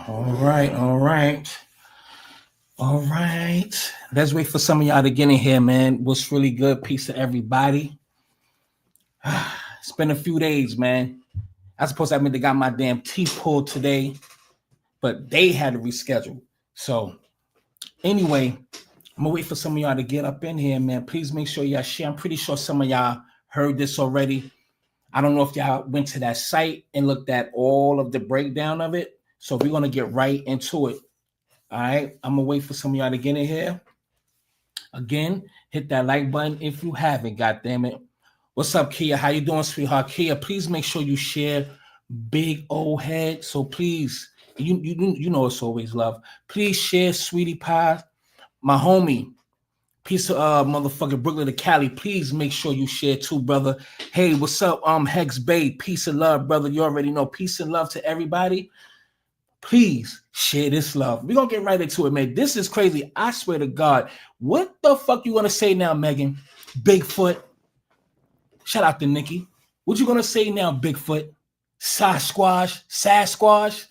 All right, all right, all right. Let's wait for some of y'all to get in here, man. What's really good? Peace to everybody. It's been a few days, man. I suppose I meant to got my damn teeth pulled today, but they had to reschedule. So anyway, I'm gonna wait for some of y'all to get up in here, man. Please make sure y'all share. I'm pretty sure some of y'all heard this already. I don't know if y'all went to that site and looked at all of the breakdown of it. So we're gonna get right into it. All right, I'm gonna wait for some of y'all to get in here. Again, hit that like button if you haven't. God damn it! What's up, Kia? How you doing, sweetheart? Kia, please make sure you share Big old head. So please, you know it's always love. Please share, sweetie pie, my homie. Piece of motherfucking Brooklyn to Cali. Please make sure you share too, brother. Hey, what's up, Hex Bay? Peace and love, brother. You already know. Peace and love to everybody. Please share this love. We're gonna get right into it, man. This is crazy. I swear to God. What the fuck you gonna say now, Megan? Bigfoot. Shout out to Nikki. What you gonna say now, Bigfoot? Sasquatch.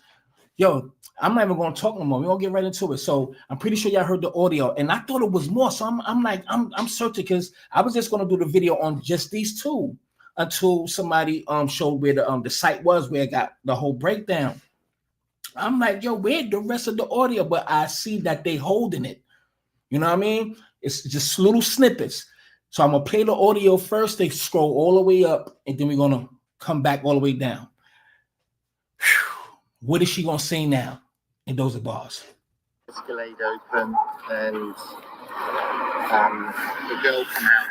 Yo, I'm not even gonna talk no more. We're gonna get right into it. So I'm pretty sure y'all heard the audio, and I thought it was more. So I'm searching because I was just gonna do the video on just these two until somebody showed where the site was, where it got the whole breakdown. I'm like, yo, where the rest of the audio? But I see that they holding it. You know what I mean? It's just little snippets. So I'm gonna play the audio first. They scroll all the way up, and then we're gonna come back all the way down. Whew. What is she gonna say now? And those are bars. Escalade open, and the girl come out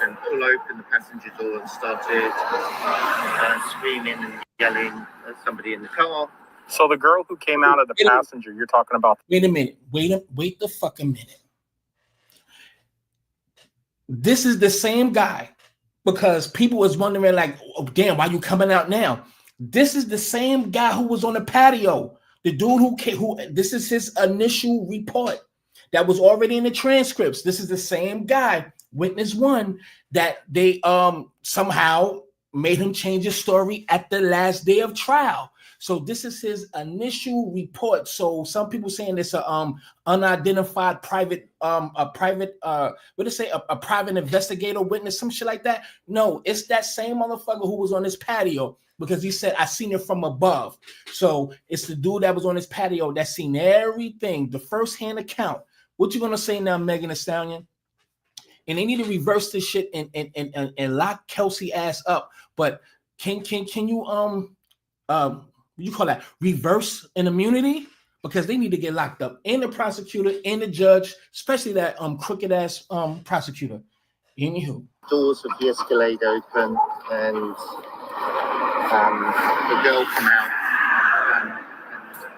and pull open the passenger door and started screaming and yelling at somebody in the car. So the girl who came out of the passenger, you're talking about. Wait a minute. Wait the fucking minute. This is the same guy, because people was wondering like, oh, damn, why you coming out now? This is the same guy who was on the patio. The dude who this is his initial report that was already in the transcripts. This is the same guy, witness one, that they somehow made him change his story at the last day of trial. So this is his initial report. So some people saying it's a unidentified private a private investigator witness, some shit like that. No, it's that same motherfucker who was on this patio, because he said I seen it from above. So it's the dude that was on his patio that seen everything, the first-hand account. What you gonna say now, Megan Thee Stallion? And they need to reverse this shit and lock Kelsey ass up. But can you you call that reverse an immunity? Because they need to get locked up, and the prosecutor and the judge, especially that crooked ass prosecutor. Anywho, doors of the Escalade open, and the girl come out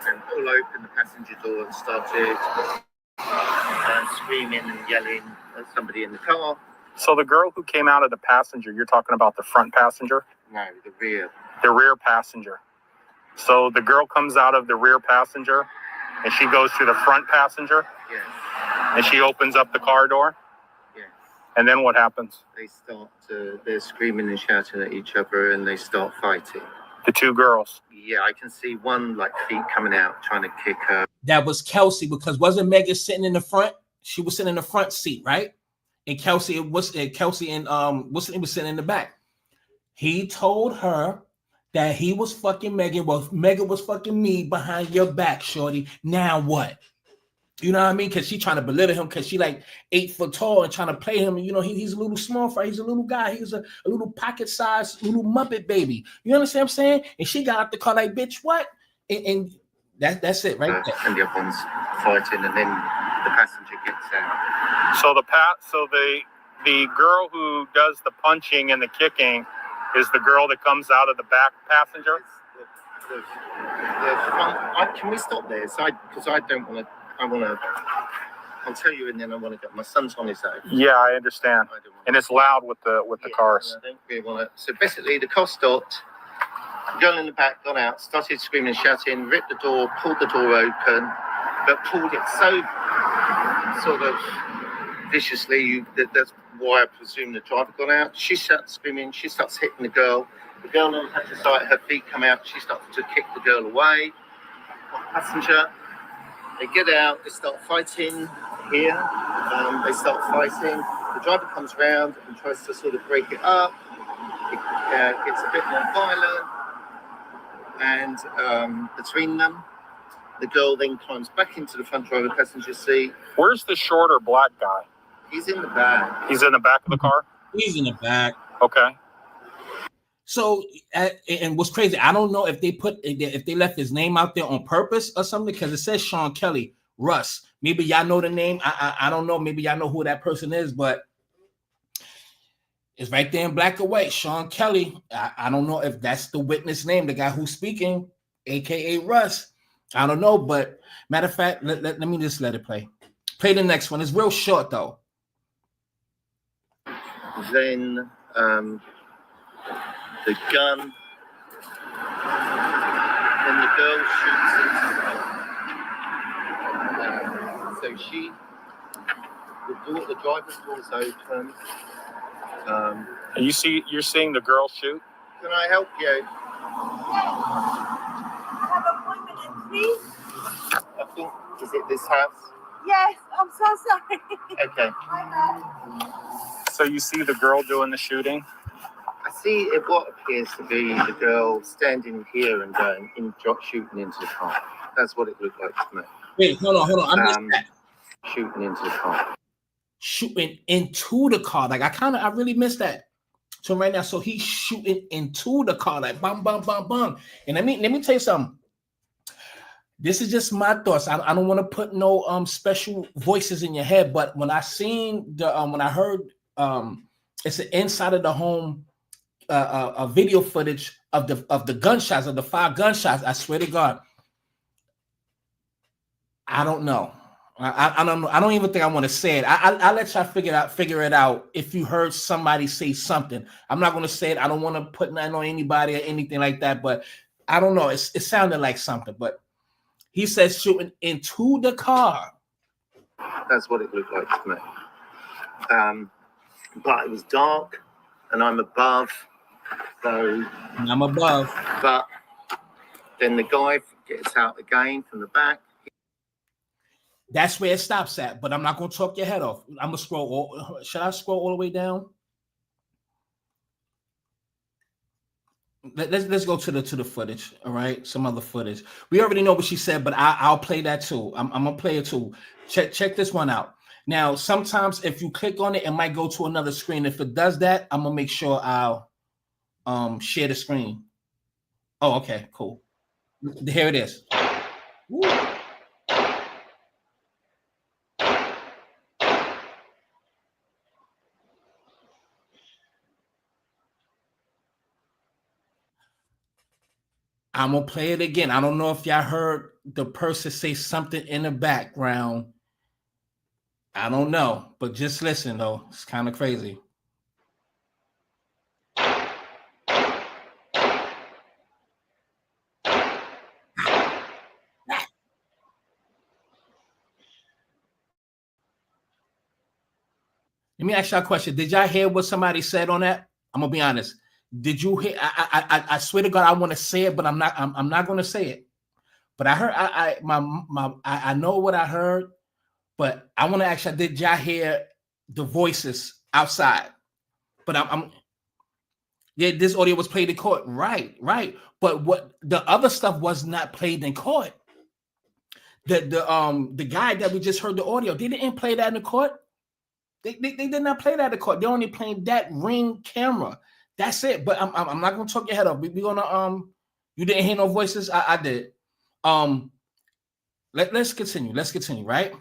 and pull open the passenger door and started screaming and yelling at somebody in the car. So the girl who came out of the passenger, you're talking about the front passenger? No, the rear. The rear passenger. So the girl comes out of the rear passenger and she goes to the front passenger? Yes. And she opens up the car door? Yes. And then what happens? They're screaming and shouting at each other, and they start fighting. The two girls? Yeah, I can see one like feet coming out trying to kick her. That was Kelsey, because wasn't Megan sitting in the front? She was sitting in the front seat, right? And Kelsey was sitting in the back. He told her that he was fucking Megan. Well, Megan was fucking me behind your back, shorty. Now what? You know what I mean? Because she trying to belittle him because she like 8 foot tall and trying to play him. You know, he's a little small fry. He's a little guy. He's a little pocket-sized little Muppet baby. You understand what I'm saying? And she got out the car like, bitch, what? And that's it right there. And the other one's fighting, and then the passenger gets out. So the girl who does the punching and the kicking is the girl that comes out of the back passenger? The front. Can we stop there? Because I don't want to. I'll tell you, and then I want to get my son's on his own. Yeah, I understand. And it's loud with the cars. I don't really want to. So basically, the car stopped. The girl in the back got out, started screaming and shouting, ripped the door, pulled the door open, but pulled it so sort of viciously. That's why I presume the driver got out. She starts screaming. She starts hitting the girl. The girl on the passenger side, her feet come out. She starts to kick the girl away. Passenger, they get out. They start fighting here. They start fighting. The driver comes round and tries to sort of break it up. It gets a bit more violent, and between them, the girl then climbs back into the front driver passenger seat. Where's the shorter black guy? He's in the back. He's in the back of the car? He's in the back. Okay. So, and what's crazy, I don't know if they left his name out there on purpose or something, because it says Sean Kelly, Russ. Maybe y'all know the name. I don't know. Maybe y'all know who that person is, but it's right there in black and white. Sean Kelly. I don't know if that's the witness name, the guy who's speaking, aka Russ. I don't know, but matter of fact, let me just let it play. Play the next one. It's real short though. Then the gun, then the girl shoots it. So the driver's door's open. You're seeing the girl shoot? Can I help you? Have an appointment at 3? I think, is it this house? Yes, I'm so sorry. Okay. So you see the girl doing the shooting? I see what appears to be the girl standing here and shooting into the car. That's what it looked like to me. Wait, hold on. I missed that. Shooting into the car. Shooting into the car. Like I really missed that. So right now, so he's shooting into the car, like bum, bum, bum, bum. And let me tell you something. This is just my thoughts. I don't want to put no special voices in your head, but when I seen the when I heard it's the inside of the home a video footage of the gunshots, of the 5 gunshots, I swear to God, I don't know. I don't know. I don't even think I want to say it. I'll let y'all figure it out. If you heard somebody say something, I'm not going to say it. I don't want to put nothing on anybody or anything like that. But I don't know. It sounded like something. But he says shooting into the car. That's what it looked like to me. But it was dark, and I'm above. So I'm above. But then the guy gets out again from the back. That's where it stops at, but I'm not going to talk your head off. I'm going to scroll. Should I scroll all the way down? Let's go to the footage, all right? Some other footage. We already know what she said, but I'll play that too. I'm going to play it too. Check this one out. Now, sometimes if you click on it, it might go to another screen. If it does that, I'm going to make sure I'll share the screen. Oh, okay, cool. Here it is. Woo. I'm going to play it again. I don't know if y'all heard the person say something in the background. I don't know, but just listen, though. It's kind of crazy. Let me ask y'all a question. Did y'all hear what somebody said on that? I'm going to be honest. Did you hear? I swear to God, I want to say it, but I'm not going to say it. But I heard, I know what I heard, but I want to ask y'all, did y'all hear the voices outside? But yeah, this audio was played in court. Right. But what the other stuff was not played in court. The guy that we just heard the audio, they didn't play that in the court. They did not play that in the court. They only played that Ring camera. That's it. But I'm not gonna talk your head off. We're gonna you didn't hear no voices. I did. Let's continue. Let's continue, right?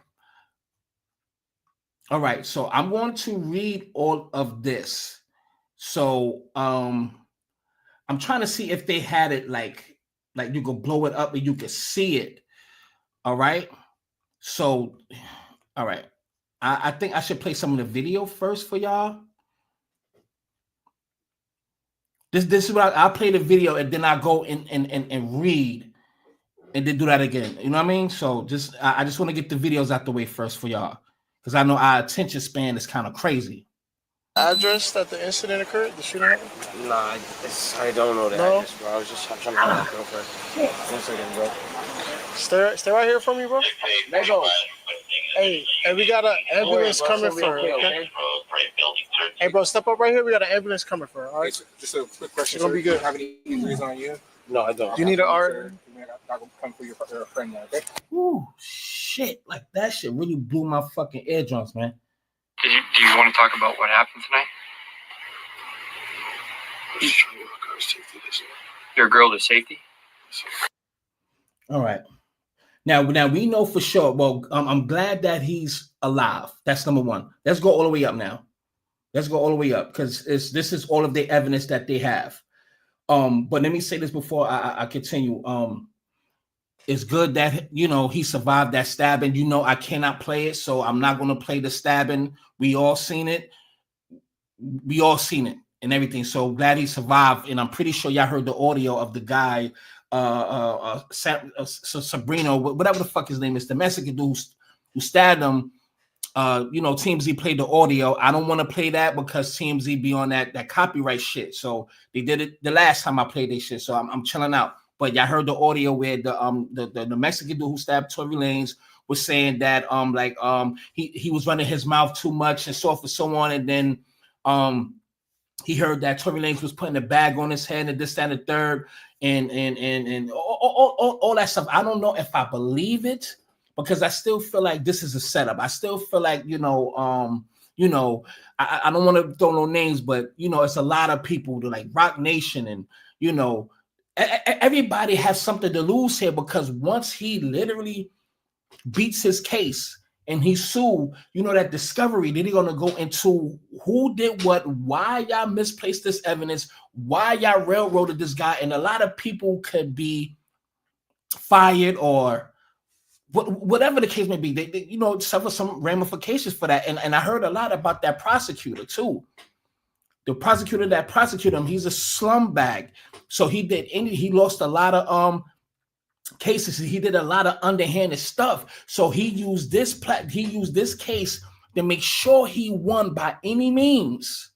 All right. So I'm going to read all of this. So I'm trying to see if they had it like you could blow it up and you could see it. All right. So all right. I think I should play some of the video first for y'all. This is what I'll play the video and then I'll go and read and then do that again. You know what I mean? So I just want to get the videos out the way first for y'all because I know our attention span is kind of crazy. Address that the incident occurred, the shooting happened? Nah, I don't know the No? address, bro. I was just trying to find my girlfriend. 1 second, bro. Stay right here for me, bro. Let go. Hey, we got an ambulance coming for her, okay? Hey, bro, step up right here. We got an ambulance coming for her, all right? Just a quick question. It's gonna be good. Do you have any injuries on you? No, I don't. You need an R? I'll come for your friend now, okay? Ooh, shit. Like that shit really blew my fucking eardrums, man. Do you want to talk about what happened tonight? Your girl to safety? All right. Now we know for sure. Well, I'm glad that he's alive. That's number one. Let's go all the way up now. Let's go all the way up because this is all of the evidence that they have. But let me say this before I continue. It's good that he survived that stabbing. I cannot play it, so I'm not going to play the stabbing. We all seen it. And everything. So glad he survived. And I'm pretty sure y'all heard the audio of the guy, Sabrino, whatever the fuck his name is, the Mexican dude who stabbed him. TMZ played the audio. I don't want to play that because TMZ be on that copyright shit. So they did it the last time I played this shit. So I'm chilling out. But y'all heard the audio where the Mexican dude who stabbed Tory Lanez was saying that he was running his mouth too much and so forth and so on. And then he heard that Tory Lanez was putting a bag on his head and this, that, and the third, and all that stuff. I don't know if I believe it because I still feel like this is a setup. I still feel like I don't want to throw no names, but it's a lot of people like Rock Nation and everybody has something to lose here because once he literally beats his case and he sued, that discovery, then they're going to go into who did what, why y'all misplaced this evidence, why y'all railroaded this guy, and a lot of people could be fired or whatever the case may be. They suffer some ramifications for that. And I heard a lot about that prosecutor too. The prosecutor that prosecuted him, he's a slumbag. So he lost a lot of cases. He did a lot of underhanded stuff. So he used this case to make sure he won by any means.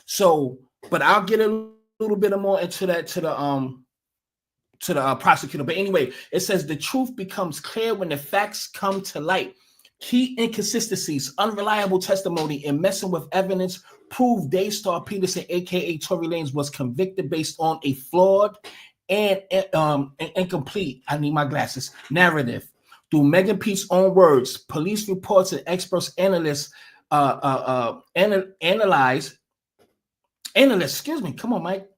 So, but I'll get a little bit more into that to the prosecutor. But anyway, it says the truth becomes clear when the facts come to light. Key inconsistencies, unreliable testimony, and messing with evidence prove Daystar Peterson, aka Tory Lanez, was convicted based on a flawed and incomplete, I need my glasses, narrative. Through Megan Pete's own words, police reports and experts analysts, excuse me, come on, Mike.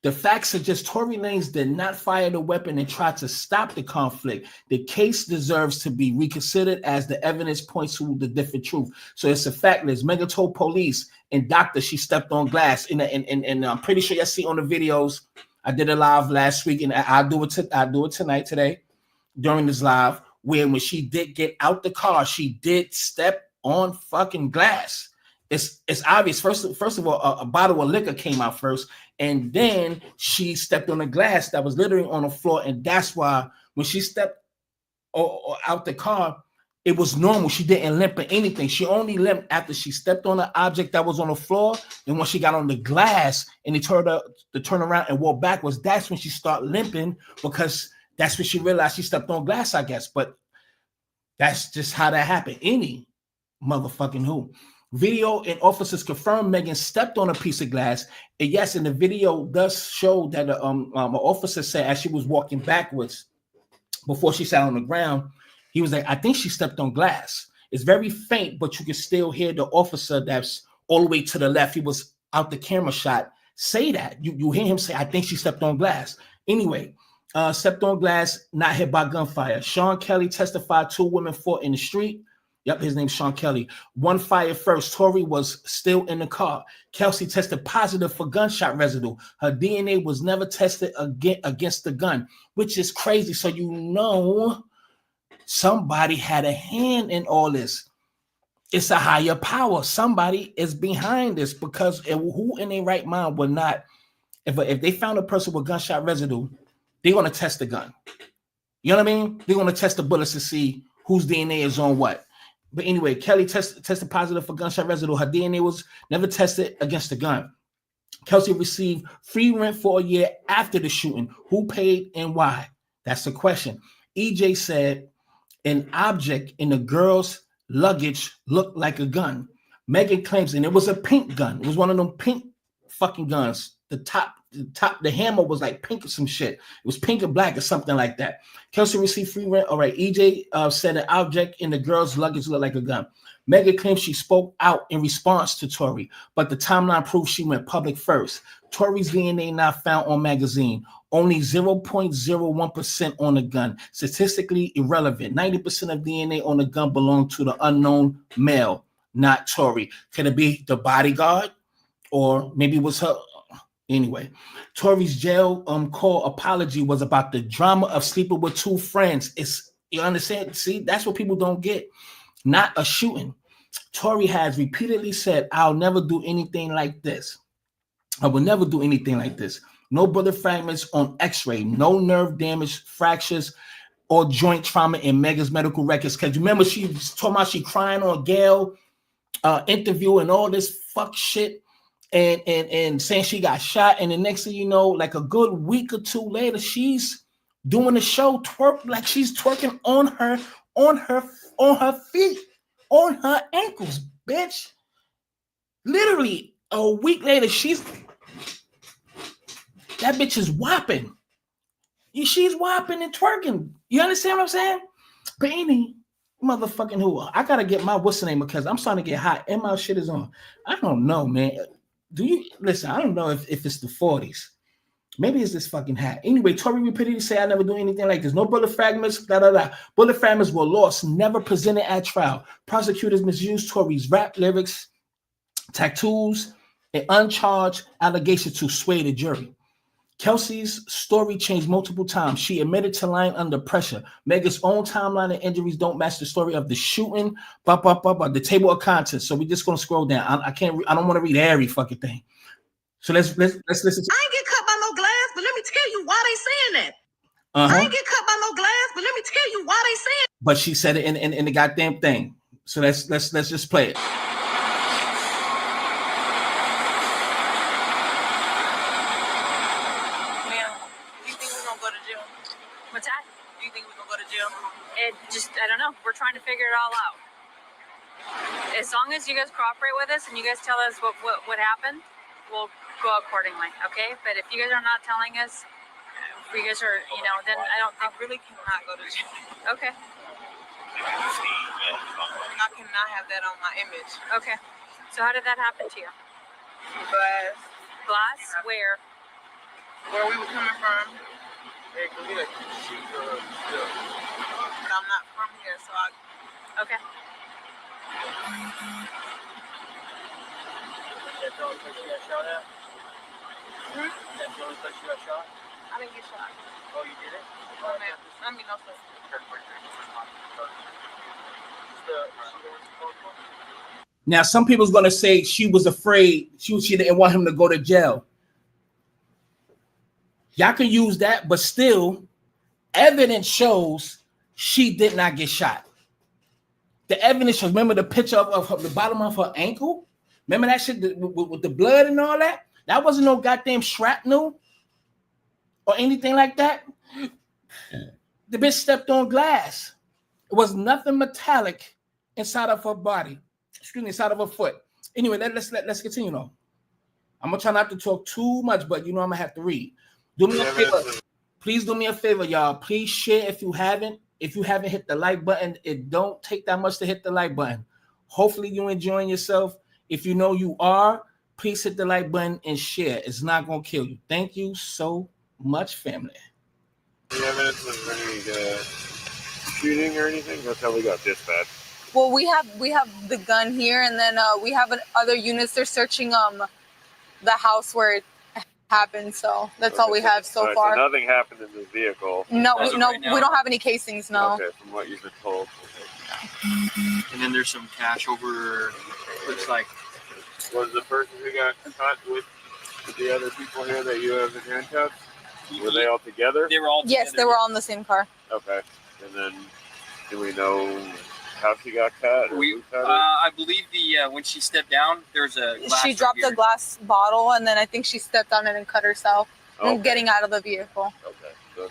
The facts suggest Tory Lanez did not fire the weapon and try to stop the conflict. The case deserves to be reconsidered as the evidence points to the different truth. So it's a fact. Megan told police and doctor she stepped on glass. And I'm pretty sure y'all see on the videos. I did a live last week, and I'll do it today during this live, where when she did get out the car, she did step on fucking glass. It's obvious. First of all, a bottle of liquor came out first, and then she stepped on the glass that was literally on the floor, and that's why when she stepped out the car, it was normal. She didn't limp or anything. She only limped after she stepped on an object that was on the floor, and when she got on the glass and he turned to turn around and walk backwards, that's when she started limping because that's when she realized she stepped on glass, I guess. But that's just how that happened. Any motherfucking who. Video and officers confirmed Megan stepped on a piece of glass. And yes, and the video does show that an officer said as she was walking backwards before she sat on the ground, he was like, I think she stepped on glass. It's very faint, but you can still hear the officer that's all the way to the left. He was out the camera shot. Say that. You hear him say, I think she stepped on glass. Anyway, stepped on glass, not hit by gunfire. Sean Kelly testified 2 women fought in the street. Yep, his name's Sean Kelly. One fired first. Tory was still in the car. Kelsey tested positive for gunshot residue. Her DNA was never tested against the gun, which is crazy. So somebody had a hand in all this. It's a higher power. Somebody is behind this because who in their right mind would not, if they found a person with gunshot residue, they're going to test the gun. You know what I mean? They're going to test the bullets to see whose DNA is on what. But anyway, Kelly tested positive for gunshot residue. Her DNA was never tested against the gun. Kelsey received free rent for a year after the shooting. Who paid and why? That's the question. EJ said an object in the girl's luggage looked like a gun. Megan claims, and it was a pink gun. It was one of them pink fucking guns. The hammer was like pink or some shit. It was pink and black or something like that. Kelsey received free rent. All right. EJ said an object in the girl's luggage looked like a gun. Megan claims she spoke out in response to Tory, but the timeline proves she went public first. Tory's DNA not found on magazine. Only 0.01% on the gun. Statistically irrelevant. 90% of DNA on the gun belonged to the unknown male, not Tory. Could it be the bodyguard? Or maybe it was her. Anyway, Tory's jail call apology was about the drama of sleeping with two friends. You understand? See, that's what people don't get. Not a shooting. Tory has repeatedly said, I'll never do anything like this. I will never do anything like this. No bullet fragments on x-ray, no nerve damage, fractures, or joint trauma in Megan's medical records. Because remember, she was talking about she crying on Gail interview and all this fuck shit and saying she got shot. And the next thing you know, like a good week or two later, she's doing a show like she's twerking on her feet, on her ankles, bitch. Literally a week later, that bitch is whopping. She's whopping and twerking. You understand what I'm saying? But any motherfucking who? I gotta get my what's the name because I'm starting to get hot and my shit is on. I don't know, man. Do you listen? I don't know if it's the 40s. Maybe it's this fucking hat. Anyway, Tory repeatedly say I never do anything like this. No bullet fragments, Bullet fragments were lost, never presented at trial. Prosecutors misused Tory's rap lyrics, tattoos, and uncharged allegations to sway the jury. Kelsey's story changed multiple times. She admitted to lying under pressure. Megan's own timeline and injuries don't match the story of the shooting. The table of contents. So we're just gonna scroll down. I don't want to read every fucking thing. So let's listen. I ain't get cut by no glass, but let me tell you why they saying that. I ain't get cut by no glass, but let me tell you why they saying. But she said it in the goddamn thing. So let's just play it. I don't know. We're trying to figure it all out. As long as you guys cooperate with us and you guys tell us what happened, we'll go accordingly, okay? But if you guys are not telling us, if you guys are, then I really cannot go to jail. Okay. I cannot have that on my image. Okay. So how did that happen to you? Glass. Glass? Where? Where we were coming from. Hey, can we shoot the but I'm not from here, so Okay. That's the only place you got shot at? That's the only place you got shot? I didn't get shot. Oh, you did it? Oh, man. I mean, no, sir. Now, some people's gonna say she was afraid. She didn't want him to go to jail. Y'all can use that, but still, evidence shows she did not get shot. The evidence shows. Remember the picture of the bottom of her ankle? Remember that shit with the blood and all that? That wasn't no goddamn shrapnel or anything like that. The bitch stepped on glass. It was nothing metallic inside of her body. Inside of her foot. Anyway, let's continue though. I'm gonna try not to talk too much, but I'm gonna have to read. Do me a favor. Please do me a favor, y'all. Please share if you haven't. If you haven't hit the like button, it don't take that much to hit the like button. Hopefully you're enjoying yourself. If you know you are, please hit the like button and share. It's not gonna kill you. Thank you so much, family. Any evidence of any shooting or anything? That's how we got this bad. Well, we have the gun here, and then we have other units. They're searching the house where it happened. So that's all we have so far. So nothing happened in this vehicle. No, we don't have any casings. No. Okay, from what you've been told. And then there's some cash over. Looks like. Was the person who got caught with the other people here that you have in handcuffs? Were they all together? They were all together. Yes, they were all in the same car. Okay, and then do we know how she got cut? I believe when she stepped down, there's a glass. She dropped a glass bottle, and then I think she stepped on it and cut herself. Okay. Getting out of the vehicle. Okay.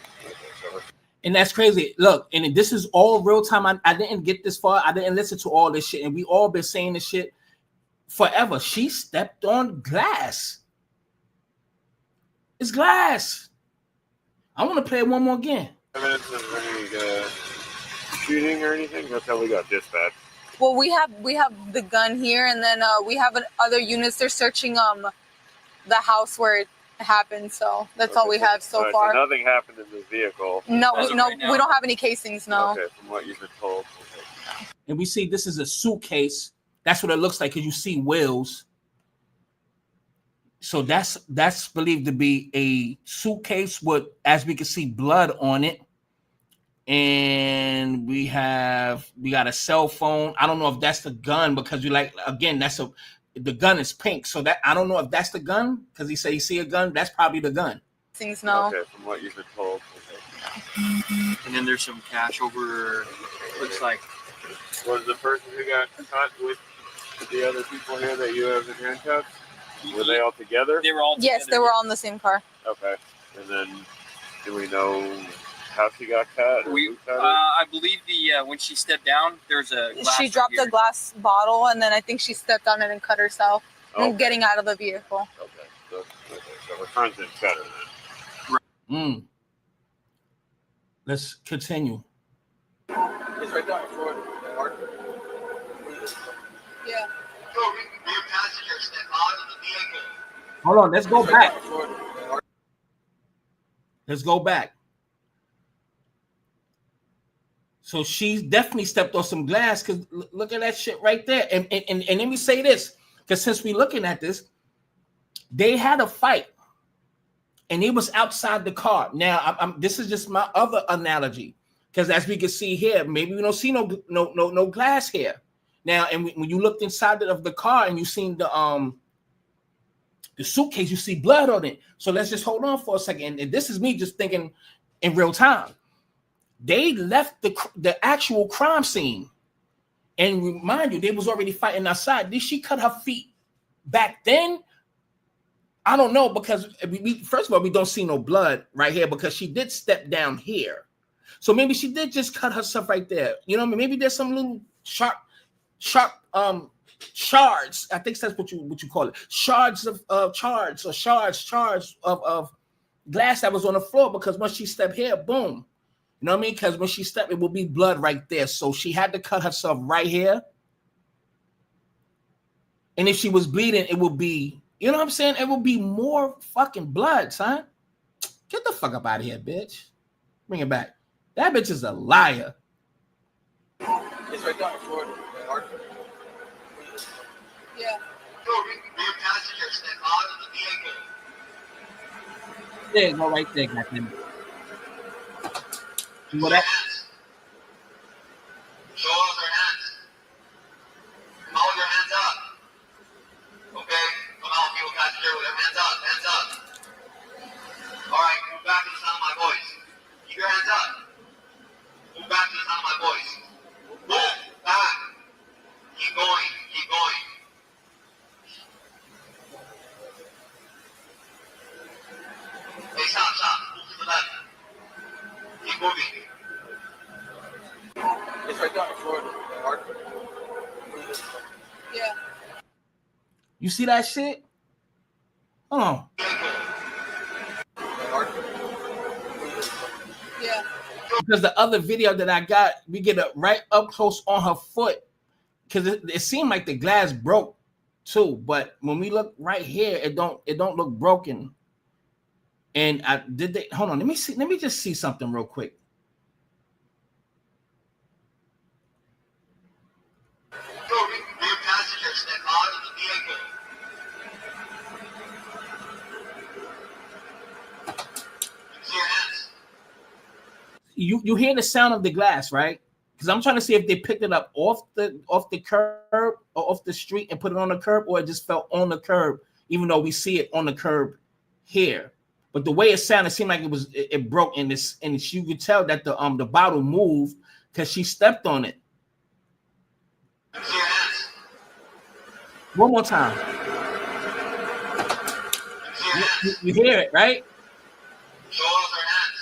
And that's crazy. Look, and this is all real time. I didn't get this far. I didn't listen to all this shit, and we all been saying this shit forever. She stepped on glass. It's glass. I want to play it one more again. Evidence of any shooting or anything? That's how we got dispatch. Well, we have the gun here, and then we have other units. They're searching the house where it happened. So that's all we have so far. So nothing happened in this vehicle. No, we don't have any casings. No. Okay, from what you've been told. Okay. And we see this is a suitcase. That's what it looks like because you see wheels. So that's believed to be a suitcase with, as we can see, blood on it. And we got a cell phone. I don't know if that's the gun because the gun is pink. So that I don't know if that's the gun because he said he see a gun. That's probably the gun. Things no. Okay, from what you've been told. Okay. And then there's some cash over. Looks like. Was the person who got caught with the other people here that you have in handcuffs? Were they all together? They were all together. Yes, they were all in the same car. Okay. And then, do we know how she got cut? I believe when she stepped down, there's a glass. She dropped a glass bottle, and then I think she stepped on it and cut herself. Getting out of the vehicle. Okay. So her friends didn't cut her then. Let's continue. It's right down in Florida. Yeah. Hold on, let's go back. Let's go back. So she definitely stepped on some glass because look at that shit right there. And let me say this, because since we're looking at this, they had a fight and it was outside the car. Now, this is just my other analogy because as we can see here, maybe we don't see no glass here. Now, and when you looked inside of the car and you seen the suitcase, you see blood on it. So let's just hold on for a second. And this is me just thinking in real time. They left the actual crime scene. And remind you, they was already fighting outside. Did she cut her feet back then? I don't know because first of all, we don't see no blood right here because she did step down here. So maybe she did just cut herself right there. You know what I mean? Maybe there's some little sharp shards. I think that's what you call it. Shards of shards of glass that was on the floor because once she stepped here, boom. You know what I mean? Because when she stepped, it will be blood right there. So she had to cut herself right here. And if she was bleeding, it would be, you know what I'm saying? It would be more fucking blood, son. Get the fuck up out of here, bitch. Bring it back. That bitch is a liar. It's right down in Florida. Yeah. There you go, right there, goddamn. See what that? Show us your hands. Hold your hands up. Okay? Come on, people catch here with their hands up. Hands up. All right, move back to the sound of my voice. Keep your hands up. Move back to the sound of my voice. Move back. Keep going. Keep going. Hey, stop. Move to the left. Keep moving. It's right down in Florida. Yeah. You see that shit? Hold on. Yeah. Because the other video that I got, we get it right up close on her foot. Because it seemed like the glass broke too. But when we look right here, it don't look broken. And hold on, let me just see something real quick. Rear passengers step out of the vehicle. See your hands. You hear the sound of the glass, right? Because I'm trying to see if they picked it up off the curb or off the street and put it on the curb, or it just fell on the curb, even though we see it on the curb here. But the way it sounded, it seemed like it broke, and you could tell that the bottle moved because she stepped on it. See your hands. One more time. See your hands. You hear it, right? Show us your hands.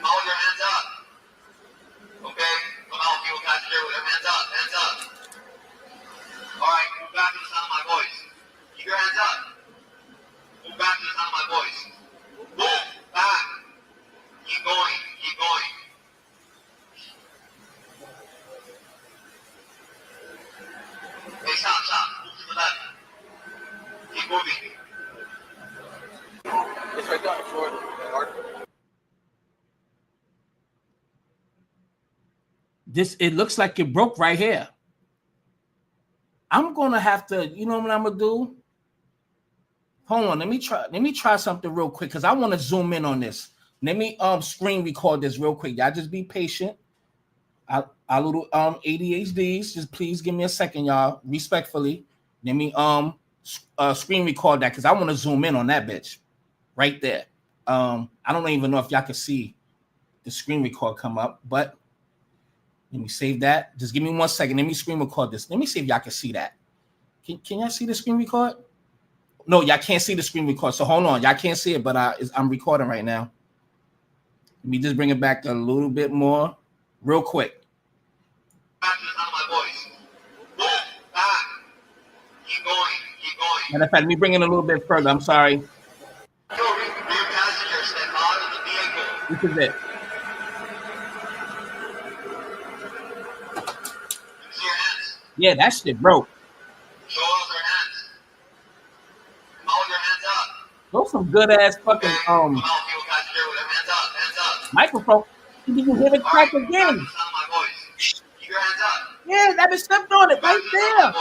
Hold your hands up. Okay? Come on, people catch here with them. Hands up, hands up. All right, move back to the sound of my voice. Keep your hands up. Move back to the sound of my voice. Move back. Keep going, keep going. Hey, stop, stop. Move to the left. Keep moving. It's right down in Florida. It looks like it broke right here. I'm gonna have to, you know what I'm gonna do? Hold on, let me try something real quick because I want to zoom in on this. Let me screen record this real quick. Y'all just be patient. Our little ADHDs, just please give me a second, y'all. Respectfully. Let me screen record that because I want to zoom in on that bitch right there. I don't even know if y'all can see the screen record come up, but let me save that. Just give me 1 second. Let me screen record this. Let me see if y'all can see that. Can y'all see the screen record? No, y'all can't see the screen record. So hold on. Y'all can't see it, but I'm recording right now. Let me just bring it back a little bit more real quick. Back to the sound of my voice. Move back. Keep going, keep going. Matter of fact, let me bring it a little bit further. I'm sorry. Yo, rear passenger step out of the vehicle. This is it. See your hands. Yeah, that shit broke. Show us your hands. Hold your hands up. Those some good ass fucking Come on, people catch here with them. Hands up, hands up. microphone. You can hear it crack again. Sound of my voice. Keep your hands up. Yeah, that bitch stepped on it right there.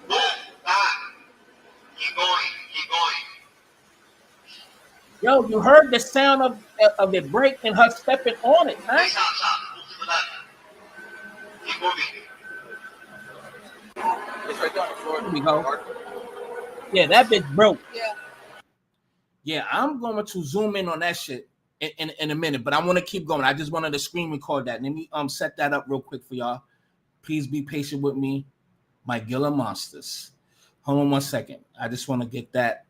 Move back. Keep going, keep going. Yo, you heard the sound of it break and her stepping on it, huh? Hey, stop, stop. Move to the left. Keep moving. It's right down in Florida. Here we go. Yeah, that bitch broke. Yeah. Yeah, I'm going to zoom in on that shit in a minute, but I want to keep going. I just wanted to screen record that. Let me set that up real quick for y'all. Please be patient with me, my Gila monsters. Hold on 1 second. I just want to get that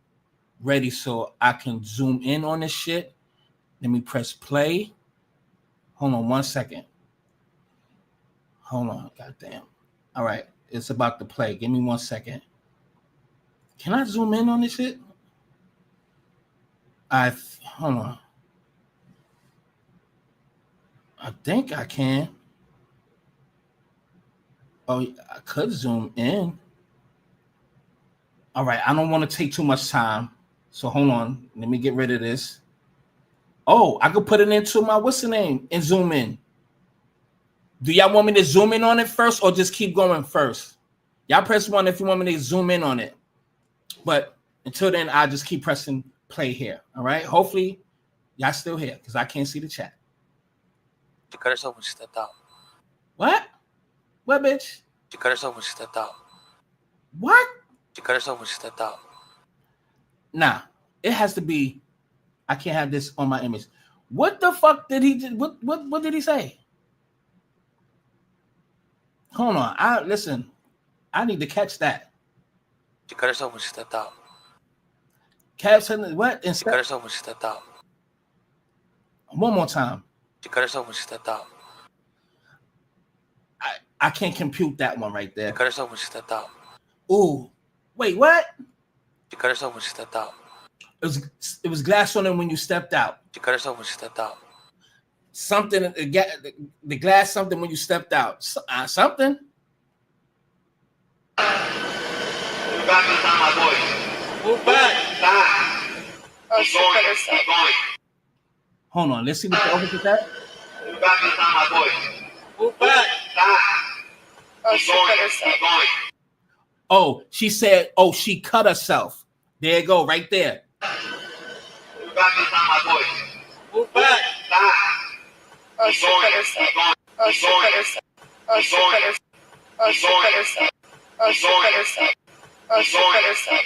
ready so I can zoom in on this shit. Let me press play. Hold on 1 second. Hold on, goddamn. All right, it's about to play. Give me 1 second. Can I zoom in on this shit? Hold on. I think I can. Oh, I could zoom in. All right, I don't want to take too much time. So hold on. Let me get rid of this. Oh, I could put it into my what's the name and zoom in. Do y'all want me to zoom in on it first or just keep going first? Y'all press 1 if you want me to zoom in on it. But until then, I'll just keep pressing play here. All right. Hopefully, y'all still here because I can't see the chat. She cut herself when she stepped out. What? What, bitch? She cut herself when she stepped out. What? She cut herself when she stepped out. Nah, it has to be. I can't have this on my image. What the fuck did he do? What did he say? Hold on. Listen. I need to catch that. She cut herself when she stepped out. Catch what? She cut herself when she stepped out. One more time. She cut herself when she stepped out. I can't compute that one right there. She cut herself when she stepped out. Ooh. Wait, what? She cut herself when she stepped out. It was glass on it when you stepped out. She cut herself when she stepped out. Something, the glass something when you stepped out. Something? Move back to the sound of my voice. Move back. Back. Oh, she cut herself. Keep going. Hold on. Let's see what the opposite that. Move back to the sound of my voice. Move back. Back. Oh, she cut herself. Keep going. Oh, she said, oh, she cut herself. There you go, right there. Move back to the sound of my voice. Move back. Back. Oh, she cut herself. Oh, she cut herself. Oh, she cut herself. Oh, she cut herself. Oh, she cut herself. Oh, she cut herself.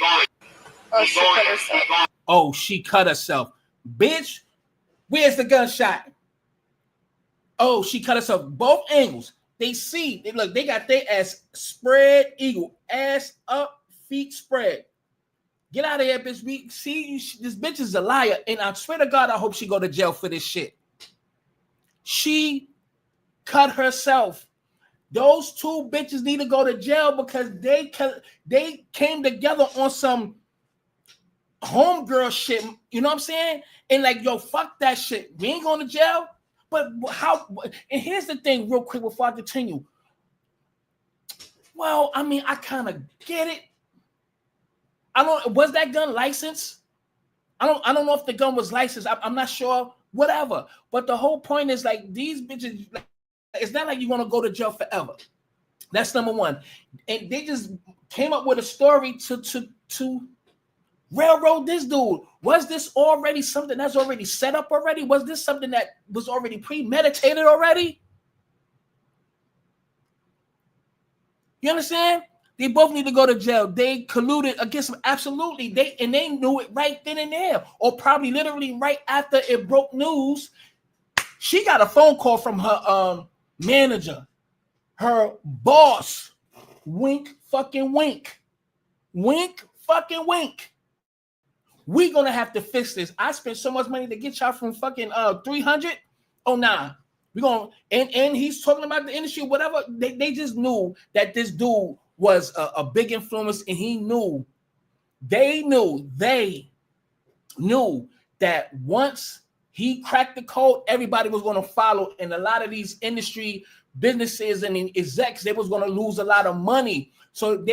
Oh, she cut herself. Oh, she cut herself. Bitch, where's the gunshot? Oh, she cut herself. Both angles. They see, they got their ass spread eagle, ass up, feet spread. Get out of here, bitch. We see you. This bitch is a liar, and I swear to God, I hope she go to jail for this shit. She cut herself. Those two bitches need to go to jail because they came together on some homegirl shit. You know what I'm saying? And like, yo, fuck that shit. We ain't going to jail. But how? And here's the thing, real quick, before I continue. Well, I mean, I kind of get it. Was that gun licensed? I don't know if the gun was licensed. I'm not sure. Whatever. But the whole point is like these bitches. It's not like you're gonna go to jail forever. That's number one. And they just came up with a story to railroad this dude. Was this already something that's already set up already? Was this something that was already premeditated already? You understand? They both need to go to jail. They colluded against him. Absolutely. They knew it right then and there, or probably literally right after it broke news. She got a phone call from her manager, her boss. Wink, fucking wink. Wink, fucking wink. We gonna have to fix this. I spent so much money to get y'all from fucking 300. Oh nah. We gonna and he's talking about the industry, whatever. They just knew that this dude was a big influence, and they knew that once he cracked the code, everybody was going to follow, and a lot of these industry businesses and execs, they was going to lose a lot of money. So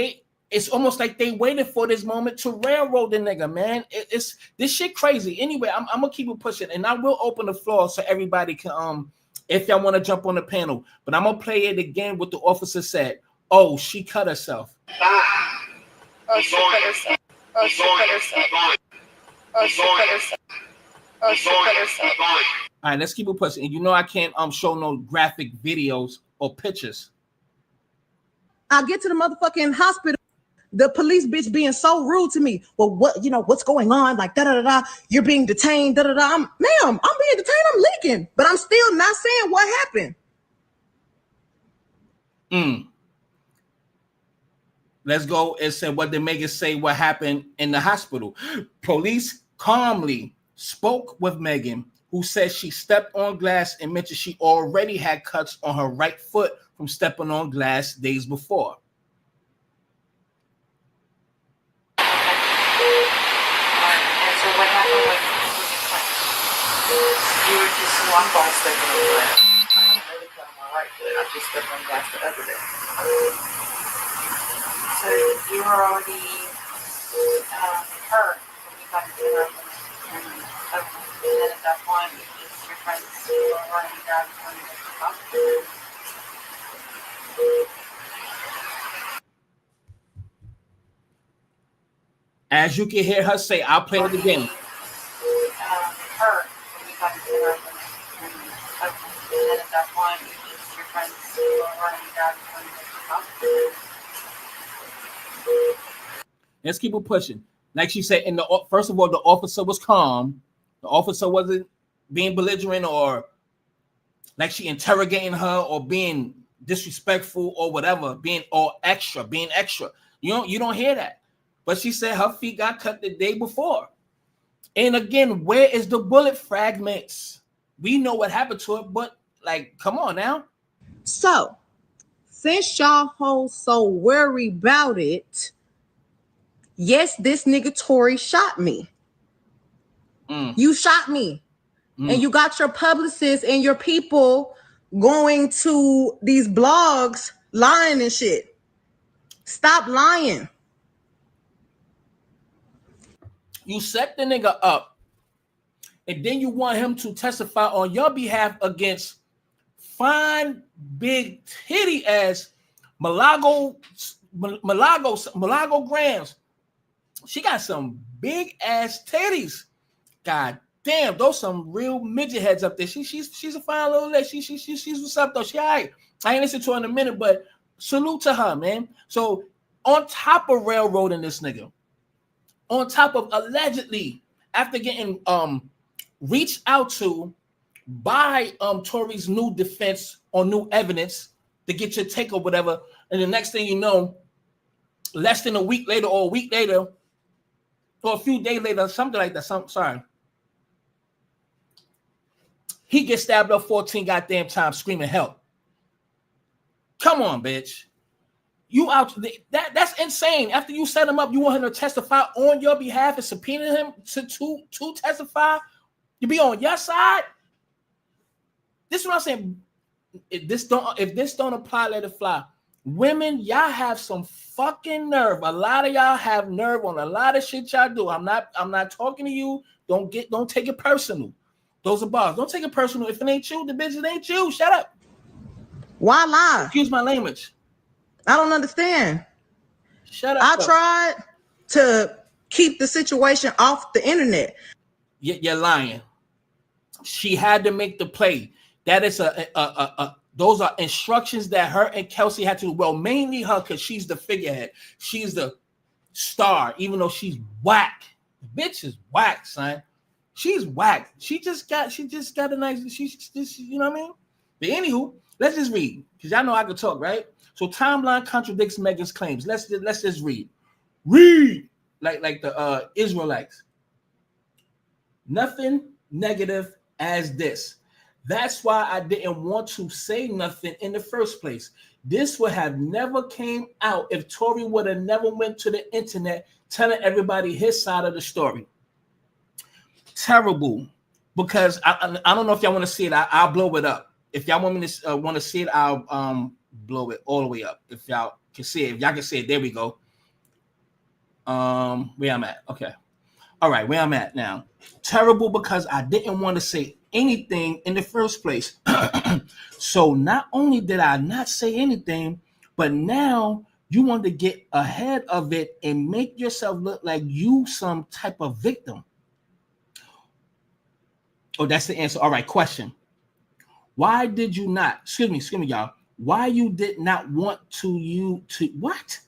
it's almost like they waited for this moment to railroad the nigga, man. It's this shit crazy. Anyway, I'm gonna keep it pushing, and I will open the floor so everybody can if y'all want to jump on the panel. But I'm gonna play it again. What the officer said. Oh, she cut herself. Oh, she cut herself. Oh, she cut herself. Oh, she cut herself. Oh, she cut herself. All right, let's keep it pushing. And you know I can't show no graphic videos or pictures. I get to the motherfucking hospital. The police bitch being so rude to me. Well, what's going on? Like, da-da-da-da. You're being detained, da-da-da. Ma'am, I'm being detained. I'm leaking. But I'm still not saying what happened. Let's go and say what did Megan say what happened in the hospital. Police calmly spoke with Megan, who said she stepped on glass and mentioned she already had cuts on her right foot from stepping on glass days before. And so what happened was you were just one ball stepping on glass. I had another cut on my right foot. I just stepped on glass the other day. So you were already hurt when you got to the and then at that point, your friends were already grabbed from the hospital. As you can hear her say, I'll play it again. Hurt when you got to the and then at that point, your friends were already grabbed from the hospital. Let's keep it pushing. Like she said, first of all, the officer was calm. The officer wasn't being belligerent or like she interrogating her or being disrespectful or whatever, being extra. You don't hear that. But she said her feet got cut the day before. And again, where is the bullet fragments? We know what happened to it, but like, come on now. So, since y'all hoes so worried about it, yes, this nigga Tory shot me. You shot me. And you got your publicists and your people going to these blogs lying and shit. Stop lying. You set the nigga up, and then you want him to testify on your behalf against fine, big titty ass Malago Grams. She got some big ass titties. God damn, those some real midget heads up there. She's a fine little lady. She's what's up though. She all right. I ain't listen to her in a minute, but salute to her, man. So on top of railroading this nigga, on top of allegedly after getting reached out to by Tory's new defense or new evidence, to get your take or whatever. And the next thing you know, less than a week later or a week later or a few days later, something like that. He gets stabbed up 14 goddamn times screaming help. Come on, bitch. You out that's insane. After you set him up, you want him to testify on your behalf and subpoena him to testify. You be on your side. This is what I'm saying. If this don't apply, let it fly. Women, y'all have some fucking nerve. A lot of y'all have nerve on a lot of shit y'all do. I'm not talking to you. Don't take it personal. Those are bars. Don't take it personal. If it ain't you, the bitch, it ain't you. Shut up. Why lie? Excuse my language. I don't understand. Shut up. I tried to keep the situation off the internet. You're lying. She had to make the play. That is those are instructions that her and Kelsey had to do. Well, mainly her, because she's the figurehead. She's the star, even though she's whack. The bitch is whack, son. She's whack. She just got a nice. She's just, you know what I mean. But anywho, let's just read, because y'all know I can talk, right? So timeline contradicts Megan's claims. Let's just read. Read like the Israelites. Nothing negative as this. That's why I didn't want to say nothing in the first place. This would have never came out if Tory would have never went to the internet telling everybody his side of the story. Terrible. Because I don't know if y'all want to see it. I'll blow it up. If y'all want me to see it, I'll blow it all the way up. If y'all can see it, if y'all can see it, there we go. Where I'm at. Okay. All right, where I'm at now. Terrible because I didn't want to say anything in the first place. So not only did I not say anything, but now you want to get ahead of it and make yourself look like you some type of victim. Oh, that's the answer. All right, question. Why did you not, excuse me, y'all. Why you did not want to what?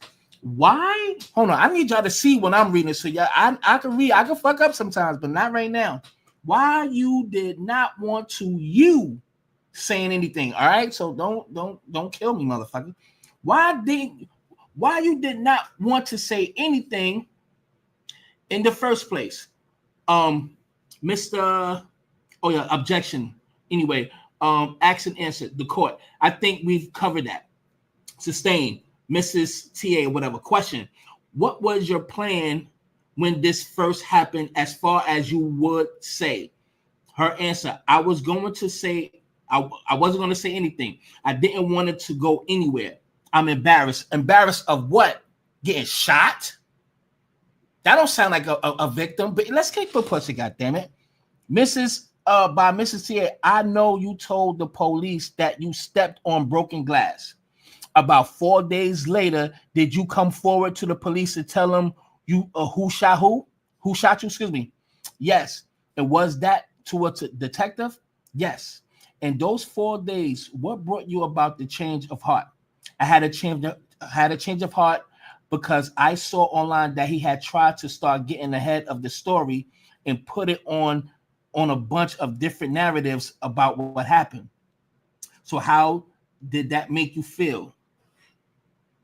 Why? Hold on. I need y'all to see when I'm reading it. So y'all, I can read. I can fuck up sometimes, but not right now. Why you did not want to saying anything? All right. So don't kill me, motherfucker. Why you did not want to say anything in the first place? Mr. Oh yeah, objection. Anyway, asked and answered. The court. I think we've covered that. Sustained. Mrs. TA, whatever. Question. What was your plan when this first happened as far as you would say? Her answer. I was going to say, I wasn't going to say anything. I didn't want it to go anywhere. I'm embarrassed. Embarrassed of what? Getting shot? That don't sound like a victim, but let's keep the pussy, goddammit. By Mrs. TA, I know you told the police that you stepped on broken glass. About 4 days later, did you come forward to the police and tell them you who shot you? Excuse me. Yes. And was that to a detective? Yes. And those 4 days, what brought you about the change of heart? I had a change of heart because I saw online that he had tried to start getting ahead of the story and put it on a bunch of different narratives about what happened. So how did that make you feel?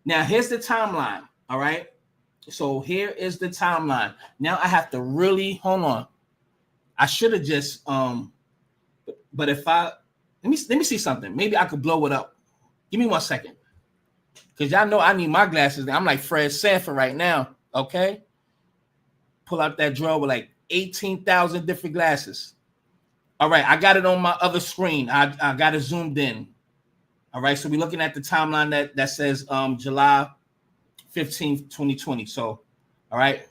Now, here's the timeline, all right? So here is the timeline. Now I have to really, hold on. I should have just, but if let me see something. Maybe I could blow it up. Give me 1 second. Because y'all know I need my glasses. I'm like Fred Sanford right now, okay? Pull out that drawer with like 18,000 different glasses. All right, I got it on my other screen. I got it zoomed in. All right, so we're looking at the timeline that says July 15th, 2020. So, all right.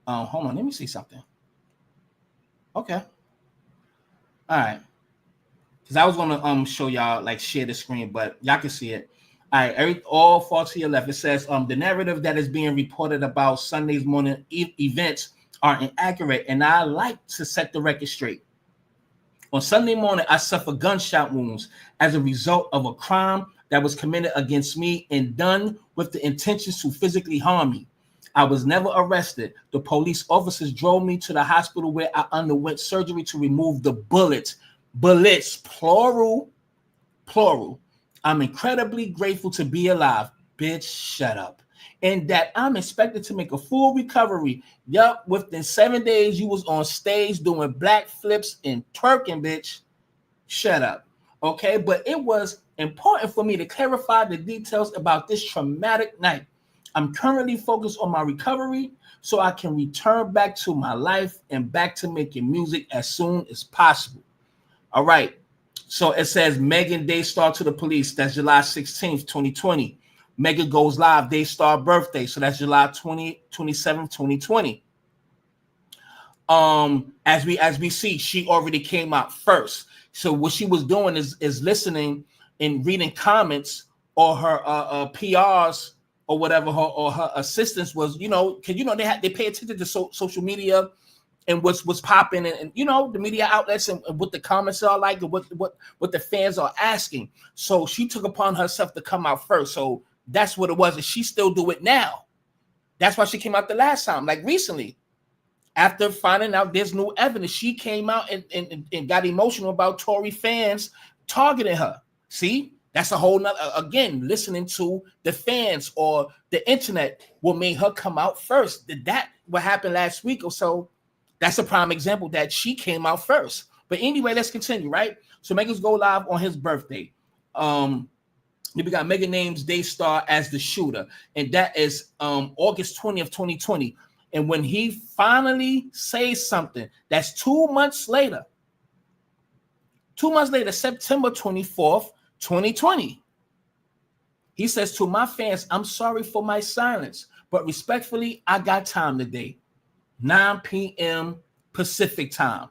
Hold on, let me see something. Okay. All right. Because I was gonna show y'all, like, share the screen, but y'all can see it. All right, all fall to your left. It says the narrative that is being reported about Sunday's morning events are inaccurate, and I like to set the record straight. On Sunday morning, I suffered gunshot wounds as a result of a crime that was committed against me and done with the intention to physically harm me. I was never arrested. The police officers drove me to the hospital where I underwent surgery to remove the bullets, plural, I'm incredibly grateful to be alive. Bitch, shut up. And that I'm expected to make a full recovery. Yup, within 7 days, you was on stage doing black flips and twerking, bitch. Shut up. Okay, but it was important for me to clarify the details about this traumatic night. I'm currently focused on my recovery so I can return back to my life and back to making music as soon as possible. All right. So it says Megan Daystar to the police. That's July 16th, 2020. Megan goes live, Daystar birthday. So that's July 27th, 2020. As we see, she already came out first. So what she was doing is listening and reading comments or her PRs or whatever her assistants was, because they pay attention to social media and what's popping and the media outlets and what the comments are like and what the fans are asking. So she took upon herself to come out first. So that's what it was, and she still do it now. That's why she came out the last time, like recently. After finding out there's new evidence, she came out and got emotional about Tory fans targeting her. See, that's a whole nother, again, listening to the fans or the internet will make her come out first. Did that what happened last week or so? That's a prime example that she came out first. But anyway, let's continue, right? So Megan's go live on his birthday. We got Megan names Daystar as the shooter, and that is August 20th, 2020. And when he finally says something, that's 2 months later. 2 months later, September 24th, 2020. He says, to my fans, I'm sorry for my silence, but respectfully, I got time today. 9 p.m. Pacific time.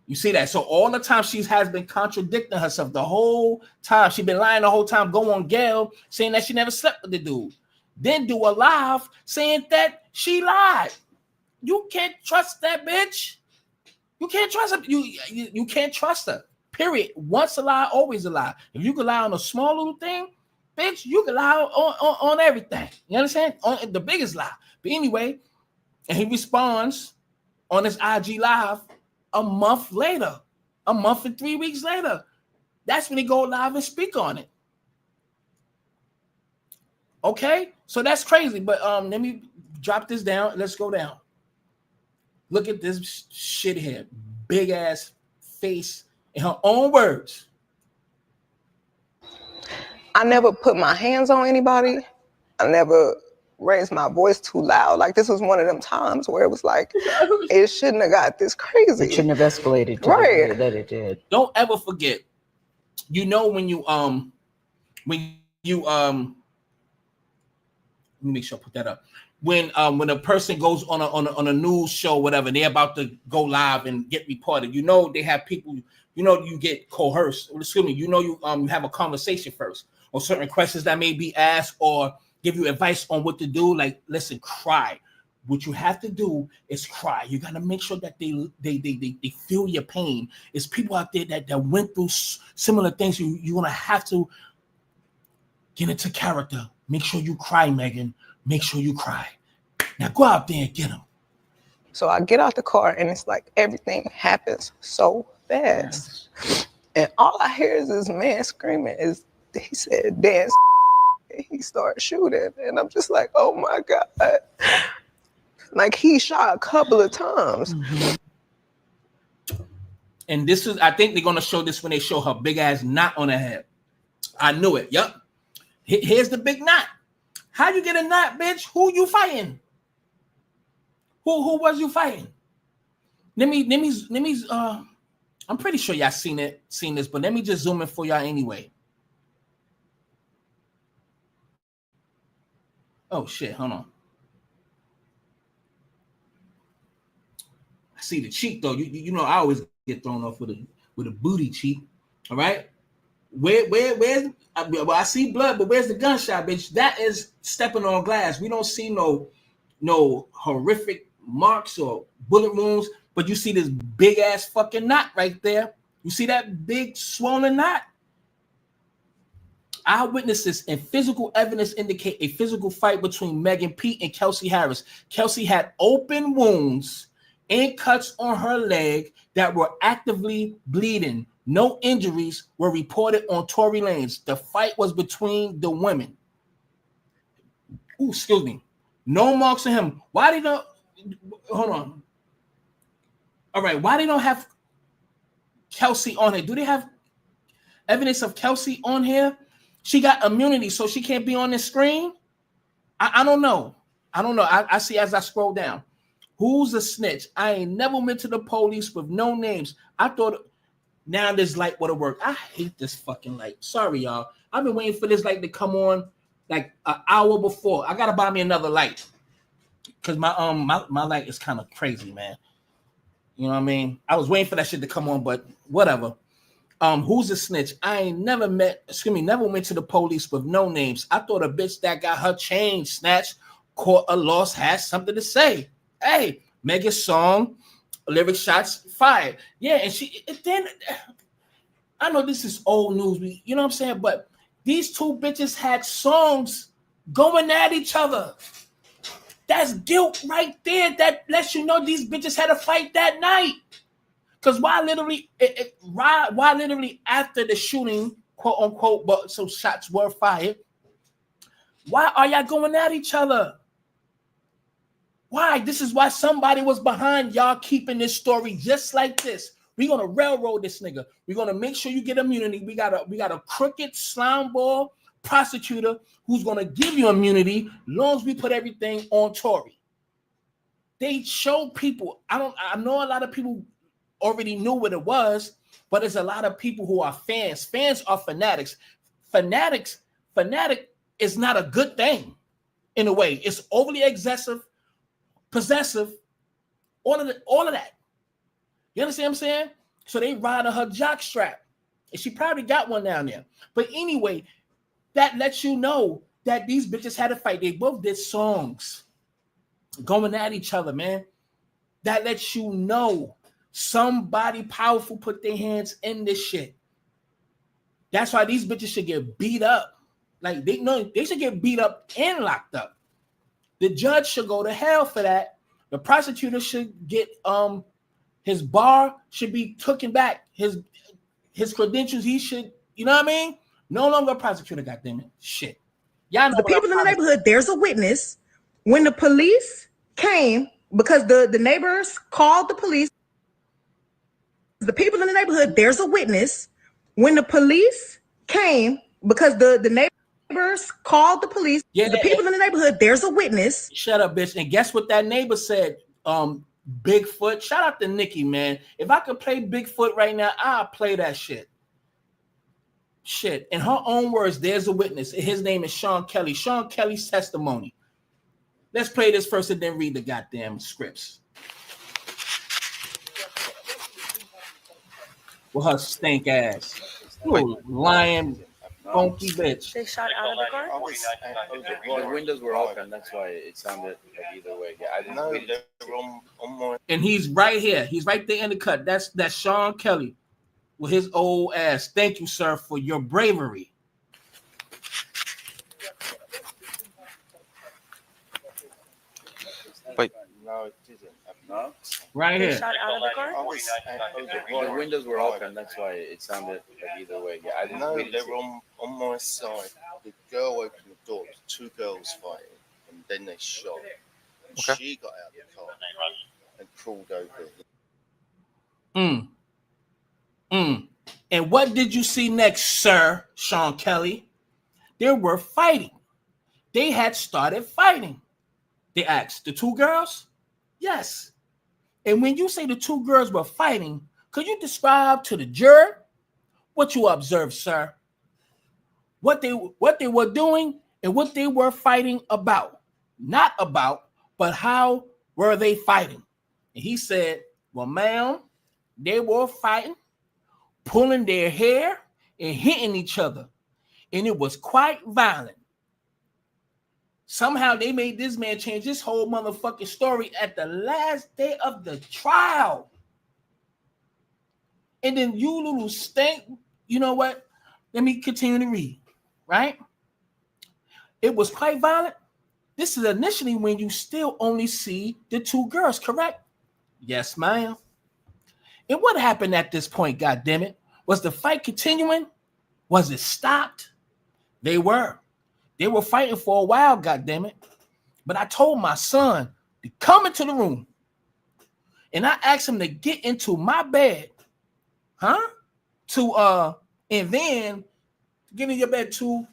You see that? So all the time she has been contradicting herself the whole time. She's been lying the whole time. Go on Gail saying that she never slept with the dude. Then do a live saying that she lied. You can't trust that bitch. You can't trust her. You can't trust her. Period. Once a lie, always a lie. If you can lie on a small little thing, bitch, you can lie on everything. You understand? On the biggest lie. But anyway, and he responds on his IG live a month later, a month and 3 weeks later. That's when he go live and speak on it. Okay, so that's crazy. But let me drop this down. Let's go down. Look at this shit here. Big ass face in her own words. I never put my hands on anybody. I never raised my voice too loud. Like, this was one of them times where it was like, it shouldn't have got this crazy. It shouldn't have escalated to the way that it did. Don't ever forget, when you let me make sure I put that up. When a person goes on a news show, whatever, they're about to go live and get reported. They have people. You get coerced. Excuse me. You have a conversation first on certain questions that may be asked or give you advice on what to do. Like, listen, cry. What you have to do is cry. You got to make sure that they feel your pain. It's people out there that went through similar things. You're gonna have to get into character. Make sure you cry, Megan. Make sure you cry. Now go out there and get them. So I get out the car and it's like everything happens so fast. Yes. And all I hear is this man screaming. He said, dance. And he started shooting. And I'm just like, oh my God. Like, he shot a couple of times. Mm-hmm. And this is, I think they're going to show this when they show her big ass knot on her head. I knew it. Yep. Here's the big knot. How you get a knot, bitch? Who you fighting? Who was you fighting? Let me I'm pretty sure y'all seen this, but let me just zoom in for y'all anyway. Oh shit, hold on. I see the cheek though. You know I always get thrown off with a booty cheek. All right. Where's well, I see blood, but where's the gunshot, bitch? That is stepping on glass. We don't see no horrific marks or bullet wounds, but you see this big ass fucking knot right there. You see that big swollen knot? Eyewitnesses and physical evidence indicate a physical fight between Megan Pete and Kelsey Harris. Kelsey had open wounds and cuts on her leg that were actively bleeding. No injuries were reported on Tory Lanez. The fight was between the women. Ooh, excuse me. No marks on him. Why they don't? Hold on. All right. Why they don't have Kelsey on it? Do they have evidence of Kelsey on here? She got immunity, so she can't be on the screen. I don't know. I see as I scroll down. Who's a snitch? I ain't never went to the police with no names. I thought now this light would have worked. I hate this fucking light. Sorry, y'all. I've been waiting for this light to come on like an hour before. I gotta buy me another light because my light is kind of crazy, man. You know what I mean? I was waiting for that shit to come on, but whatever. Who's a snitch? I ain't never never went to the police with no names. I thought a bitch that got her chain snatched, caught a loss, has something to say. Hey, Megan's song, lyric shots fired. Yeah, and then I know this is old news, you know what I'm saying? But these two bitches had songs going at each other. That's guilt right there. That lets you know these bitches had a fight that night. Because why literally after the shooting, quote unquote, but so shots were fired, why are y'all going at each other? Why? This is why somebody was behind y'all keeping this story just like this. We're gonna railroad this nigga. We're gonna make sure you get immunity. We got a crooked slime ball prosecutor who's gonna give you immunity as long as we put everything on Tory. They show people. I know a lot of people already knew what it was, but there's a lot of people who are fans. Fans are fanatics. Fanatic is not a good thing in a way. It's overly excessive, possessive, all of that. You understand what I'm saying? So they ride on her jock strap. And she probably got one down there. But anyway, that lets you know that these bitches had a fight. They both did songs going at each other, man. That lets you know somebody powerful put their hands in this shit. That's why these bitches should get beat up. Like they should get beat up and locked up. The judge should go to hell for that. The prosecutor should get his bar should be taken back. His credentials, he should, you know what I mean? No longer a prosecutor, goddammit. Shit. Y'all know the people in the neighborhood, there's a witness. When the police came, because the neighbors called the police, the people in the neighborhood, there's a witness. When the police came, because the neighbors called the police, the people in the neighborhood, there's a witness. Shut up, bitch. And guess what that neighbor said? Bigfoot. Shout out to Nikki, man. If I could play Bigfoot right now, I'll play that shit. Shit. In her own words, there's a witness. His name is Sean Kelly. Sean Kelly's testimony. Let's play this first and then read the goddamn scripts. With her stink ass. You lying, funky bitch. They shot out of the car? The windows were open. That's why it sounded like either way. Yeah, I didn't know they were on more. And he's right here. He's right there in the cut. That's Sean Kelly with his old ass. Thank you, sir, for your bravery. Wait. No, it didn't. No? Right here. Shot out of the car? The windows were open. That's why it sounded like either way. Yeah, I didn't know they were on my side. The girl opened the door. Two girls fighting, and then they shot. Okay. She got out of the car and crawled over. And what did you see next, sir, Sean Kelly? They were fighting. They had started fighting. They asked, the two girls? Yes. And when you say the two girls were fighting, could you describe to the juror what you observed, sir? What they were doing and what they were fighting about. Not about, but how were they fighting? And he said, well, ma'am, they were fighting, pulling their hair and hitting each other. And it was quite violent. Somehow they made this man change his whole motherfucking story at the last day of the trial. And then you little stink, you know what? Let me continue to read, right? It was quite violent. This is initially when you still only see the two girls, correct? Yes, ma'am. And what happened at this point, goddammit? Was the fight continuing? Was it stopped? They were. They were fighting for a while, goddammit. But I told my son to come into the room. And I asked him to get into my bed. And then get in your bed too.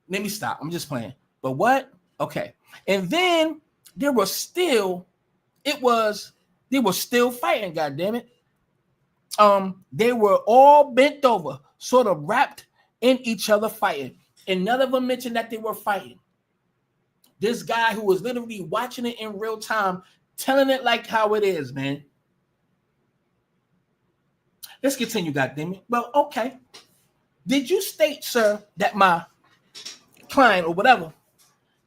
Let me stop. I'm just playing. But what? Okay. And then they were still fighting, goddammit. They were all bent over, sort of wrapped in each other fighting. And none of them mentioned that they were fighting. This guy who was literally watching it in real time, telling it like how it is, man. Let's continue, goddammit. Well, okay. Did you state, sir, that my client or whatever,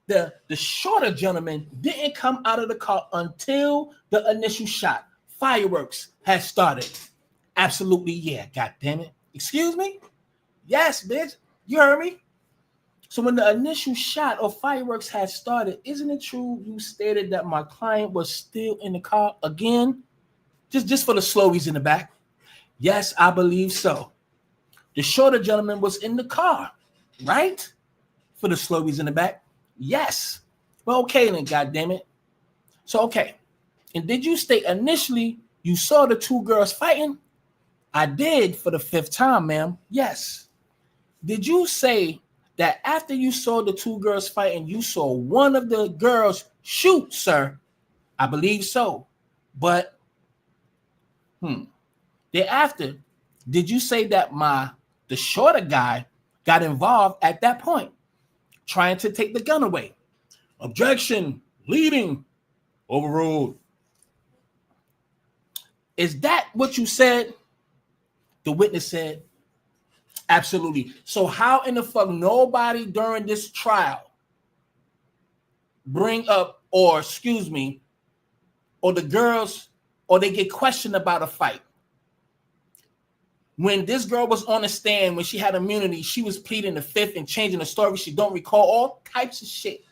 the shorter gentleman didn't come out of the car until the initial shot? Fireworks had started. Absolutely, yeah, goddammit. Excuse me? Yes, bitch. You heard me? So when the initial shot of fireworks had started, isn't it true you stated that my client was still in the car again? Just for the slowies in the back. Yes, I believe so. The shorter gentleman was in the car, right? For the slowies in the back. Yes. Well, okay then, goddammit. So, okay. And did you state initially you saw the two girls fighting? I did for the 5th time, ma'am. Yes. Did you say that after you saw the two girls fighting, you saw one of the girls shoot, sir? I believe so. But, thereafter, did you say that the shorter guy got involved at that point, trying to take the gun away? Objection, leading, overruled. Is that what you said? The witness said, absolutely. So how in the fuck nobody during this trial bring up, or the girls, or they get questioned about a fight? When this girl was on the stand, when she had immunity, she was pleading the 5th and changing the story. She don't recall all types of shit.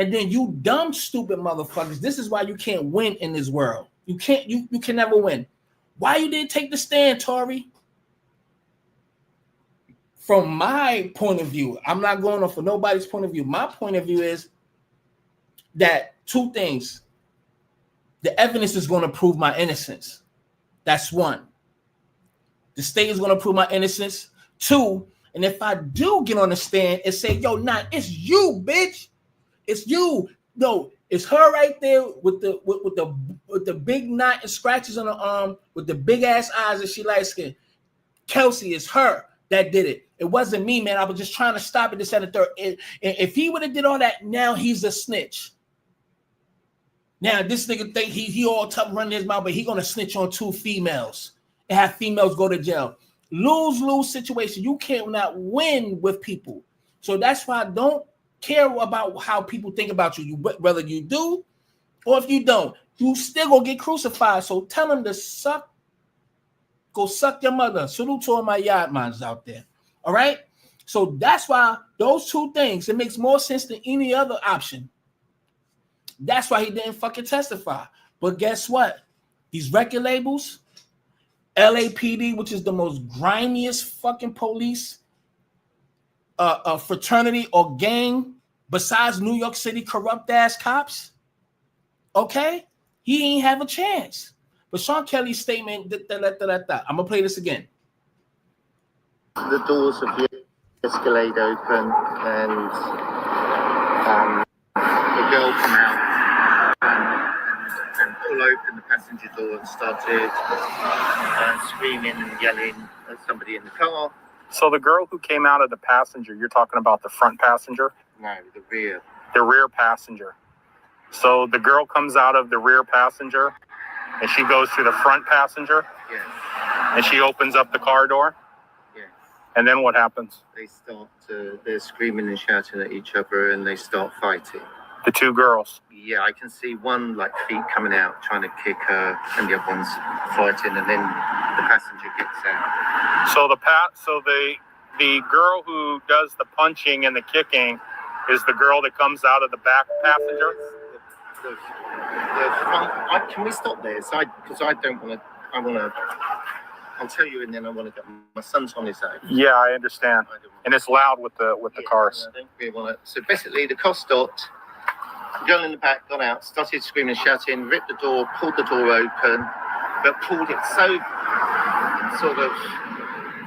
And then you dumb, stupid motherfuckers, this is why you can't win in this world. You can never win. Why you didn't take the stand, Tory? From my point of view, I'm not going off for nobody's point of view. My point of view is that 2 things. The evidence is going to prove my innocence. That's 1. The state is going to prove my innocence. 2, and if I do get on the stand and say, yo, nah, it's you, bitch. It's you. No, it's her right there with the big knot and scratches on her arm, with the big ass eyes, and she light skin. Kelsey, is her that did it. It wasn't me, man. I was just trying to stop it. This and the third. If he would have did all that, now he's a snitch. Now this nigga think he all tough running his mouth, but he gonna snitch on 2 females and have females go to jail. Lose-lose situation. You cannot win with people. So that's why I don't care about how people think about you. Whether you do or if you don't, you still gonna get crucified. So tell them to go suck your mother. Salute to all my yard minds out there. All right. So that's why those 2 things, it makes more sense than any other option. That's why he didn't fucking testify. But guess what? These record labels, LAPD, which is the most grimiest fucking police fraternity or gang besides New York City corrupt ass cops, okay, he ain't have a chance. But Sean Kelly's statement, I'm gonna play this again. The doors of the Escalade open, and the girl come out and pull open the passenger door and started screaming and yelling at somebody in the car. So the girl who came out of the passenger, you're talking about the front passenger? No, the rear. The rear passenger. So the girl comes out of the rear passenger and she goes to the front passenger? Yes. And she opens up the car door? Yes. And then what happens? They're screaming and shouting at each other and they start fighting. The 2 girls? Yeah, I can see one like feet coming out trying to kick her and the other one's fighting, and then the passenger gets out. So the girl who does the punching and the kicking is the girl that comes out of the back passenger? the front. Can we stop there? Because I don't want to. I want to. I'll tell you, and then I want to get my son's on his own. Yeah, I understand. And it's loud with the cars. I don't really want to. So basically, the car stopped. The girl in the back got out, started screaming, shouting, ripped the door, pulled the door open, but pulled it so sort of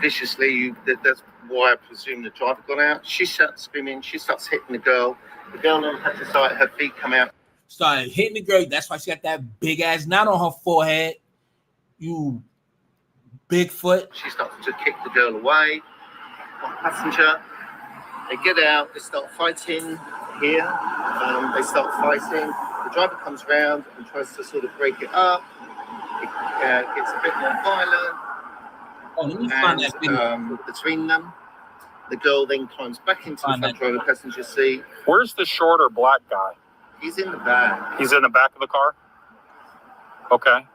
viciously that's why I presume the driver got out. She starts screaming. She starts hitting the girl. The girl then had to start, her feet come out. Started hitting the girl. That's why she got that big ass knot on her forehead. You Bigfoot. She started to kick the girl away. Passenger. They get out. They start fighting here. They start fighting. The driver comes around and tries to sort of break it up. It gets a bit more violent. Oh, let me find that video. Between them, the girl then climbs back into the front driver passenger seat. Where's the shorter black guy? He's in the back. He's in the back of the car? Okay.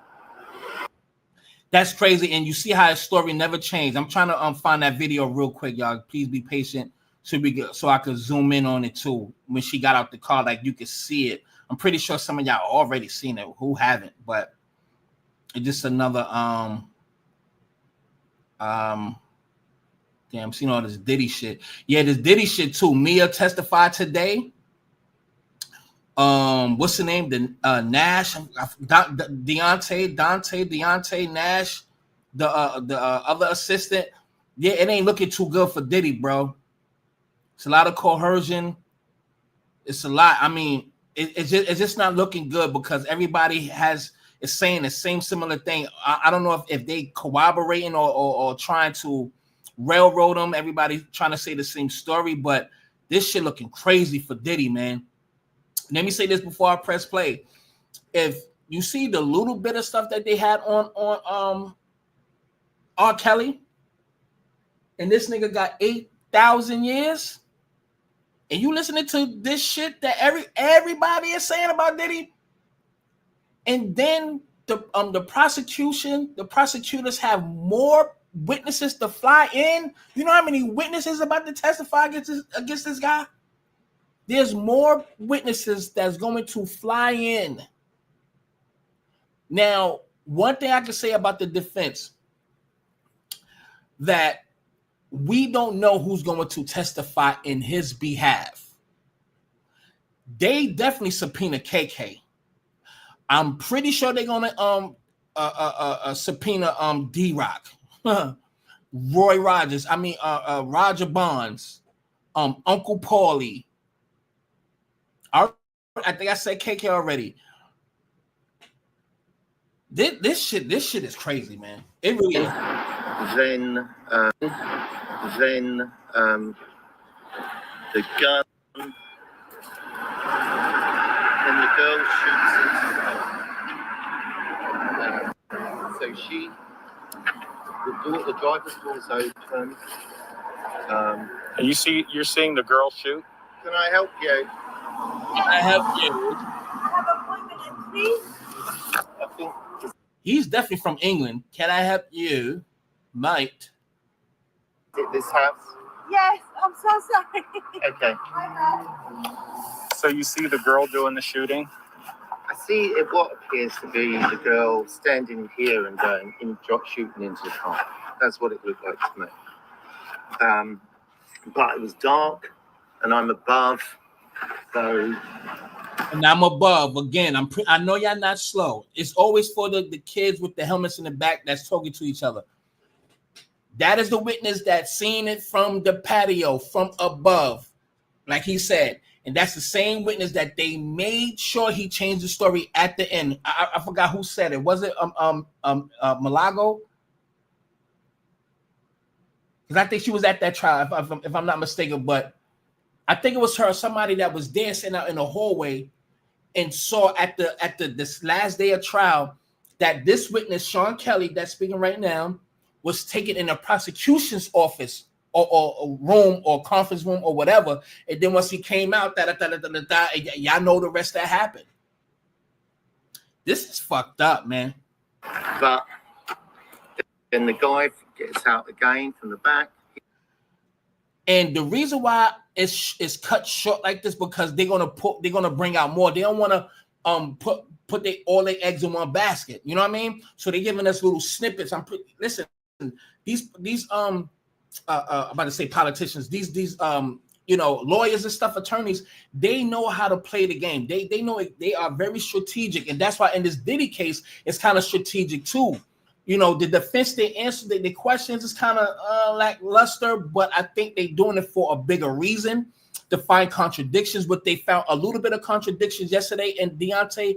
That's crazy. And you see how his story never changed. I'm trying to find that video real quick, y'all. Please be patient so I could zoom in on it too. When she got out the car, like you could see it. I'm pretty sure some of y'all already seen it who haven't, but it's just another damn, seen all this Diddy shit. Yeah, this Diddy shit too. Mia testified today. What's the name? The Nash, Deontay Nash, the other assistant. Yeah, it ain't looking too good for Diddy, bro. It's a lot of coercion. It's a lot. I mean, it's just not looking good because everybody is saying the same similar thing. I don't know if they corroborating or trying to railroad them. Everybody trying to say the same story, but this shit looking crazy for Diddy, man. Let me say this before I press play. If you see the little bit of stuff that they had on R. Kelly, and this nigga got 8,000 years, and you listening to this shit that everybody is saying about Diddy, and then the prosecutors have more witnesses to fly in. You know how many witnesses about to testify against this guy? There's more witnesses that's going to fly in. Now, one thing I can say about the defense, that we don't know who's going to testify in his behalf. They definitely subpoena KK. I'm pretty sure they're going to subpoena D-Rock, Roy Rogers. I mean Roger Bonds, Uncle Paulie. I think I said KK already. This shit is crazy, man. It really is. Then the gun. Then the girl shoots herself. So the driver's door's open. You're seeing the girl shoot? Can I help you? I help you. I have an appointment, please. I think he's definitely from England. Can I help you, mate? At this house? Yes, I'm so sorry. Okay. So you see the girl doing the shooting? I see what appears to be the girl standing here and going shooting into the car. That's what it looked like to me. But it was dark, and I'm above. So, and I'm above again. I know y'all not slow. It's always for the kids with the helmets in the back that's talking to each other. That is the witness that seen it from the patio, from above, like he said, and that's the same witness that they made sure he changed the story at the end. I forgot who said it. Was it Malago? Because I think she was at that trial, if I'm not mistaken, but. I think it was her, somebody that was dancing out in the hallway and saw at this last day of trial that this witness, Sean Kelly, that's speaking right now, was taken in a prosecution's office or room or conference room or whatever. And then once he came out, y'all know the rest that happened. This is fucked up, man. But then the guy gets out again from the back. And the reason why it's cut short like this because they're gonna bring out more. They don't want to put all their eggs in one basket. You know what I mean? So they're giving us little snippets. Listen, these I'm about to say politicians, these lawyers and stuff, attorneys, they know how to play the game. They know it, they are very strategic, and that's why in this Diddy case, it's kind of strategic too. The defense, they answer the questions is kind of lackluster, but I think they're doing it for a bigger reason, to find contradictions. But they found a little bit of contradictions yesterday in Deontay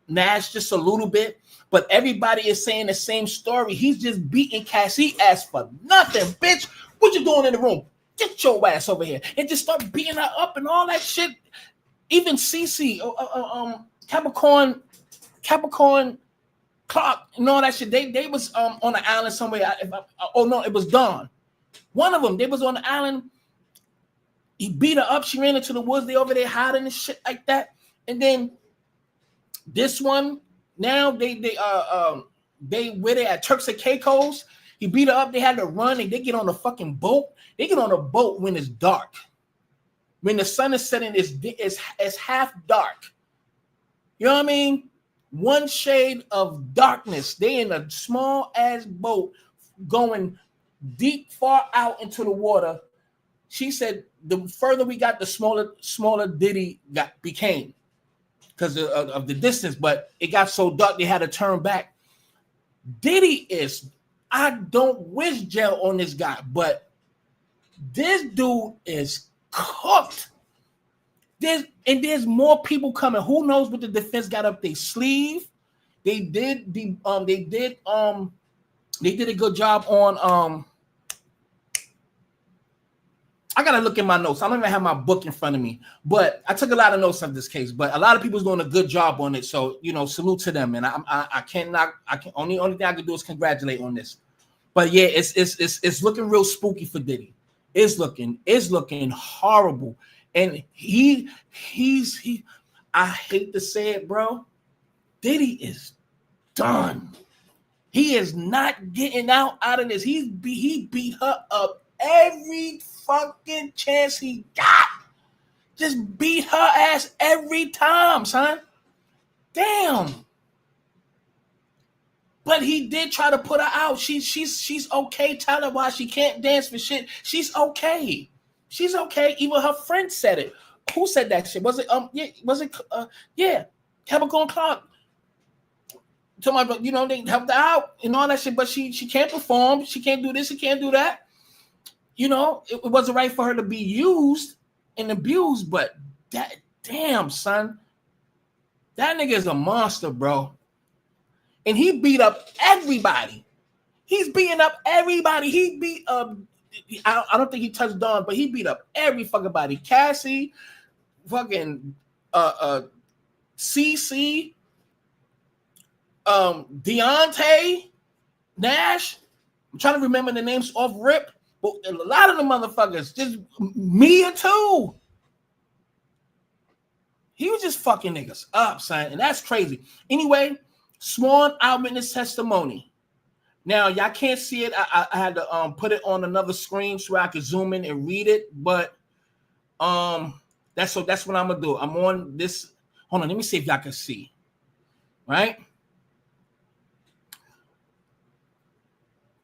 Nash, just a little bit. But everybody is saying the same story. He's just beating Cass. He asked for nothing, bitch. What you doing in the room? Get your ass over here and just start beating her up and all that shit. Even CC, Capricorn Clark, and all that shit. They was on an island somewhere. It was Dawn. One of them, they was on the island. He beat her up. She ran into the woods. They over there hiding and shit like that. And then this one, now they where they at Turks and Caicos. He beat her up. They had to run, and they get on a fucking boat. They get on a boat when it's dark. When the sun is setting, it's half dark. You know what I mean? One shade of darkness. They in a small ass boat going deep, far out into the water. She said the further we got, the smaller Diddy became because of the distance. But it got so dark they had to turn back. Diddy is, I don't wish jail on this guy, but this dude is cooked. There's more people coming. Who knows what the defense got up their sleeve? They did a good job on I gotta look in my notes. I don't even have my book in front of me, but I took a lot of notes on this case. But a lot of people's doing a good job on it. So salute to them. And only thing I can do is congratulate on this. But yeah, it's looking real spooky for Diddy. It's looking horrible. And he's I hate to say it, bro. Diddy is done. He is not getting out of this. He beat her up every fucking chance he got. Just beat her ass every time, son. Damn. But he did try to put her out. She's okay. Tell her why she can't dance for shit. She's okay. She's okay. Even her friend said it. Who said that shit? Was it Capricorn Clark. Talking about, they helped her out and all that shit, but she can't perform. She can't do this. She can't do that. It wasn't right for her to be used and abused, but that damn, son, that nigga is a monster, bro. And he beat up everybody. He's beating up everybody. He beat up, I don't think he touched Dawn, but he beat up every fucking body. Cassie, fucking CC, Deontay, Nash. I'm trying to remember the names off rip. But a lot of the motherfuckers, just Mia too. He was just fucking niggas up, son, and that's crazy. Anyway, sworn eyewitness testimony. Now y'all can't see it. I had to put it on another screen so I could zoom in and read it. But that's what I'm gonna do. I'm on this. Hold on, let me see if y'all can see. Right?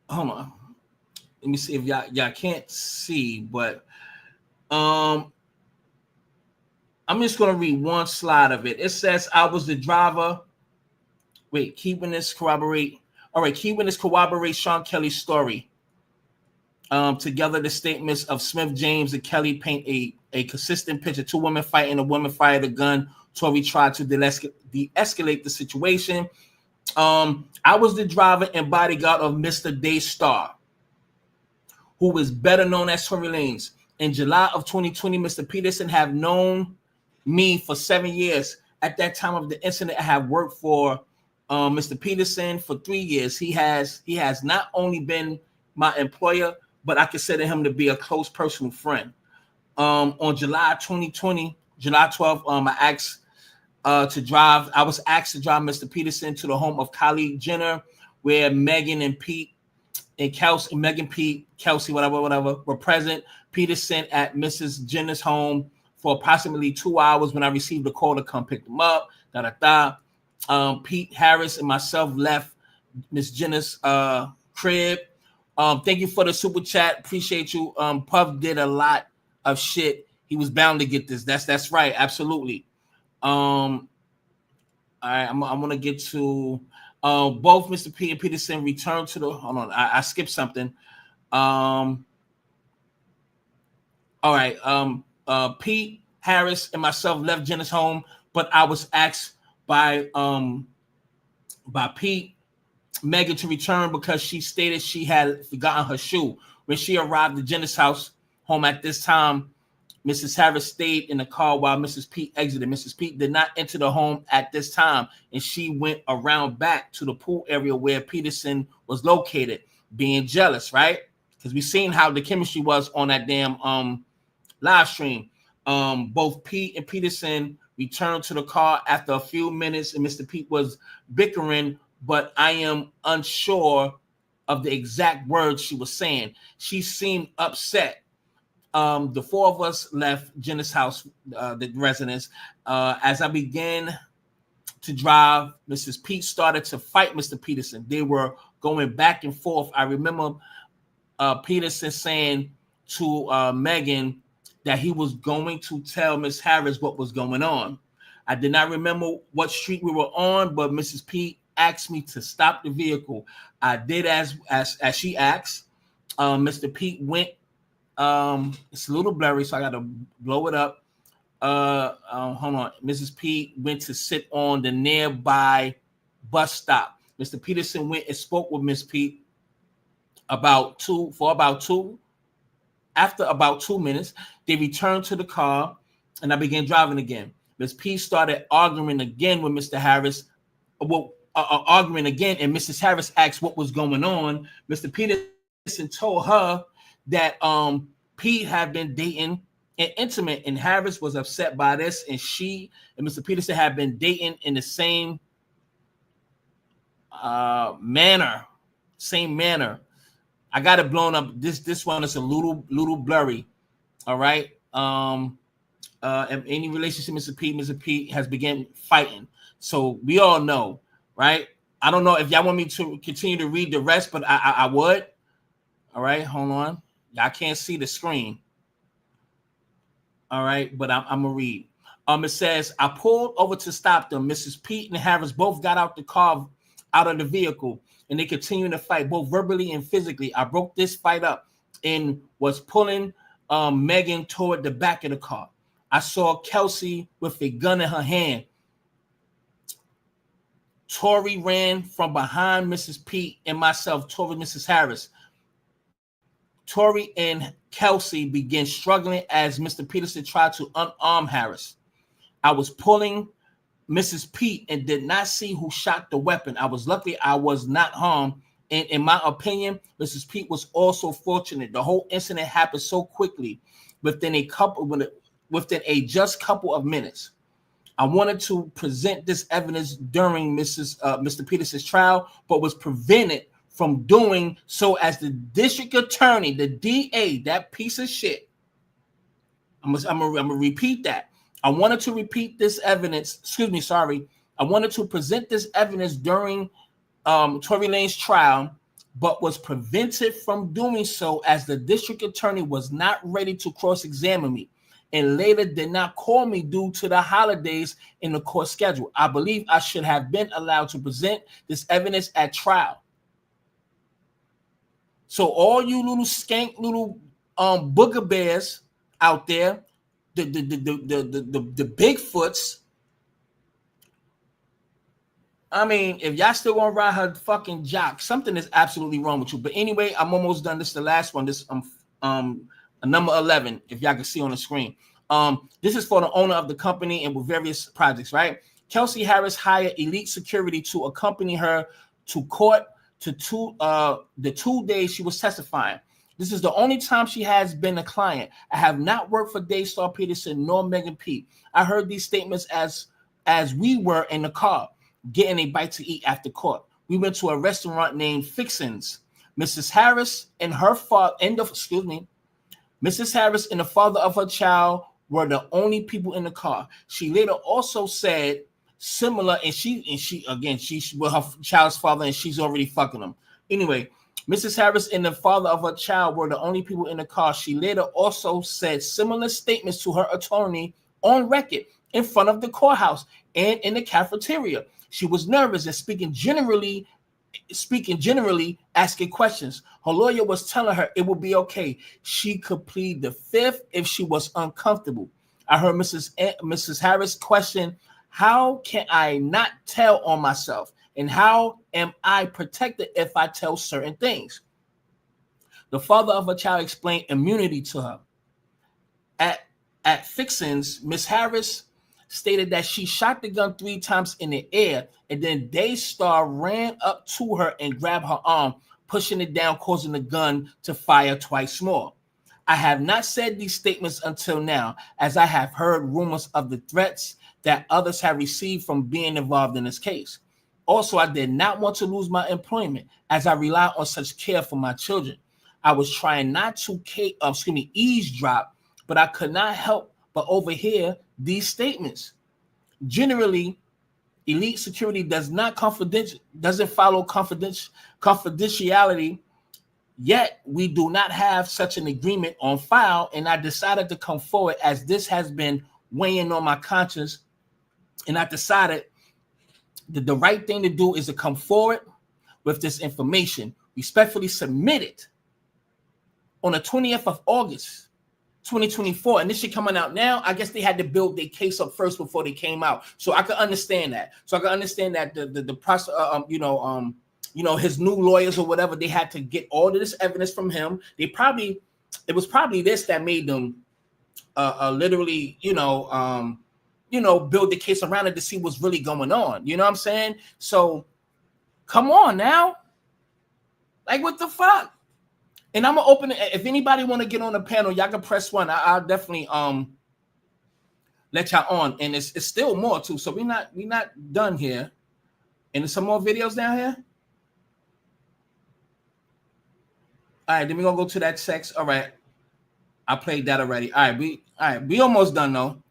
Hold on. Let me see if y'all can't see, but I'm just gonna read one slide of it. It says, "I was the driver." Wait, key witness corroborate. All right, key witness corroborate Sean Kelly's story. Together, the statements of Smith, James, and Kelly paint a consistent picture. Two women fighting. A woman fired a gun. Tory tried to de-escalate the situation. I was the driver and bodyguard of Mr. Daystar, who was better known as Tory Lanez. In July of 2020, Mr. Peterson have known me for 7 years. At that time of the incident, I have worked for Mr. Peterson for 3 years. He has not only been my employer, but I consider him to be a close personal friend. On July 2020, July 12th, I was asked to drive Mr. Peterson to the home of Kylie Jenner, where Megan and Pete and Kelsey, Megan, Pete, Kelsey, whatever, were present. Peterson at Mrs. Jenner's home for approximately 2 hours when I received a call to come pick them up. Pete Harris and myself left Miss Jenna's crib. Thank you for the super chat. Appreciate you. Puff did a lot of shit. He was bound to get this. That's right. Absolutely. All right, I'm gonna get to both Mr. P and Peterson returned to the. Hold on, I skipped something. All right. Pete Harris and myself left Jenna's home, but I was asked by Pete Megan to return because she stated she had forgotten her shoe. When she arrived at Jenna's home at this time, Mrs. Harris stayed in the car while Mrs. Pete exited. Mrs. Pete did not enter the home at this time, and she went around back to the pool area where Peterson was located, being jealous, right? Because we seen how the chemistry was on that damn live stream. Both Pete and Peterson returned to the car after a few minutes, and Mr. Pete was bickering, but I am unsure of the exact words she was saying. She seemed upset. The four of us left Jenna's house, the residence. As I began to drive, Mrs. Pete started to fight Mr. Peterson. They were going back and forth. I remember Peterson saying to Megan that he was going to tell Miss Harris what was going on. I did not remember what street we were on, but Mrs. Pete asked me to stop the vehicle. I did as she asked. Mr. Pete went. It's a little blurry, so I got to blow it up. Hold on. Mrs. Pete went to sit on the nearby bus stop. Mr. Peterson went and spoke with Miss Pete After about 2 minutes, they returned to the car, and I began driving again. Miss Pete started arguing again with Mr. Harris. Arguing again, and Mrs. Harris asked what was going on. Mr. Peterson told her that Pete had been dating and intimate, and Harris was upset by this, and she and Mr. Peterson had been dating in the same manner. I got it blown up. This one is a little blurry. All right. Any relationship, Mr. Pete has begun fighting. So we all know, right? I don't know if y'all want me to continue to read the rest, but I would. All right, hold on. Y'all can't see the screen. All right, but I'm gonna read. It says, I pulled over to stop them. Mrs. Pete and Harris both got out of the vehicle, and they continued to fight, both verbally and physically. I broke this fight up and was pulling Megan toward the back of the car. I saw Kelsey with a gun in her hand. Tory ran from behind Mrs. Pete and myself toward Mrs. Harris. Tory and Kelsey began struggling as Mr. Peterson tried to unarm Harris. I was pulling Mrs. Pete and did not see who shot the weapon. I was lucky I was not harmed. And in my opinion, Mrs. Pete was also fortunate. The whole incident happened so quickly within a just couple of minutes. I wanted to present this evidence during Mr. Peterson's trial, but was prevented from doing so as the district attorney, the DA, that piece of shit. I'm gonna repeat that. I wanted to repeat this evidence. I wanted to present this evidence during Tory Lanez trial, but was prevented from doing so as the district attorney was not ready to cross-examine me, and later did not call me due to the holidays in the court schedule. I believe I should have been allowed to present this evidence at trial. So all you little skank little booger bears out there, the Bigfoots. I mean, if y'all still gonna ride her fucking jock, something is absolutely wrong with you. But anyway, I'm almost done. This is the last one. This number 11, if y'all can see on the screen. This is for the owner of the company and with various projects, right? Kelsey Harris hired elite security to accompany her to court to the 2 days she was testifying. This is the only time she has been a client. I have not worked for Daystar Peterson nor Megan P. I heard these statements as we were in the car getting a bite to eat after court. We went to a restaurant named Fixins. Mrs. Harris and the father of her child were the only people in the car. She later also said similar, and she again, she's with her child's father, and she's already fucking him. Anyway, Mrs. Harris and the father of her child were the only people in the car. She later also said similar statements to her attorney on record in front of the courthouse and in the cafeteria. She was nervous and speaking generally, asking questions. Her lawyer was telling her it would be okay. She could plead the fifth if she was uncomfortable. I heard Mrs. Harris question, how can I not tell on myself? And how am I protected if I tell certain things? The father of a child explained immunity to her. At fixings, Miss Harris stated that she shot the gun 3 times in the air, and then Daystar ran up to her and grabbed her arm, pushing it down, causing the gun to fire twice more. I have not said these statements until now, as I have heard rumors of the threats that others have received from being involved in this case. Also, I did not want to lose my employment as I rely on such care for my children. I was trying not to eavesdrop, but I could not help but overhear these statements. Generally, elite security doesn't follow confidentiality, yet we do not have such an agreement on file, and I decided to come forward as this has been weighing on my conscience, and I decided that the right thing to do is to come forward with this information, respectfully submitted on the 20th of August, 2024, and this shit coming out now. I guess they had to build their case up first before they came out, so I could understand that. The process, his new lawyers or whatever, they had to get all of this evidence from him. It was probably this that made them literally, build the case around it to see what's really going on. You know what I'm saying? So come on now, like what the fuck? And I'm gonna open it. If anybody want to get on the panel, y'all can press 1. I'll definitely let y'all on. And it's still more too. So we not done here. And there's some more videos down here. All right, then we're gonna go to that sex. All right, I played that already. All right, we almost done though.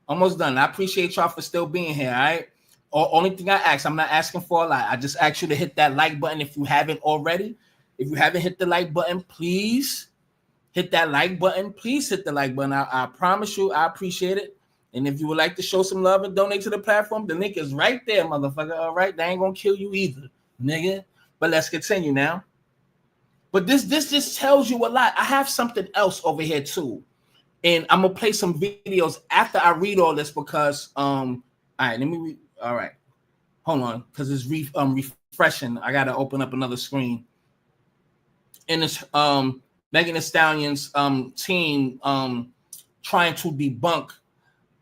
Almost done. I appreciate y'all for still being here. All right. Only thing I ask, I'm not asking for a lot. I just ask you to hit that like button if you haven't already. If you haven't hit the like button, please hit that like button. Please hit the like button. I promise you, I appreciate it. And if you would like to show some love and donate to the platform, the link is right there, motherfucker. All right, they ain't gonna kill you either, nigga. But let's continue now. But this just tells you a lot. I have something else over here too, and I'm gonna play some videos after I read all this because all right, let me read. All right, hold on, because it's refreshing. I gotta open up another screen. And it's Megan Thee Stallion's team trying to debunk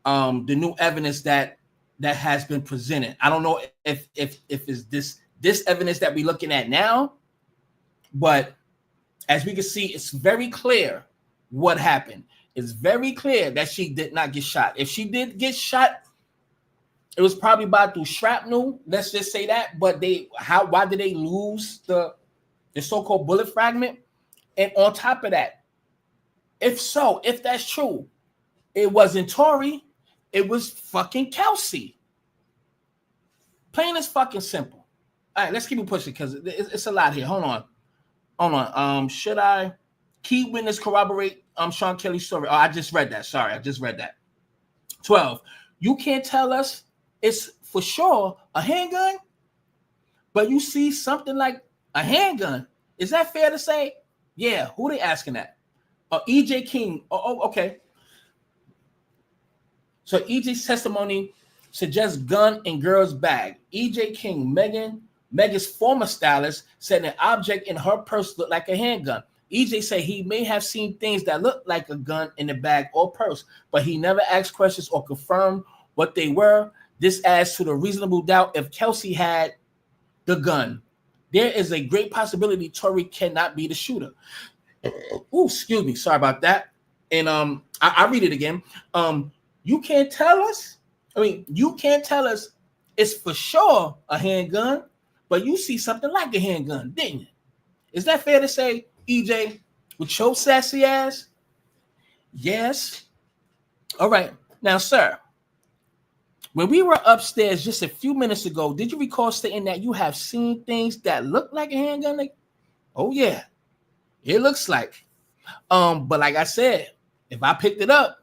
the new evidence that has been presented. I don't know if it's this evidence that we're looking at now, but as we can see, it's very clear what happened. It's very clear that she did not get shot. If she did get shot, it was probably through shrapnel. Let's just say that. But why did they lose the so-called bullet fragment? And on top of that, if that's true, it wasn't Tory, it was fucking Kelsey. Plain as fucking simple. All right, let's keep it pushing because it's a lot here. Hold on. Should I key witness corroborate Sean Kelly's story? Oh, I just read that. Sorry, I just read that. 12. You can't tell us it's for sure a handgun, but you see something like a handgun. Is that fair to say? Yeah. Who they asking that? EJ King. Oh, okay. So EJ's testimony suggests gun in girl's bag. EJ King, Megan's former stylist, said an object in her purse looked like a handgun. EJ said he may have seen things that looked like a gun in the bag or purse, but he never asked questions or confirmed what they were. This adds to the reasonable doubt if Kelsey had the gun. There is a great possibility Tory cannot be the shooter. Oh, excuse me. Sorry about that. And I read it again. You can't tell us it's for sure a handgun, but you see something like a handgun, didn't you? Is that fair to say, EJ, with your sassy ass? Yes. All right. Now, sir, when we were upstairs just a few minutes ago, did you recall stating that you have seen things that look like a handgun? Like, oh yeah, it looks like. But like I said, if I picked it up,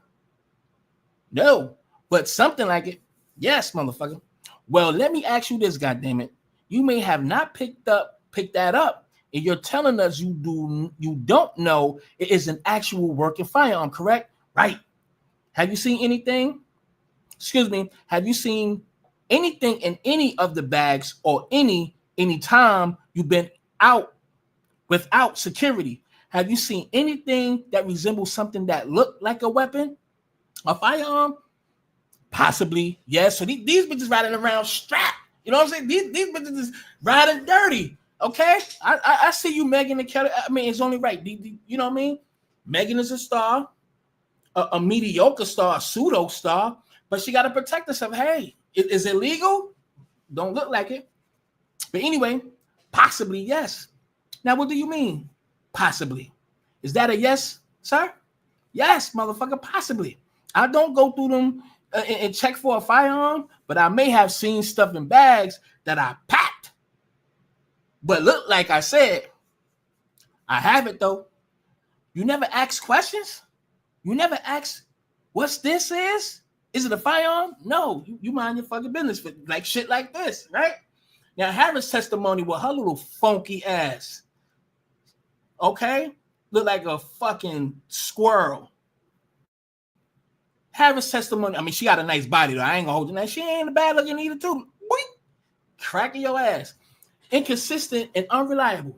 no. But something like it, yes, motherfucker. Well, let me ask you this, goddammit. You may have not picked that up, and you're telling us you don't know it is an actual working firearm, correct? Right. Have you seen anything? Excuse me. Have you seen anything in any of the bags or any time you've been out without security? Have you seen anything that resembles something that looked like a weapon, a firearm? Possibly, yes. So these bitches riding around strapped. You know what I'm saying? These bitches is riding dirty. Okay, I see you, Megan and Kelly. I mean, it's only right. You know what I mean? Megan is a star, a mediocre star, a pseudo star, but she got to protect herself. Hey, is it legal? Don't look like it. But anyway, possibly yes. Now, what do you mean? Possibly. Is that a yes, sir? Yes, motherfucker, possibly. I don't go through them and check for a firearm, but I may have seen stuff in bags that I packed. But look, like I said, I have it though. You never ask questions? You never ask what's this is? Is it a firearm? No, you mind your fucking business for like shit like this, right? Now, Harris' testimony with her little funky ass, okay, look like a fucking squirrel. Harris' testimony, I mean, she got a nice body though. I ain't gonna hold you. Now, she ain't a bad looking either too. Boing. Cracking your ass. Inconsistent and unreliable.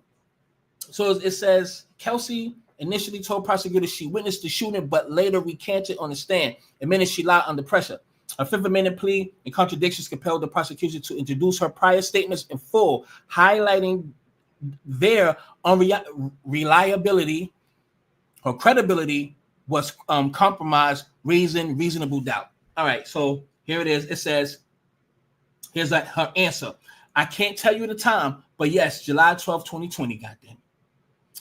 So it says Kelsey initially told prosecutors she witnessed the shooting, but later recanted on the stand, admitting she lied under pressure. A Fifth Amendment plea and contradictions compelled the prosecution to introduce her prior statements in full, highlighting their unreliability. Her credibility was compromised, raising reasonable doubt. All right, so here it is. It says, here's her answer. I can't tell you the time, but yes, July 12, 2020, goddamn.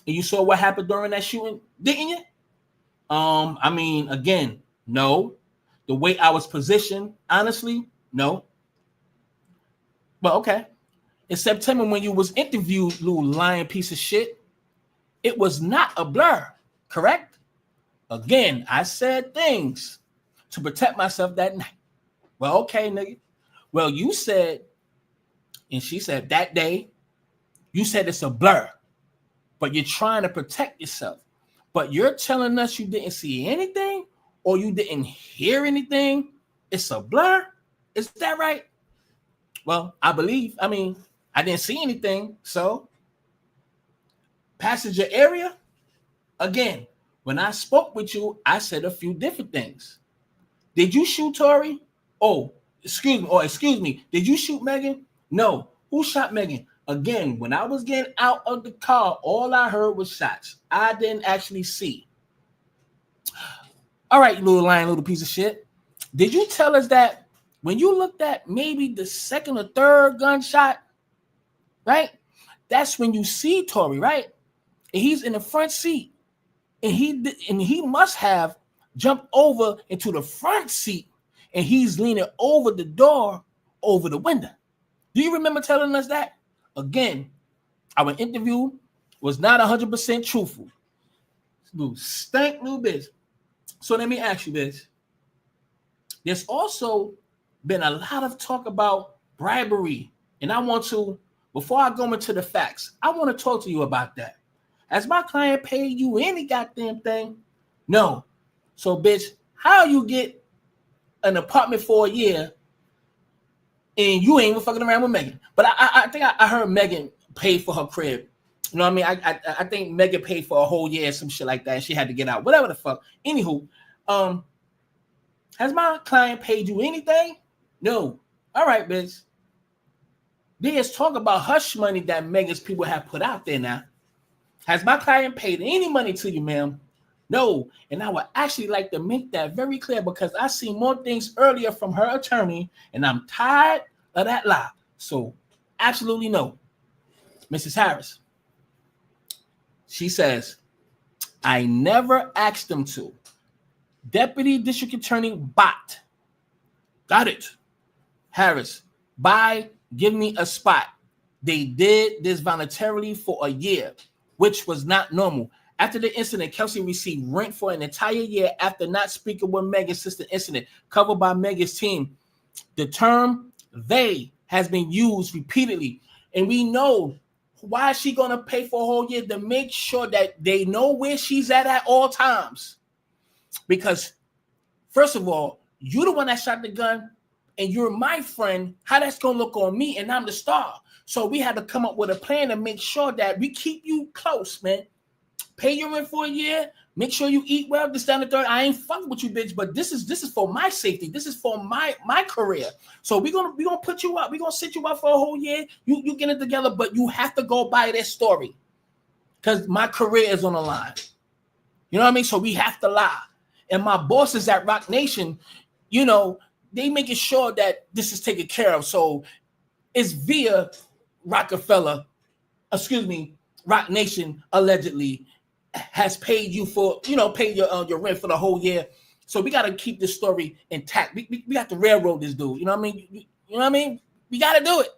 And you saw what happened during that shooting, didn't you? I mean, again, no. The way I was positioned, honestly, no. But okay. In September, when you was interviewed, little lying piece of shit, it was not a blur, correct? Again, I said things to protect myself that night. Well, okay, nigga. Well, you said, and she said that day, you said it's a blur, but you're trying to protect yourself. But you're telling us you didn't see anything or you didn't hear anything. It's a blur. Is that right? Well, I believe. I mean, I didn't see anything. So, passenger area. Again, when I spoke with you, I said a few different things. Did you shoot Tory? Oh, excuse me. Did you shoot Megan? No. Who shot Megan? Again, when I was getting out of the car, all I heard was shots. I didn't actually see. All right, you little lying little piece of shit. Did you tell us that when you looked at maybe the second or third gunshot, right? That's when you see Tory, right? And he's in the front seat. And he must have jumped over into the front seat and he's leaning over the door, over the window. Do you remember telling us that? Again, our interview was not 100% truthful. Little stank little bitch. So let me ask you this. There's also been a lot of talk about bribery. And I want to, before I go into the facts, I want to talk to you about that. Has my client paid you any goddamn thing? No. So, bitch, how you get an apartment for a year and you ain't even fucking around with Megan? But I think I heard Megan paid for her crib. You know what I mean? I think Megan paid for a whole year, some shit like that. And she had to get out, whatever the fuck. Anywho, has my client paid you anything? No. All right, bitch. There's talk about hush money that Megan's people have put out there now. Has my client paid any money to you, ma'am? No. And I would actually like to make that very clear because I see more things earlier from her attorney and I'm tired of that lie. So absolutely no. Mrs. Harris. She says, I never asked them to. Deputy District Attorney Bot. Got it. Harris. Give me a spot. They did this voluntarily for a year, which was not normal. After the incident, Kelsey received rent for an entire year after not speaking with Megan since the incident, covered by Megan's team. The term "they" has been used repeatedly, and we know why is she going to pay for a whole year to make sure that they know where she's at all times. Because, first of all, you're the one that shot the gun, and you're my friend. How that's going to look on me, and I'm the star. So we had to come up with a plan to make sure that we keep you close, man. Pay your rent for a year. Make sure you eat well. This, down, the third. I ain't fucking with you, bitch. But this is for my safety. This is for my career. So we're gonna put you up. We're gonna sit you up for a whole year. You get it together, but you have to go by their story, because my career is on the line. You know what I mean? So we have to lie. And my bosses at Rock Nation, you know, they making sure that this is taken care of. So it's via Rock Nation allegedly has paid you for, paid your rent for the whole year. So we got to keep this story intact. We got to railroad this dude. You know what I mean? You know what I mean? We got to do it.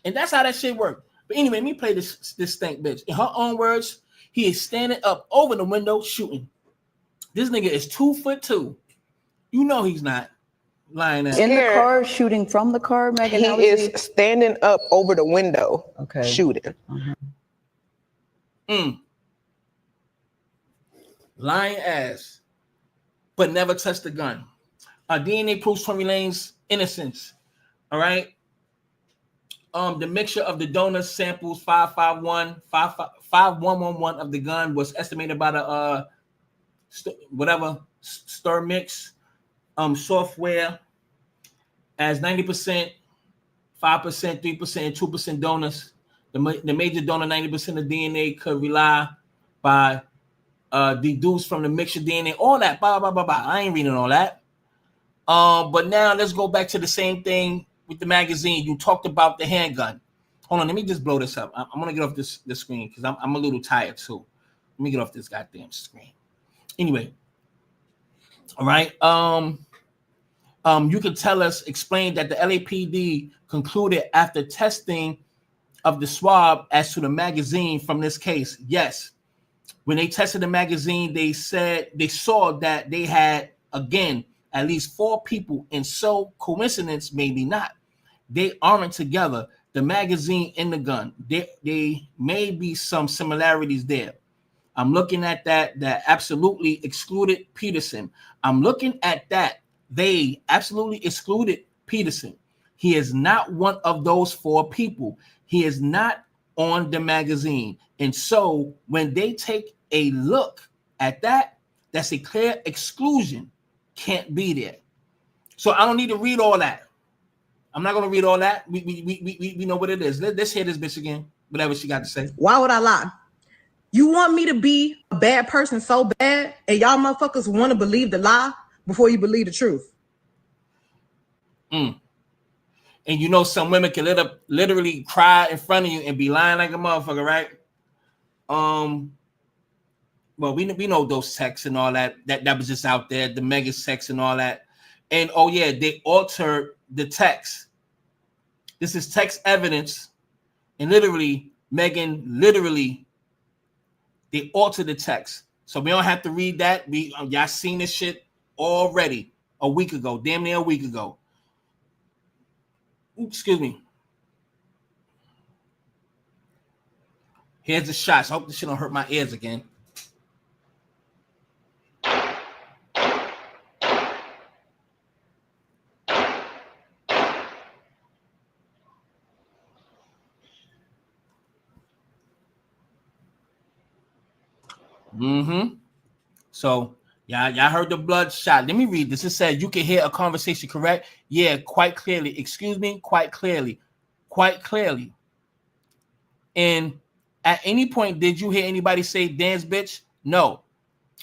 And that's how that shit worked. But anyway, let me play this stank bitch. In her own words, he is standing up over the window shooting. This nigga is 2'2". You know he's not lying there. In the car, shooting from the car, Megan? He is standing up over the window, shooting. Lying ass, but never touched the gun. DNA proves Tory Lanez innocence. All right. The mixture of the donor samples 5111 of the gun was estimated by the stir mix software as 90%, 5%, 3%, and 2% donors. The major donor, 90% of DNA could rely by deduced from the mixture DNA, all that, blah, blah, blah, blah. I ain't reading all that. But now let's go back to the same thing with the magazine. You talked about the handgun. Hold on, let me just blow this up. I'm gonna get off this screen because I'm a little tired too. Let me get off this goddamn screen. Anyway, all right. You could explain that the LAPD concluded after testing of the swab as to the magazine from this case. Yes. When they tested the magazine, they said they saw that they had, again, at least 4 people, and so coincidence, maybe not. They aren't together. The magazine and the gun. They may be some similarities there. I'm looking at that absolutely excluded Peterson. I'm looking at that. They absolutely excluded Peterson. He is not one of those 4 people. He is not on the magazine. And so when they take a look at that, that's a clear exclusion. Can't be there. So I don't need to read all that. I'm not going to read all that. We know what it is. Let's hear this bitch again. Whatever she got to say. Why would I lie? You want me to be a bad person so bad, and y'all motherfuckers want to believe the lie before you believe the truth. And you know some women can literally cry in front of you and be lying like a motherfucker, right? Well, we know those texts and all that was just out there, the mega sex and all that. And oh yeah, they altered the text. This is text evidence, and Megan they altered the text. So we don't have to read that. Y'all seen this shit already a week ago, damn near a week ago. Oops, excuse me. Here's the shots. I hope this shit don't hurt my ears again. So y'all heard the blood shot. Let me read this. It says you can hear a conversation, correct? Yeah, quite clearly. Excuse me, quite clearly. Quite clearly. And at any point, did you hear anybody say dance bitch? No.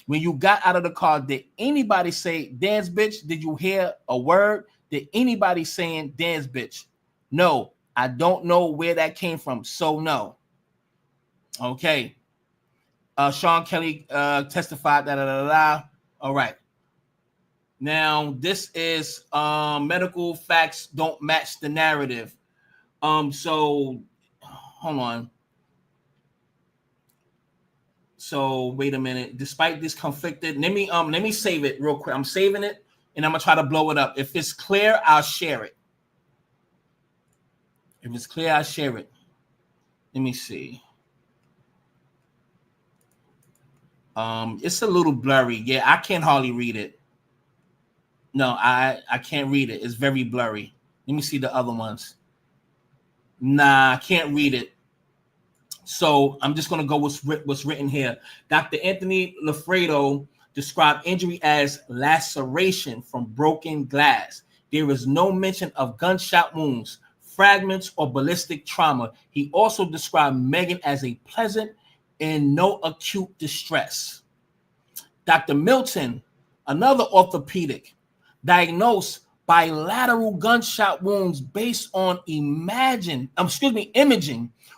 When you got out of the car, did anybody say dance bitch? Did you hear a word? Did anybody saying dance bitch? No. I don't know where that came from. So no. Okay. Sean Kelly testified All right. Now, this is medical facts don't match the narrative. So hold on. So wait a minute. Despite this conflicted, let me save it real quick. I'm saving it and I'm gonna try to blow it up. If it's clear, I'll share it. If it's clear, I'll share it. Let me see. It's a little blurry. Yeah, I can't hardly read it. No, I can't read it. It's very blurry. Let me see the other ones. Nah, I can't read it. So I'm just going to go with what's written here. Dr. Anthony Lafredo described injury as laceration from broken glass. There is no mention of gunshot wounds, fragments, or ballistic trauma. He also described Megan as a pleasant and no acute distress. Dr. Milton, another orthopedic, diagnosed bilateral gunshot wounds based on imaging,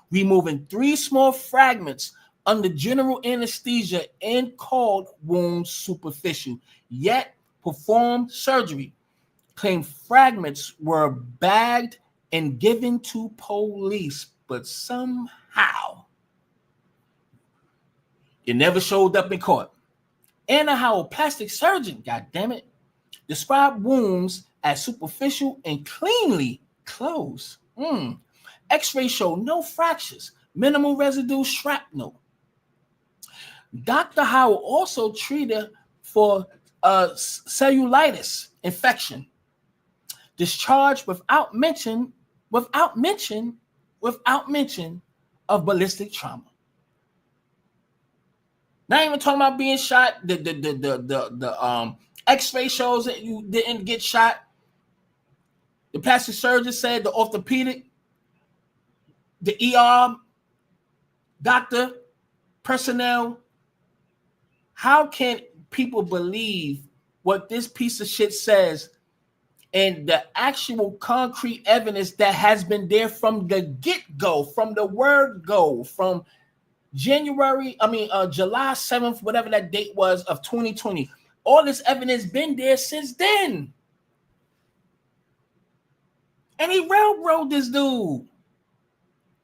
removing 3 small fragments under general anesthesia and called wounds superficial, yet performed surgery. Claimed fragments were bagged and given to police, but somehow it never showed up in court. And how a plastic surgeon, goddammit, described wounds as superficial and cleanly closed. X-ray showed no fractures, minimal residue shrapnel. Dr. Howell also treated for cellulitis infection, discharged without mention of ballistic trauma. Not even talking about being shot. The X-ray shows that you didn't get shot. The plastic surgeon said, the orthopedic, the ER doctor, personnel. How can people believe what this piece of shit says and the actual concrete evidence that has been there from the get-go, from the word go, from July 7th, whatever that date was of 2020. All this evidence been there since then. And he railroaded this dude.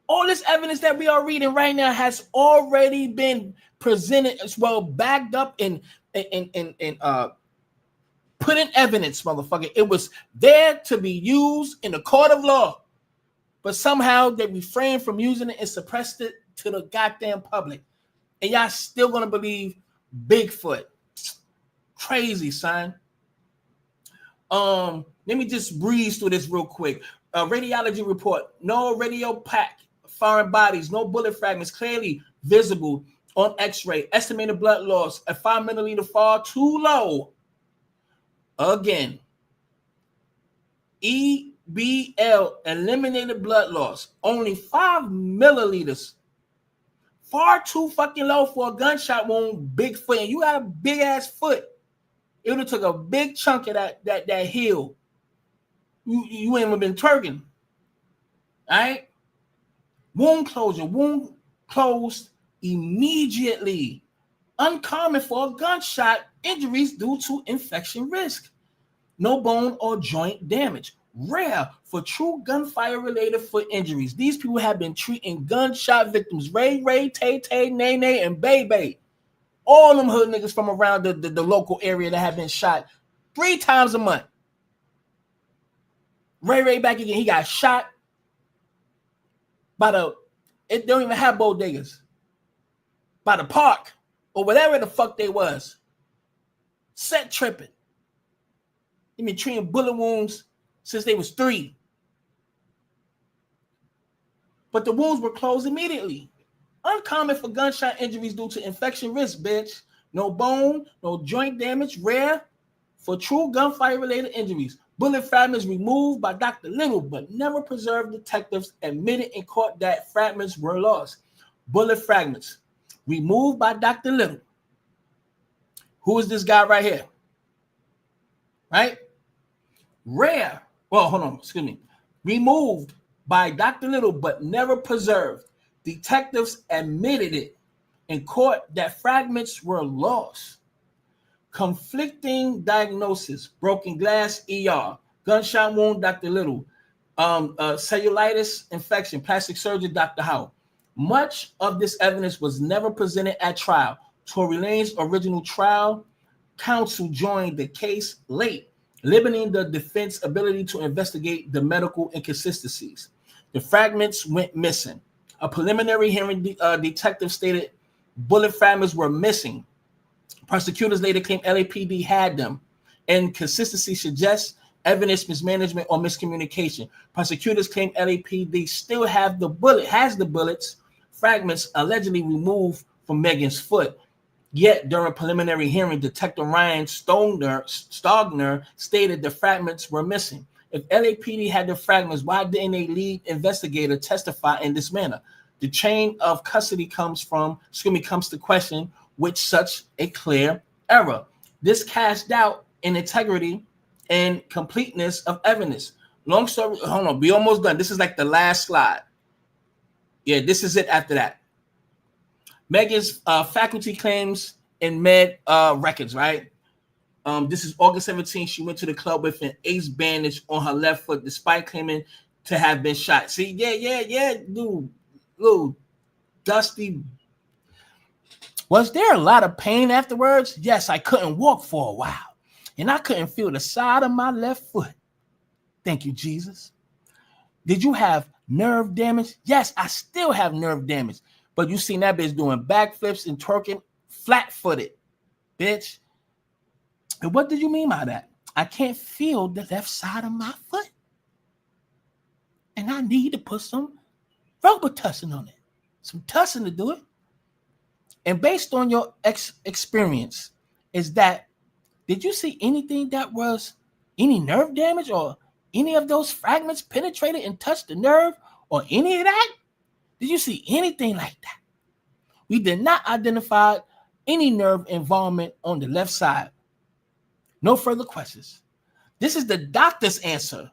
All this evidence that we are reading right now has already been presented as well, backed up and put in evidence, motherfucker. It was there to be used in the court of law. But somehow they refrained from using it and suppressed it to the goddamn public. And y'all still gonna believe Bigfoot. Crazy, son. Let me just breeze through this real quick. Radiology report. No radiopac foreign bodies, no bullet fragments clearly visible on X-ray. Estimated blood loss at 5 milliliter far too low. Again, EBL, eliminated blood loss, only 5 milliliters. Far too fucking low for a gunshot wound, Bigfoot. And you got a big ass foot. It would have took a big chunk of that heel. You ain't even been twerking. All right? Wound closed immediately. Uncommon for a gunshot injuries due to infection risk. No bone or joint damage. Rare for true gunfire-related foot injuries. These people have been treating gunshot victims. Ray, Tay, Nay, and Bay. All them hood niggas from around the local area that have been shot 3 times a month. Ray back again. He got shot by it don't even have bodegas. By the park or whatever the fuck they was. Set tripping. He been treating bullet wounds since they was 3. But the wounds were closed immediately. Uncommon for gunshot injuries due to infection risk, bitch. No bone, no joint damage. Rare for true gunfire-related injuries. Bullet fragments removed by Dr. Little, but never preserved. Detectives admitted in court that fragments were lost. Bullet fragments removed by Dr. Little. Who is this guy right here? Right? Rare. Well, hold on. Excuse me. Removed by Dr. Little, but never preserved. Detectives admitted it in court that fragments were lost. Conflicting diagnosis: broken glass, ER, gunshot wound, Dr. Little, cellulitis infection, plastic surgery, Dr. Howe. Much of this evidence was never presented at trial. Tory Lanez original trial counsel joined the case late, limiting the defense ability to investigate the medical inconsistencies. The fragments went missing. A preliminary hearing detective stated bullet fragments were missing. Prosecutors later claimed LAPD had them. Inconsistency suggests evidence mismanagement or miscommunication. Prosecutors claim LAPD still has the bullets fragments allegedly removed from Megan's foot. Yet during preliminary hearing, Detective Ryan Stogner stated the fragments were missing. If LAPD had the fragments, why didn't they lead investigator testify in this manner? The chain of custody comes to question with such a clear error. This casts doubt in integrity and completeness of evidence. Long story, hold on, we almost done. This is like the last slide. Yeah, this is it after that. Megan's faculty claims in med records, right? This is August 17th. She went to the club with an ace bandage on her left foot, despite claiming to have been shot. See, yeah, dude, Dusty. Was there a lot of pain afterwards? Yes, I couldn't walk for a while, and I couldn't feel the side of my left foot. Thank you, Jesus. Did you have nerve damage? Yes, I still have nerve damage. But you seen that bitch doing backflips and twerking flat-footed, bitch. And what did you mean by that? I can't feel the left side of my foot. And I need to put some Robitussin on it. Some tussin to do it. And based on your experience, did you see anything that was any nerve damage or any of those fragments penetrated and touched the nerve or any of that? Did you see anything like that? We did not identify any nerve involvement on the left side. No further questions. This is the doctor's answer.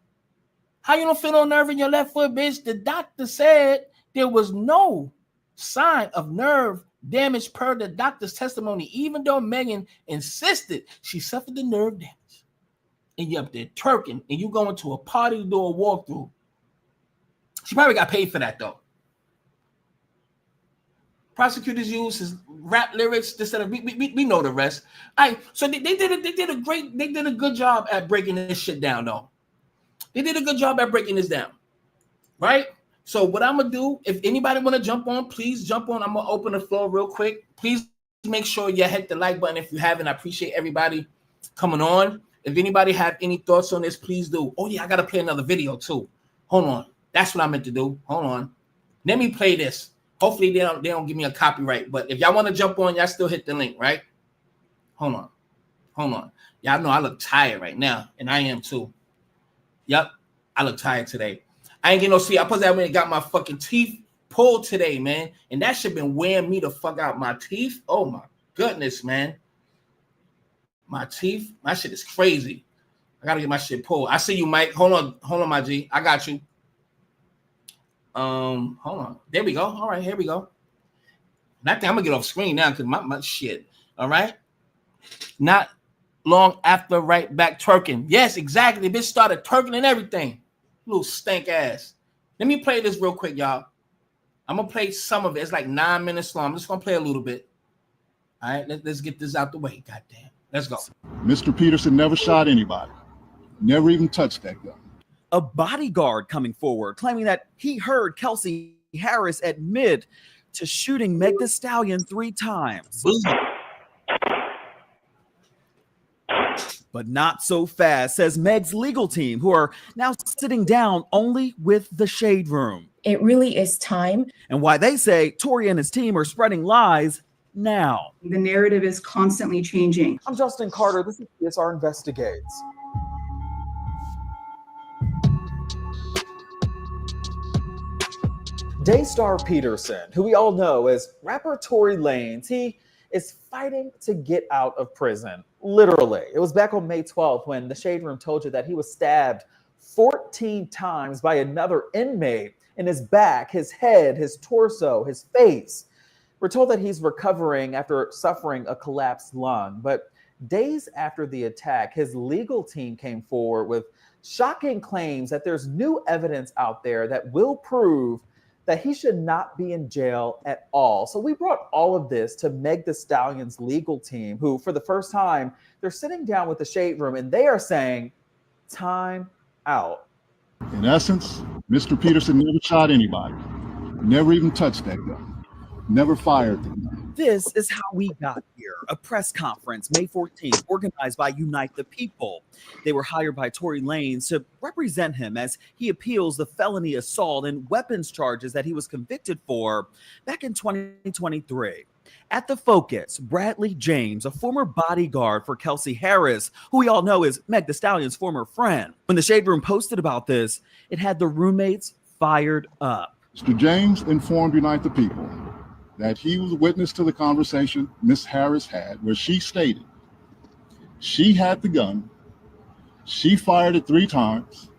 How you don't feel no nerve in your left foot, bitch? The doctor said there was no sign of nerve damage per the doctor's testimony, even though Megan insisted she suffered the nerve damage. And you up there twerking, and you going to a party to do a walkthrough. She probably got paid for that, though. Prosecutors use his rap lyrics. We know the rest. All right, so they did a good job at breaking this shit down, though. They did a good job at breaking this down, right? So what I'm gonna do, if anybody want to jump on, please jump on. I'm gonna open the floor real quick. Please make sure you hit the like button if you haven't. I appreciate everybody coming on. If anybody have any thoughts on this, please do. Oh yeah, I gotta play another video too. Hold on, that's what I meant to do. Hold on, let me play this. Hopefully they don't give me a copyright. But if y'all want to jump on, y'all still hit the link, right? Hold on. Y'all know I look tired right now, and I am too. Yep, I look tired today. I ain't getting no sleep. I supposed to have got my fucking teeth pulled today, man. And that shit been wearing me the fuck out. My teeth, oh my goodness, man. My teeth, my shit is crazy. I gotta get my shit pulled. I see you, Mike. Hold on, my G. I got you. Hold on. There we go. All right, here we go. And I think I'm gonna get off screen now because my shit. All right. Not long after, right back twerking. Yes, exactly. The bitch started twerking and everything. Little stank ass. Let me play this real quick, y'all. I'm gonna play some of it. It's like 9 minutes long. I'm just gonna play a little bit. All right, let's get this out the way. Goddamn. Let's go. Mr. Peterson never shot anybody. Never even touched that gun. A bodyguard coming forward claiming that he heard Kelsey Harris admit to shooting Megan Thee Stallion 3 times. But not so fast, says Meg's legal team, who are now sitting down only with the Shade Room. It really is time. And why they say Tory and his team are spreading lies now. The narrative is constantly changing. I'm Justin Carter. This is CSR Investigates. Daystar Peterson, who we all know as rapper Tory Lanez, he is fighting to get out of prison. Literally. It was back on May 12th when the Shade Room told you that he was stabbed 14 times by another inmate in his back, his head, his torso, his face. We're told that he's recovering after suffering a collapsed lung, but days after the attack, his legal team came forward with shocking claims that there's new evidence out there that will prove that he should not be in jail at all. So we brought all of this to Meg Thee Stallion's legal team, who for the first time, they're sitting down with the Shade Room and they are saying, time out. In essence, Mr. Peterson never shot anybody, never even touched that gun, never fired the gun. This is how we got here. A press conference, May 14th, organized by Unite the People. They were hired by Tory Lanez to represent him as he appeals the felony assault and weapons charges that he was convicted for back in 2023. At the focus, Bradley James, a former bodyguard for Kelsey Harris, who we all know is Meg Thee Stallion's former friend. When the Shade Room posted about this, it had the roommates fired up. Mr. James informed Unite the People that he was a witness to the conversation Miss Harris had, where she stated she had the gun, she fired it 3 times.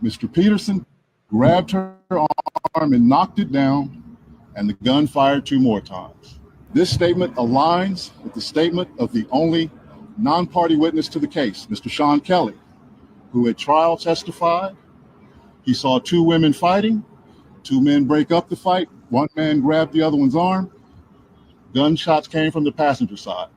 Mr. Peterson grabbed her arm and knocked it down, and the gun fired 2 more times. This statement aligns with the statement of the only non-party witness to the case, Mr. Sean Kelly, who at trial testified he saw 2 women fighting, 2 men break up the fight, 1 man grabbed the other one's arm. Gunshots came from the passenger side.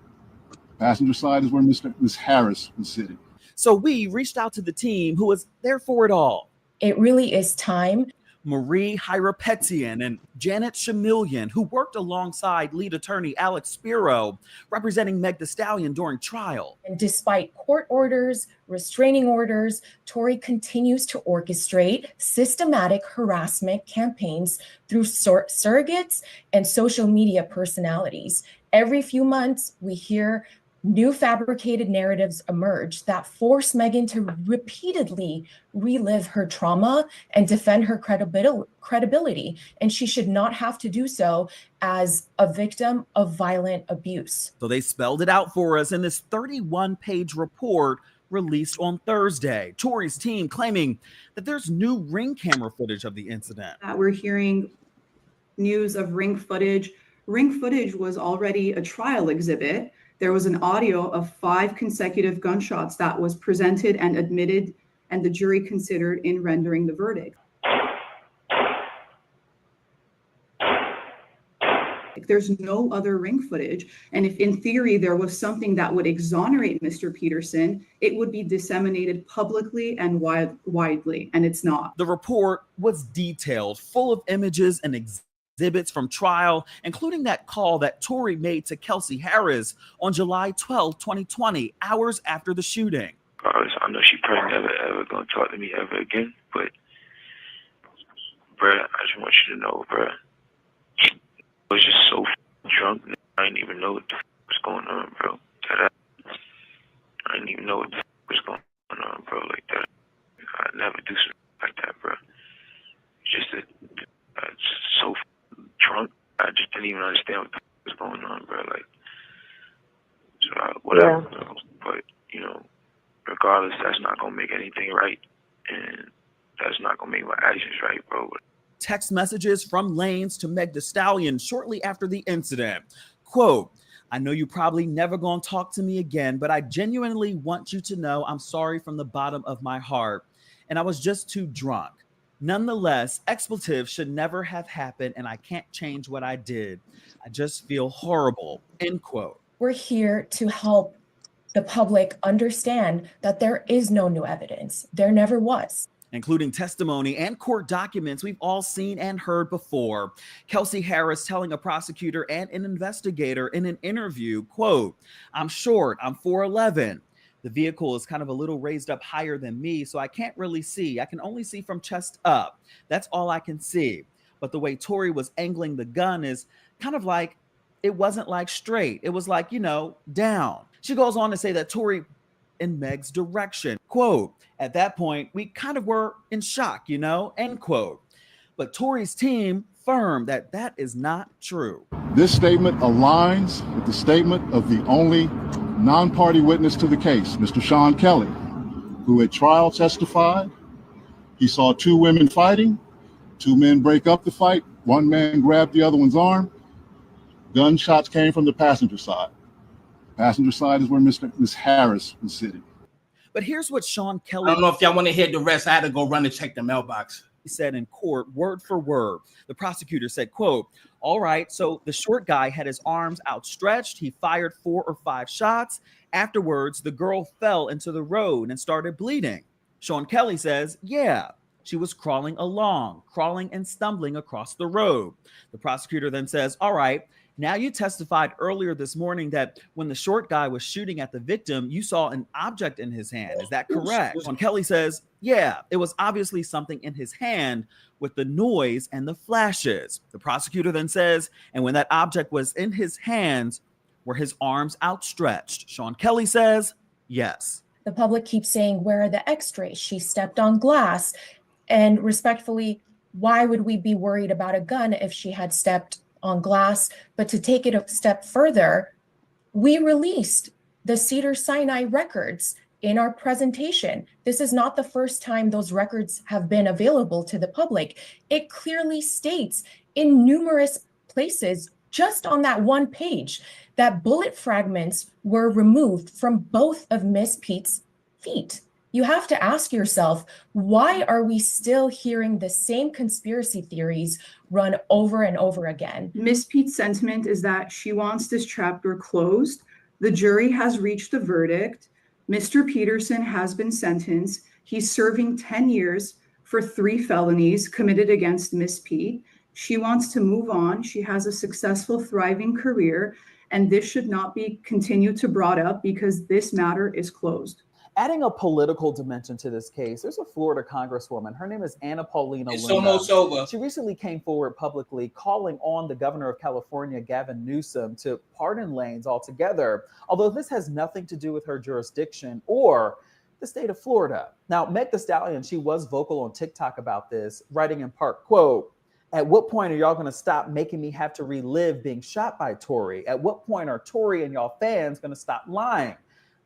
The passenger side is where Miss Harris was sitting. So we reached out to the team who was there for it all. It really is time. Marie Hyrapetian and Janet Shamillian, who worked alongside lead attorney Alex Spiro, representing Meg Thee Stallion during trial. And despite court orders, restraining orders, Tory continues to orchestrate systematic harassment campaigns through surrogates and social media personalities. Every few months, we hear new fabricated narratives emerge that force Megan to repeatedly relive her trauma and defend her credibility. And she should not have to do so as a victim of violent abuse. So they spelled it out for us in this 31-page report released on Thursday. Tory's team claiming that there's new ring camera footage of the incident. We're hearing news of ring footage. Ring footage was already a trial exhibit. There was an audio of 5 consecutive gunshots that was presented and admitted, and the jury considered in rendering the verdict. There's no other ring footage. And if in theory there was something that would exonerate Mr. Peterson, it would be disseminated publicly and widely, and it's not. The report was detailed, full of images and exhibits from trial, including that call that Tory made to Kelsey Harris on July 12, 2020, hours after the shooting. I know she probably never ever gonna talk to me ever again, but bruh, I just want you to know, bruh, I was just so drunk, I didn't even know what the was going on, bro. I didn't even know what the was going on, bro, like that. I'd never do something like that, bro. Just that I was so drunk, I just didn't even understand what the was going on, bro. Like, so whatever, yeah. Bro. But, you know, regardless, that's not gonna make anything right, and that's not gonna make my actions right, bro. Text messages from Lanez to Meg Thee Stallion shortly after the incident. Quote, I know you probably never gonna talk to me again, but I genuinely want you to know I'm sorry from the bottom of my heart, and I was just too drunk. Nonetheless, expletives should never have happened, and I can't change what I did. I just feel horrible, end quote. We're here to help the public understand that there is no new evidence. There never was. Including testimony and court documents we've all seen and heard before. Kelsey Harris telling a prosecutor and an investigator in an interview, quote, I'm short, I'm 4'11". The vehicle is kind of a little raised up higher than me, so I can't really see. I can only see from chest up. That's all I can see. But the way Tory was angling the gun is kind of like, it wasn't like straight. It was like, you know, down. She goes on to say that Tory in Meg's direction. Quote, at that point, we kind of were in shock, you know, end quote. But Tory's team firmed that that is not true. This statement aligns with the statement of the only non-party witness to the case, Mr. Sean Kelly, who at trial testified he saw 2 women fighting, 2 men break up the fight, One man grabbed the other one's arm. Gunshots came from the passenger side. Passenger side is where Miss Harris was sitting. But here's what Sean Kelly, I don't know if y'all want to hear the rest. I had to go run to check the mailbox. He said in court, word for word. The prosecutor said, quote, all right, so the short guy had his arms outstretched. He fired 4 or 5 shots. Afterwards, the girl fell into the road and started bleeding. Sean Kelly says, yeah, she was crawling along, crawling and stumbling across the road. The prosecutor then says, all right, now you testified earlier this morning that when the short guy was shooting at the victim, you saw an object in his hand. Is that correct? Sean Kelly says, yeah, it was obviously something in his hand with the noise and the flashes. The prosecutor then says, and when that object was in his hands, were his arms outstretched? Sean Kelly says, yes. The public keeps saying, where are the x-rays? She stepped on glass. And respectfully, why would we be worried about a gun if she had stepped on glass? But to take it a step further, we released the Cedars-Sinai records in our presentation. This is not the first time those records have been available to the public. It clearly states in numerous places, just on that one page, that bullet fragments were removed from both of Miss Pete's feet. You have to ask yourself, why are we still hearing the same conspiracy theories run over and over again? Miss Pete's sentiment is that she wants this chapter closed. The jury has reached a verdict. Mr. Peterson has been sentenced. He's serving 10 years for 3 felonies committed against Miss Pete. She wants to move on. She has a successful, thriving career, and this should not be continued to brought up because this matter is closed. Adding a political dimension to this case, there's a Florida congresswoman. Her name is Anna Paulina It's Luna. almost over. She recently came forward publicly calling on the governor of California, Gavin Newsom, to pardon Lanez altogether, although this has nothing to do with her jurisdiction or the state of Florida. Now, Megan Thee Stallion, she was vocal on TikTok about this, writing in part, quote, at what point are y'all going to stop making me have to relive being shot by Tory? At what point are Tory and y'all fans going to stop lying?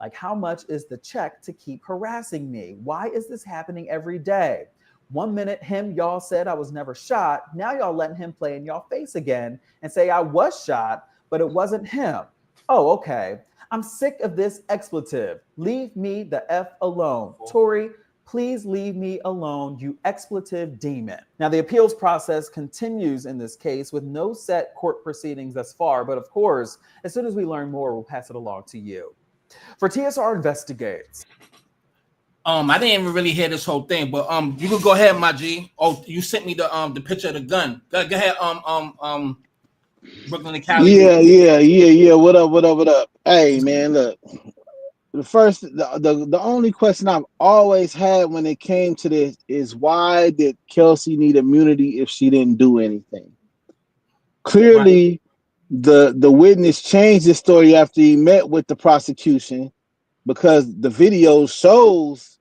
Like, how much is the check to keep harassing me? Why is this happening every day? 1 minute y'all said I was never shot. Now y'all letting him play in y'all face again and say I was shot, but it wasn't him. Oh, okay. I'm sick of this expletive. Leave me the F alone. Tory, please leave me alone, you expletive demon. Now, the appeals process continues in this case with no set court proceedings thus far, but of course, as soon as we learn more, we'll pass it along to you. For TSR Investigates. I didn't even really hear this whole thing, but you could go ahead, my G. Oh, you sent me the picture of the gun. Go ahead, Brooklyn and Cali. Yeah. What up? Hey, man, look. The only question I've always had when it came to this is why did Kelsey need immunity if she didn't do anything? Clearly, right. The witness changed his story after he met with the prosecution because the video shows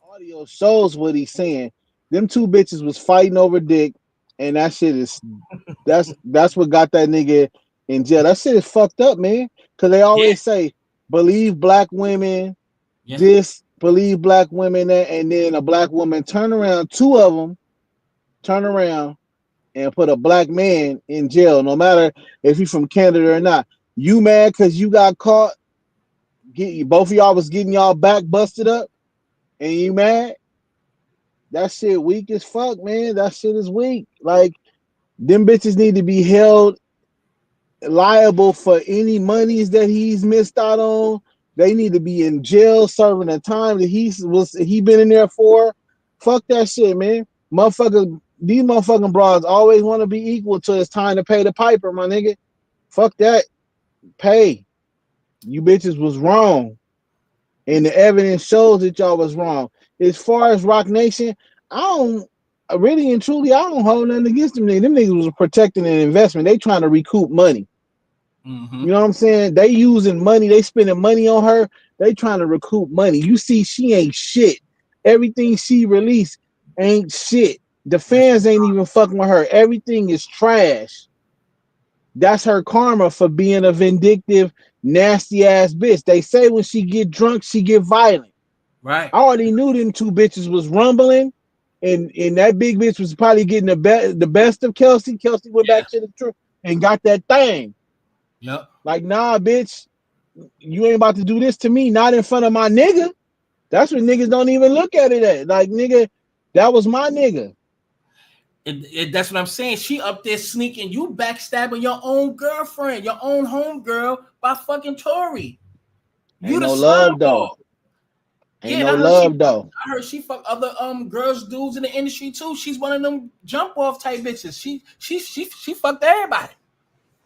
audio shows what he's saying. Them 2 bitches was fighting over dick, and that shit is that's what got that nigga in jail. That shit is fucked up, man. Because they always say believe black women, disbelieve black women, and then a black woman turn around, 2 of them turn around and put a black man in jail, no matter if he's from Canada or not. You mad because you got caught? Both of y'all was getting y'all back busted up, and you mad? That shit weak as fuck, man. That shit is weak. Like, them bitches need to be held liable for any monies that he's missed out on. They need to be in jail serving the time that he been in there for. Fuck that shit, man. These motherfucking broads always want to be equal till it's time to pay the piper, my nigga. Fuck that. Pay. You bitches was wrong. And the evidence shows that y'all was wrong. As far as Rock Nation, I don't hold nothing against them niggas. Them niggas was protecting an investment. They trying to recoup money. Mm-hmm. You know what I'm saying? They using money. They spending money on her. They trying to recoup money. You see, she ain't shit. Everything she released ain't shit. The fans ain't even fucking with her. Everything is trash. That's her karma for being a vindictive, nasty ass bitch. They say when she get drunk, she get violent. Right. I already knew them 2 bitches was rumbling and that big bitch was probably getting the best of Kelsey. Kelsey went back to the truth and got that thing. Yep. Like, nah, bitch, you ain't about to do this to me, not in front of my nigga. That's what niggas don't even look at it at. Like, nigga, that was my nigga. That's what I'm saying. She up there sneaking, you backstabbing your own girlfriend, your own homegirl by fucking Tory. Ain't no love though. Ain't no love though. I heard she fuck other girls, dudes in the industry too. She's one of them jump off type bitches. She fucked everybody.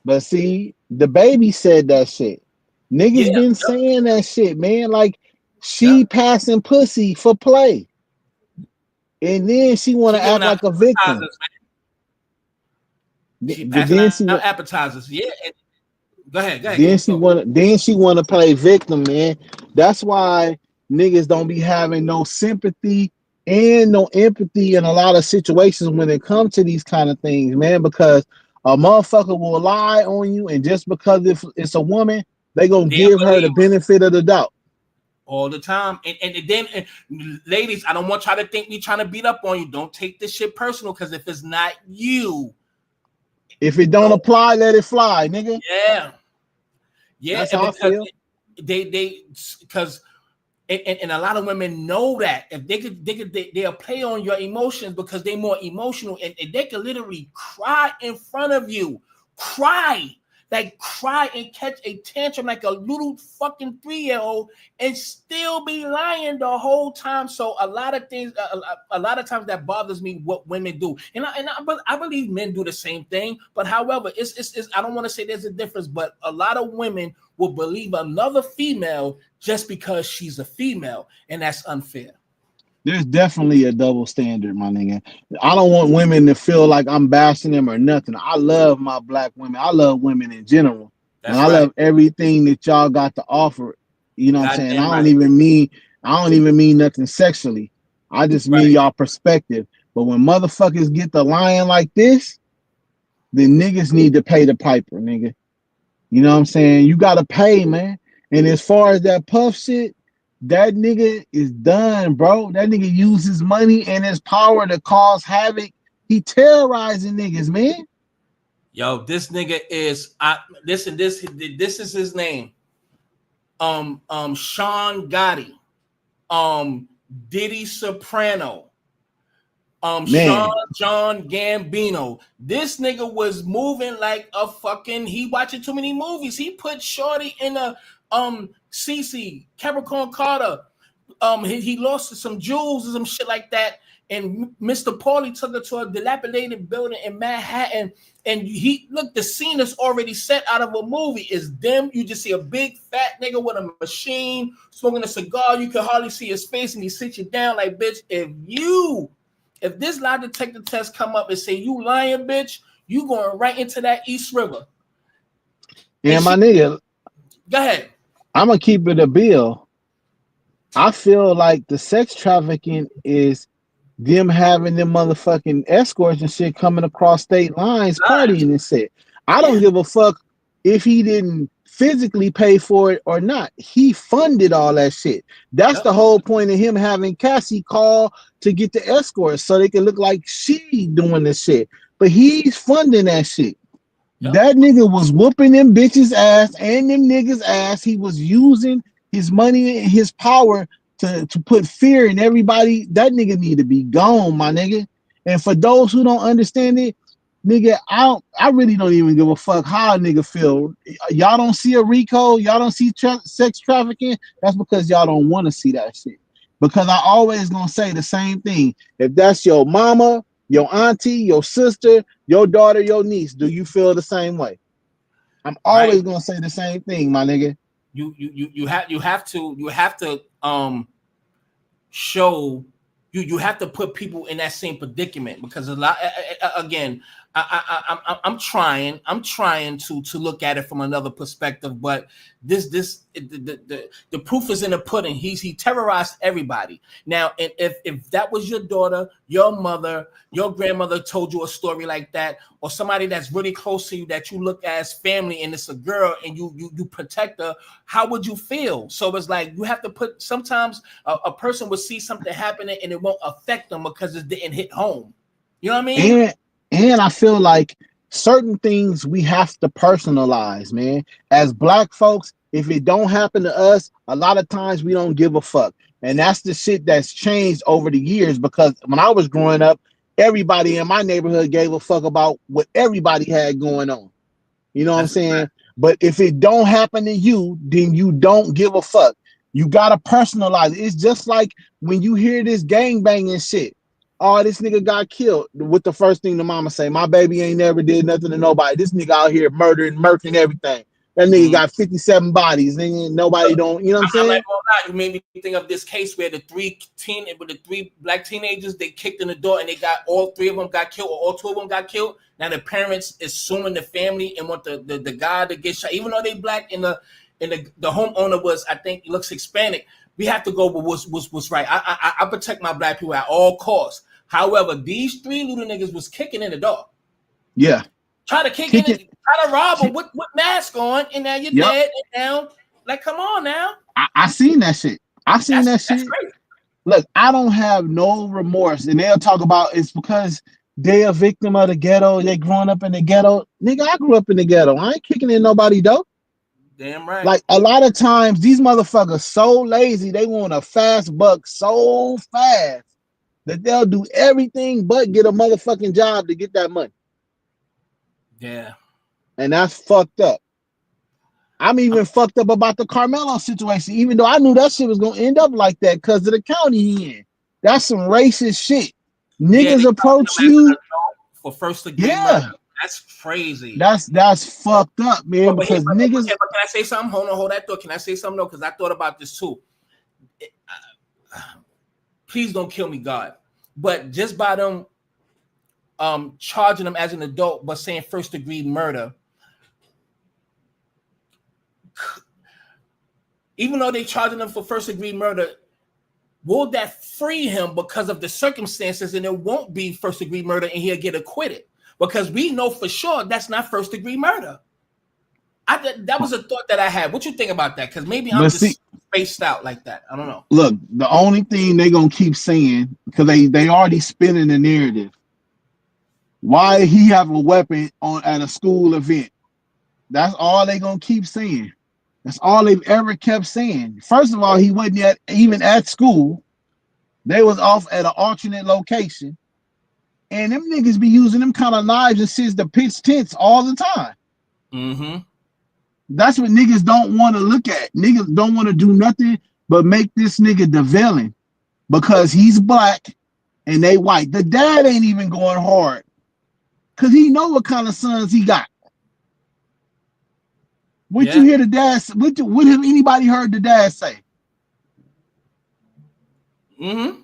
But see, the baby said that shit. Niggas been saying that shit, man. Like, she passing pussy for play. And then she want to act like a victim. She passing out appetizers. Yeah. Go ahead. Then she want to play victim, man. That's why niggas don't be having no sympathy and no empathy in a lot of situations when it comes to these kind of things, man. Because a motherfucker will lie on you, and just because if it's a woman, they gonna give her the benefit of the doubt. All the time. And then, ladies, I don't want y'all to think me trying to beat up on you. Don't take this shit personal, because if it's not you, if it don't apply, let it fly, nigga. Yeah, that's how I feel. Because and a lot of women know that if they'll play on your emotions because they're more emotional, and they can literally cry in front of you, cry and catch a tantrum like a little fucking 3-year-old and still be lying the whole time. So a lot of things, a lot of times that bothers me what women do, and I believe men do the same thing. But however, it's I don't want to say there's a difference, but a lot of women will believe another female just because she's a female, and that's unfair. There's definitely a double standard, my nigga. I don't want women to feel like I'm bashing them or nothing. I love my black women. I love women in general. And I love everything that y'all got to offer. You know what I'm saying? I don't even mean nothing sexually. I just mean y'all perspective. But when motherfuckers get the lying like this, then niggas need to pay the piper, nigga. You know what I'm saying? You gotta pay, man. And as far as that puff shit, that nigga is done, bro. That nigga uses money and his power to cause havoc. He terrorizing niggas, man. Yo, this nigga is this is his name. Sean Gotti, Diddy Soprano, John Gambino. This nigga was moving like a fucking, he watching too many movies. He put Shorty in a CC, Capricorn Carter. He lost some jewels and some shit like that. And Mr. Paulie took her to a dilapidated building in Manhattan. And the scene is already set out of a movie. It's them. You just see a big fat nigga with a machine smoking a cigar. You can hardly see his face, and he sits you down like, bitch, if this lie detector test come up and say you lying, bitch, you going right into that East River. Yeah, my nigga. Go ahead. I'm gonna keep it a bill. I feel like the sex trafficking is them having them motherfucking escorts and shit coming across state lines, partying and shit. I don't give a fuck if he didn't physically pay for it or not. He funded all that shit. That's the whole point of him having Cassie call to get the escorts so they can look like she doing this shit. But he's funding that shit. That nigga was whooping them bitches ass and them niggas ass. He was using his money and his power to put fear in everybody. That nigga need to be gone, my nigga. And for those who don't understand it, nigga, I really don't even give a fuck how a nigga feel. Y'all don't see a RICO, y'all don't see sex trafficking. That's because y'all don't want to see that shit. Because I always gonna say the same thing. If that's your mama, your auntie, your sister, your daughter, your niece, do you feel the same way? I'm always gonna say the same thing, my nigga. You have to show you have to put people in that same predicament, because a lot, again, I'm trying to look at it from another perspective, but the proof is in the pudding. He terrorized everybody. Now, if that was your daughter, your mother, your grandmother told you a story like that, or somebody that's really close to you that you look as family, and it's a girl, and you protect her, how would you feel? So it's like you have to put. Sometimes a person will see something happening and it won't affect them because it didn't hit home. You know what I mean? And I feel like certain things we have to personalize, man. As black folks, if it don't happen to us, a lot of times we don't give a fuck. And that's the shit that's changed over the years, because when I was growing up, everybody in my neighborhood gave a fuck about what everybody had going on. You know what I'm saying? But if it don't happen to you, then you don't give a fuck. You gotta personalize it. It's just like when you hear this gang banging shit. Oh, this nigga got killed. What the first thing the mama say? My baby ain't never did nothing to nobody. This nigga out here murdering, murking everything. That nigga got 57 bodies. And nobody don't, you know what I'm saying? I'm not gonna lie, you made me think of this case where the three black teenagers, they kicked in the door and they got all three of them got killed, or all two of them got killed. Now the parents is suing the family and want the guy to get shot, even though they black, and the homeowner was, I think, looks Hispanic. We have to go with what's right. I protect my black people at all costs. However, these three little niggas was kicking in the door. Yeah. Try to kick in it, try to rob them with mask on, and now you're dead and down. Like, come on now. I seen that shit. I seen that shit. That's crazy. Look, I don't have no remorse. And they'll talk about it's because they a victim of the ghetto. They growing up in the ghetto. Nigga, I grew up in the ghetto. I ain't kicking in nobody though. Damn right. Like, a lot of times these motherfuckers so lazy, they want a fast buck so fast that they'll do everything but get a motherfucking job to get that money. Yeah. And that's fucked up. I'm even fucked up about the Carmelo situation, even though I knew that shit was gonna end up like that because of the county he in. That's some racist shit. Niggas approach you for first degree murder. That's crazy. That's fucked up, man. Because niggas. Can I say something? Hold that thought. Can I say something though? Because I thought about this too. Please don't kill me, God. But just by them charging them as an adult, but saying first degree murder, even though they charging them for first degree murder, will that free him because of the circumstances, and it won't be first degree murder and he'll get acquitted? Because we know for sure that's not first degree murder. That was a thought that I had. What you think about that? Because maybe I'm just spaced out like that. I don't know. Look, the only thing they gonna keep saying, because they already spinning the narrative. Why he have a weapon at a school event? That's all they gonna keep saying. That's all they've ever kept saying. First of all, he wasn't even at school. They was off at an alternate location. And them niggas be using them kind of knives and shit to pitch tents all the time. Mm-hmm. That's what niggas don't want to look at. Niggas don't want to do nothing but make this nigga the villain because he's black and they white. The dad ain't even going hard because he know what kind of sons he got. What you hear the dad? What have anybody heard the dad say? Mm-hmm.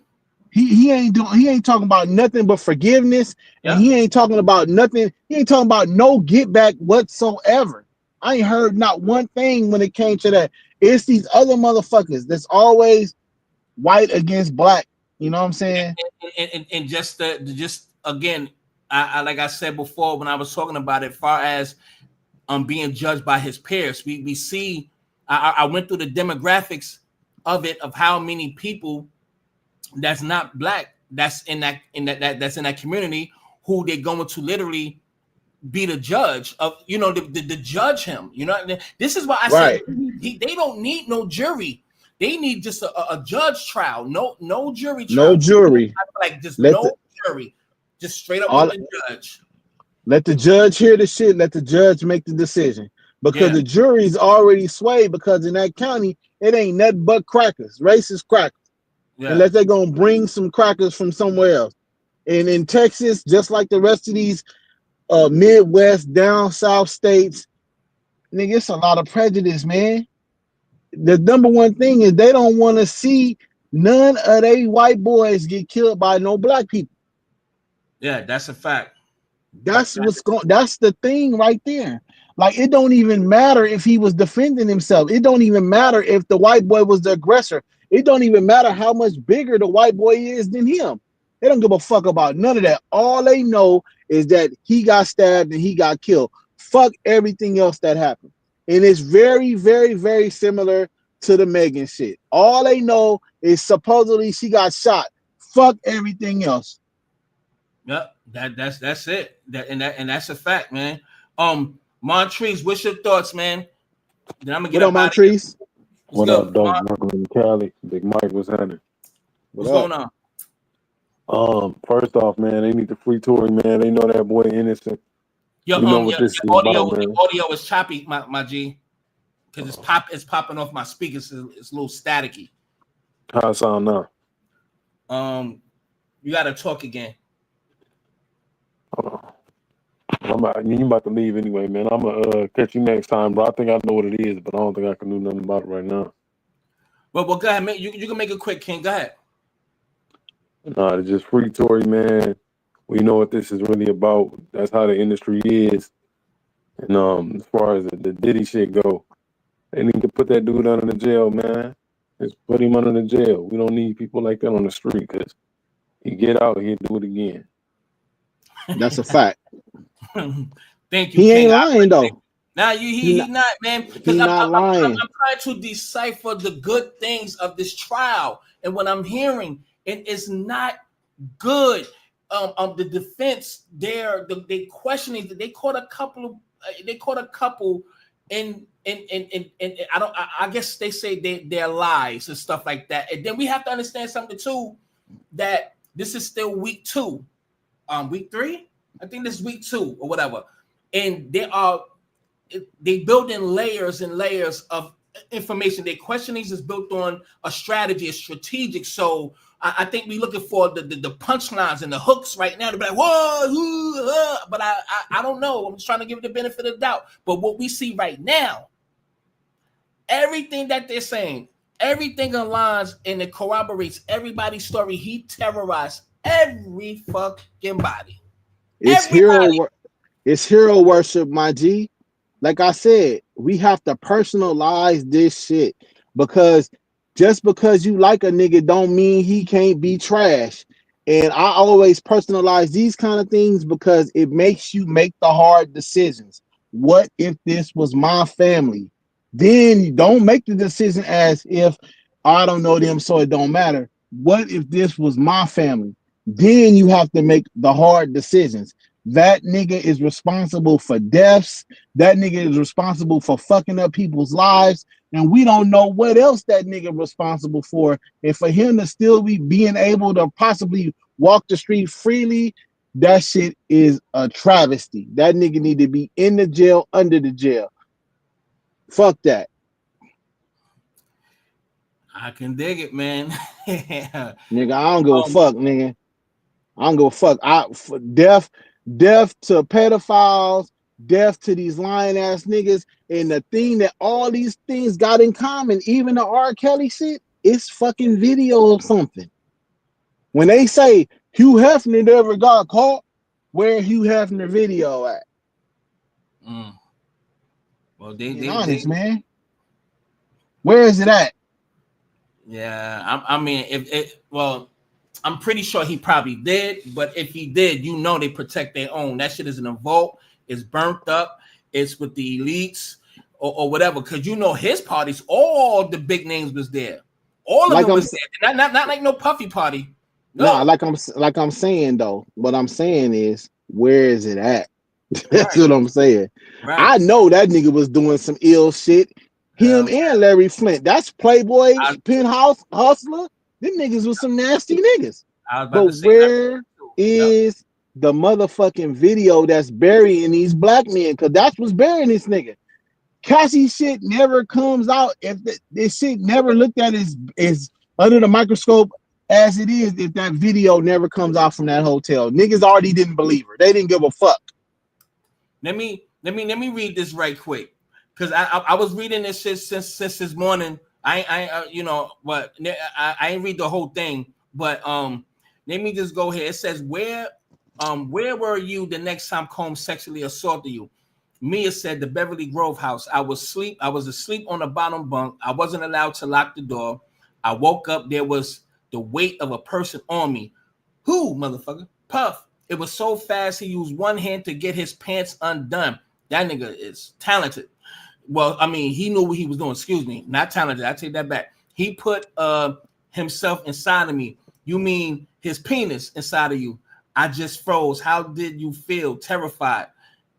He ain't talking about nothing but forgiveness, and he ain't talking about nothing. He ain't talking about no get back whatsoever. I ain't heard not one thing when it came to that. It's these other motherfuckers that's always white against black. You know what I'm saying? And just again, I like I said before when I was talking about it, far as being judged by his peers, we see. I went through the demographics of it, of how many people that's not black that's in that community who they're going to literally be the judge of, to judge him. This is why I said they don't need no jury. They need just a judge trial. No jury trial. No jury. Like just no jury. Just straight up with the judge. Let the judge hear the shit. Let the judge make the decision. Because the jury's already swayed, because in that county, it ain't nothing but crackers, racist crackers. Yeah. Unless they're going to bring some crackers from somewhere else. And in Texas, just like the rest of these Midwest, down south states, nigga, it's a lot of prejudice, man. The number one thing is they don't want to see none of they white boys get killed by no black people. Yeah, that's a fact. That's the thing right there. Like, it don't even matter if he was defending himself. It don't even matter if the white boy was the aggressor. It don't even matter how much bigger the white boy is than him. They don't give a fuck about none of that. All they know is that he got stabbed and he got killed. Fuck everything else that happened. And it's very, very, very similar to the Megan shit. All they know is supposedly she got shot. Fuck everything else. Yep, that's it. And that's a fact, man. Montrese, what's your thoughts, man? Then I'm gonna get up out of here. Montrese? What up, Dope Marco in Cali? Big Mike, what's happening? What's going on? First off, man, they need to free Tory, man. They know that boy innocent. Your you know what this is audio, about, man. the audio is choppy, my G, because it's popping off my speakers. It's a little staticky. How it sound now? You gotta talk again. Hold on. You about to leave anyway, man. I'm gonna catch you next time, bro. I think I know what it is, but I don't think I can do nothing about it right now. Well, go ahead. You can make it quick, King. Go ahead. Nah, it's just free Tory, man. We know what this is really about. That's how the industry is. And as far as the Diddy shit go, they need to put that dude under the jail, man. Just put him under the jail. We don't need people like that on the street, because he get out, he'll do it again. That's a fact. Thank you, he King. ain't lying though. Nah, he not, man. He not lying. I'm trying to decipher the good things of this trial, and what I'm hearing, it's not good. The defense, they questioning. They caught a couple, and I guess they say they're lies and stuff like that. And then we have to understand something too, that this is still week 2, week 3. I think this is week 2 or whatever, and they building layers and layers of information. Their questionings is built on a strategy, a strategic. So I think we're looking for the punchlines and the hooks right now to be like, whoa, but I don't know. I'm just trying to give it the benefit of the doubt. But what we see right now, everything that they're saying, everything aligns and it corroborates everybody's story. He terrorized every fucking body. It's hero worship, my G. Like I said, we have to personalize this shit, because just because you like a nigga don't mean he can't be trash. And I always personalize these kind of things because it makes you make the hard decisions. What if this was my family? Then you don't make the decision as if I don't know them, so it don't matter. What if this was my family? Then you have to make the hard decisions. That nigga is responsible for deaths. That nigga is responsible for fucking up people's lives. And we don't know what else that nigga responsible for. And for him to still be being able to possibly walk the street freely, that shit is a travesty. That nigga need to be in the jail, under the jail. Fuck that. I can dig it, man. Nigga, I don't give a fuck, nigga. I don't give a fuck. Death to pedophiles, death to these lying ass niggas. And the thing that all these things got in common, even the R. Kelly shit, it's fucking video of something. When they say Hugh Hefner never got caught, where Hugh Hefner video at? Well, honest, man. Where is it at? Yeah, I mean, I'm pretty sure he probably did, but if he did, they protect their own. That shit is in a vault, it's burnt up, it's with the elites or whatever, because his parties, all the big names was there. All of them was there. Not like no puffy party. No, like I'm saying though. What I'm saying is, where is it at? That's what I'm saying. Right. I know that nigga was doing some ill shit. Him and Larry Flint. That's Playboy, Penthouse, Hustler. Them niggas was some nasty niggas. But where is the motherfucking video that's burying these black men? Because that's what's burying this nigga. Cassie shit never comes out. If this shit never looked at as under the microscope as it is, if that video never comes out from that hotel. Niggas already didn't believe her. They didn't give a fuck. Let me read this right quick. Because I was reading this shit since this morning. I ain't read the whole thing, but let me just go here. It says, where Where were you the next time Combs sexually assaulted you? Mia said the Beverly Grove house. I was asleep on the bottom bunk. I wasn't allowed to lock the door. I woke up. There was the weight of a person on me. Who, motherfucker? Puff. It was so fast he used one hand to get his pants undone. That nigga is talented. Well, I mean, he knew what he was doing. Excuse me. Not talented. I take that back. He put himself inside of me. You mean his penis inside of you? I just froze. How did you feel? Terrified.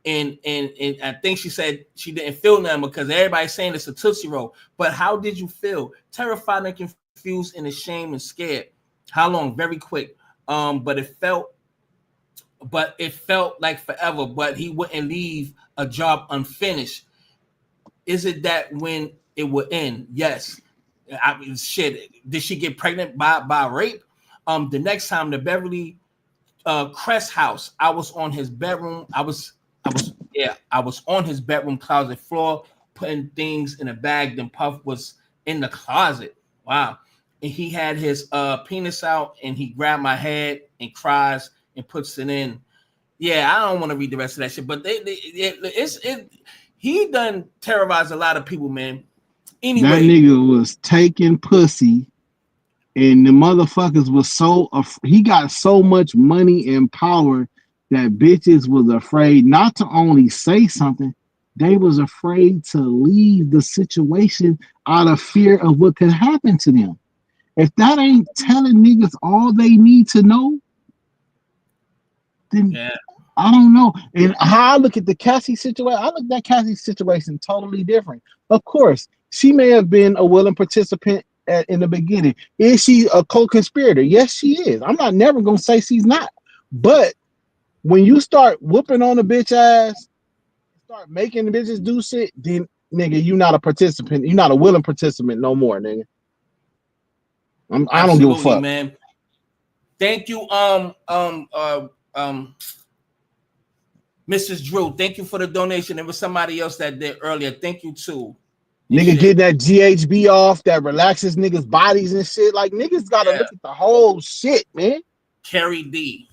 And I think she said she didn't feel nothing because everybody's saying it's a Tootsie Roll. But how did you feel? Terrified and confused and ashamed and scared. How long? Very quick. But it felt like forever. But he wouldn't leave a job unfinished. Is it that when it would end? Yes. I mean, shit. Did she get pregnant by rape? The next time, the Beverly Crest house, I was on his bedroom. I was on his bedroom closet floor, putting things in a bag. Then Puff was in the closet. Wow. And he had his penis out, and he grabbed my head and cries and puts it in. Yeah, I don't want to read the rest of that shit, but he done terrorized a lot of people, man. Anyway, that nigga was taking pussy, and the motherfuckers was he got so much money and power that bitches was afraid not to only say something, they was afraid to leave the situation out of fear of what could happen to them. If that ain't telling niggas all they need to know, then I don't know. And how I look at the Cassie situation, I look at that Cassie situation totally different. Of course, she may have been a willing participant in the beginning. Is she a co-conspirator? Yes, she is. I'm not never gonna say she's not. But when you start whooping on a bitch ass, start making the bitches do shit, then nigga, you're not a participant. You're not a willing participant no more, nigga. I don't give a fuck, man. Thank you, Mrs. Drew. Thank you for the donation. There was somebody else that did earlier. Thank you too. Nigga, get that GHB off that relaxes niggas' bodies and shit. Like niggas gotta look at the whole shit, man. Carrie D.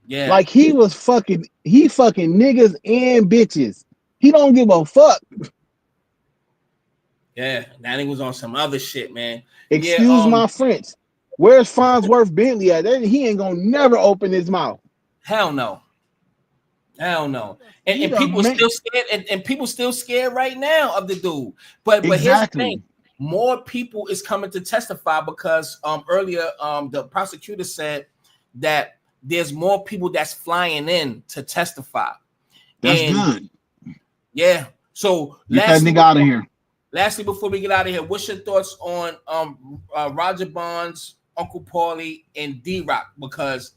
Yeah. Like he fucking niggas and bitches. He don't give a fuck. Yeah, that nigga was on some other shit, man. Excuse my French. Where's Farnsworth Bentley at? He ain't gonna never open his mouth. Hell no. Hell no. And people still scared, and people still scared right now of the dude. But here's the thing. More people is coming to testify because earlier the prosecutor said that there's more people that's flying in to testify. That's good. Yeah. So get that nigga out of here. Lastly, before we get out of here, what's your thoughts on Roger Bonds, Uncle Paulie, and D-Rock? Because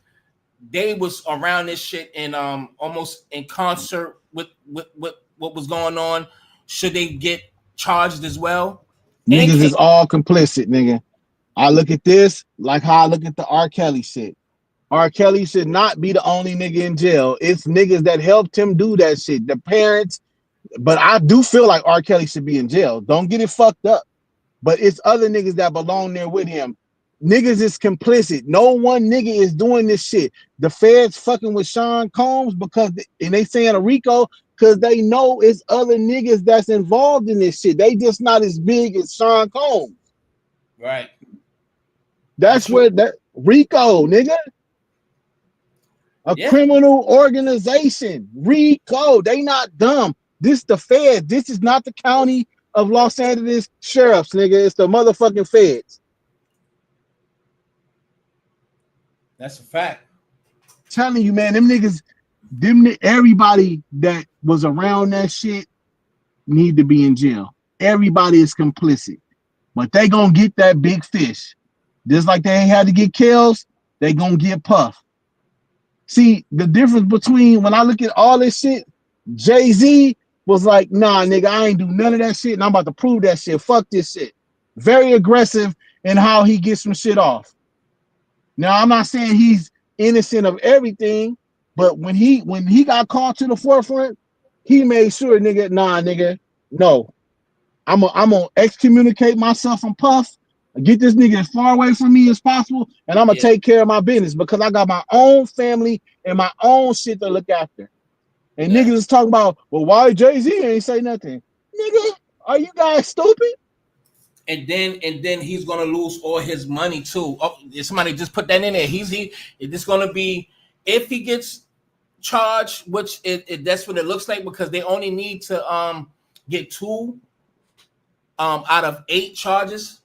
they was around this shit and almost in concert with what was going on. Should they get charged as well? Niggas is all complicit, nigga. I look at this like how I look at the R. Kelly shit. R. Kelly should not be the only nigga in jail. It's niggas that helped him do that shit. The parents. But I do feel like R. Kelly should be in jail. Don't get it fucked up. But it's other niggas that belong there with him. Niggas is complicit. No one nigga is doing this shit. The feds fucking with Sean Combs and they saying a RICO because they know it's other niggas that's involved in this shit. They just not as big as Sean Combs. Right. That's where that RICO, nigga. A criminal organization. RICO. They not dumb. This the feds. This is not the county of Los Angeles sheriffs, nigga. It's the motherfucking feds. That's a fact. Telling you, man, them niggas, everybody that was around that shit need to be in jail. Everybody is complicit. But they gonna get that big fish. Just like they ain't had to get Kels, they gonna get Puff. See, the difference between when I look at all this shit, Jay-Z was like, nah, nigga, I ain't do none of that shit, and I'm about to prove that shit. Fuck this shit. Very aggressive in how he gets some shit off. Now, I'm not saying he's innocent of everything, but when he got called to the forefront, he made sure, nigga, nah, nigga, no. I'm gonna excommunicate myself from Puff, Get this nigga as far away from me as possible, and I'm gonna take care of my business because I got my own family and my own shit to look after. And niggas is talking about, well, why Jay-Z ain't say nothing? Nigga, are you guys stupid? And then he's gonna lose all his money too. Oh, somebody just put that in there. It's gonna be, if he gets charged, which that's what it looks like, because they only need to get 2 out of 8 charges.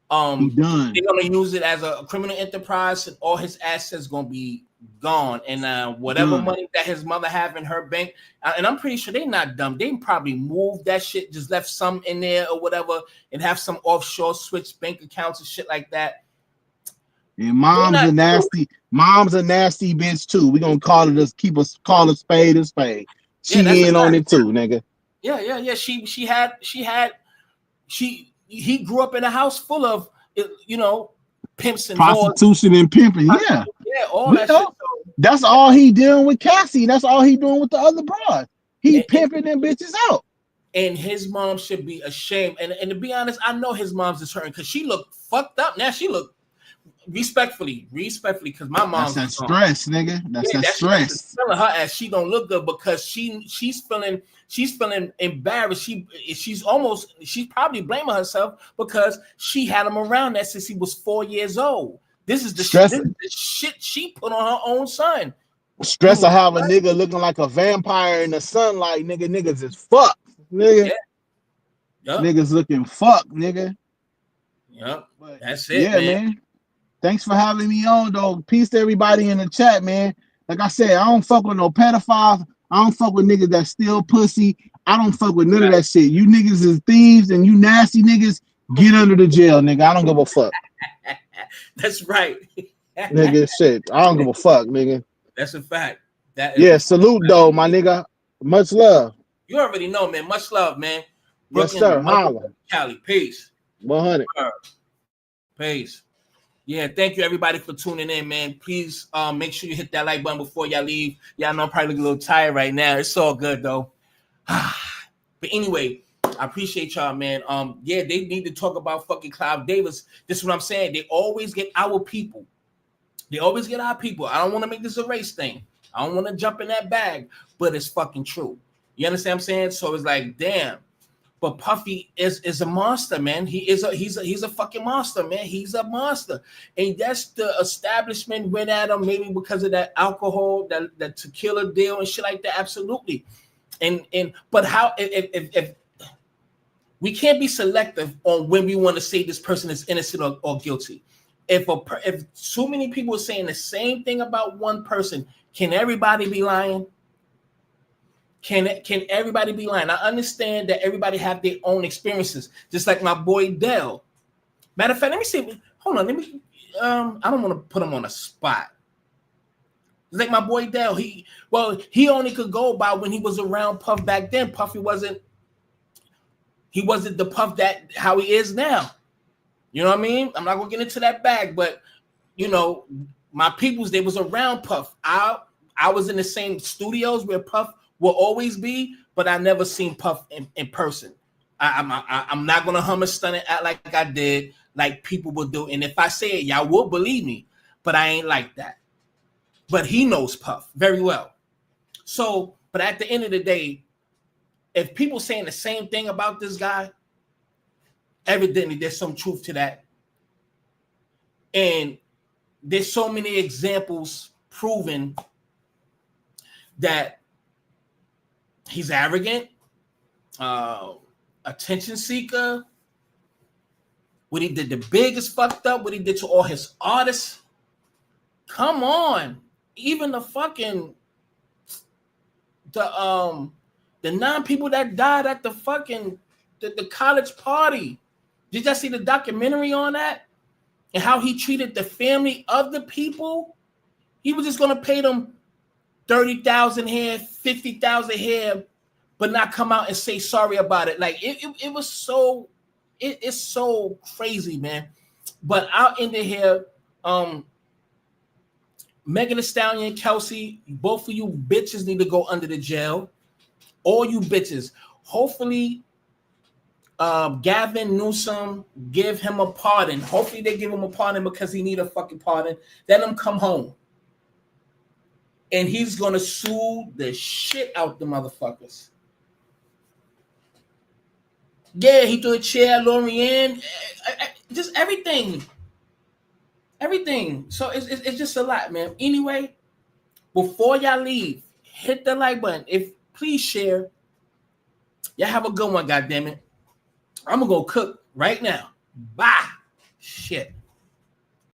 He done. They're gonna use it as a criminal enterprise, and all his assets gonna be gone. And whatever money that his mother have in her bank, and I'm pretty sure they're not dumb. They probably moved that shit, just left some in there or whatever, and have some offshore switch bank accounts and shit like that. And mom's a nasty bitch too. We gonna call a spade a spade. She in on it too, nigga. Yeah. He grew up in a house full of, pimps and prostitution whores. And pimping. Yeah, all that shit. That's all he doing with Cassie. That's all he doing with the other broad. He pimping them bitches out. And his mom should be ashamed. And to be honest, I know his mom's is hurting because she looked fucked up. Now she looked respectfully, because my mom's that's that stress, nigga. That's that stress. Telling her ass she don't look good because she's feeling embarrassed. She's probably blaming herself because she had him around that since he was 4 years old. This is the shit she put on her own son. Stress of having a nigga looking like a vampire in the sunlight, nigga. Niggas is fucked, nigga. Yep. Niggas looking fucked, nigga. Yep. That's it, man. Thanks for having me on, though. Peace to everybody in the chat, man. Like I said, I don't fuck with no pedophiles. I don't fuck with niggas that steal pussy. I don't fuck with none of that shit. You niggas is thieves and you nasty niggas, get under the jail, nigga. I don't give a fuck. That's right. Nigga, shit. I don't give a fuck, nigga. That's a fact. Salute, though, my nigga. Much love. You already know, man. Much love, man. Brooklyn, yes, sir. Holla. Cali. Peace. 100. Peace. Yeah, thank you everybody for tuning in, man. Please make sure you hit that like button before y'all leave. Y'all know I'm probably a little tired right now. It's all good though. But anyway, I appreciate y'all, man. They need to talk about fucking Clive Davis. This is what I'm saying. They always get our people. I don't want to make this a race thing. I don't want to jump in that bag, but it's fucking true. You understand what I'm saying? So it's like, damn. But Puffy is a monster, man. He's a fucking monster, man. He's a monster, and that's the establishment went at him maybe because of that alcohol, that tequila deal and shit like that. Absolutely, but how if we can't be selective on when we want to say this person is innocent or guilty. If so many people are saying the same thing about one person, can everybody be lying? Can everybody be lying? I understand that everybody have their own experiences, just like my boy Dell. Matter of fact, let me see. Hold on, I don't want to put him on a spot. It's like my boy Dell. He only could go by when he was around Puff back then. Puffy wasn't the Puff that how he is now. You know what I mean? I'm not gonna get into that bag, but my peoples, they was around Puff. I was in the same studios where Puff will always be, but I never seen Puff in person. I'm not gonna hum a stun and act like I did, like people will do. And if I say it, y'all will believe me, but I ain't like that. But he knows Puff very well. So, but at the end of the day, if people saying the same thing about this guy, evidently there's some truth to that. And there's so many examples proving that he's arrogant, attention seeker. What he did, the biggest fucked up, what he did to all his artists. Come on. Even the 9 people that died at the fucking the college party. Did y'all see the documentary on that? And how he treated the family of the people? He was just gonna pay them 30,000 here, 50,000 here, but not come out and say sorry about it. Like it was so, it's so crazy, man. But I'll end it here. Megan Thee Stallion, Kelsey, both of you bitches need to go under the jail. All you bitches. Hopefully, Gavin Newsom, give him a pardon. Hopefully they give him a pardon because he need a fucking pardon. Let him come home. And he's gonna sue the shit out the motherfuckers. Yeah, he threw a chair, Lorianne, just everything. Everything. So it's just a lot, man. Anyway, before y'all leave, hit the like button. Please share. Y'all have a good one, goddammit. I'm gonna go cook right now. Bye. Shit.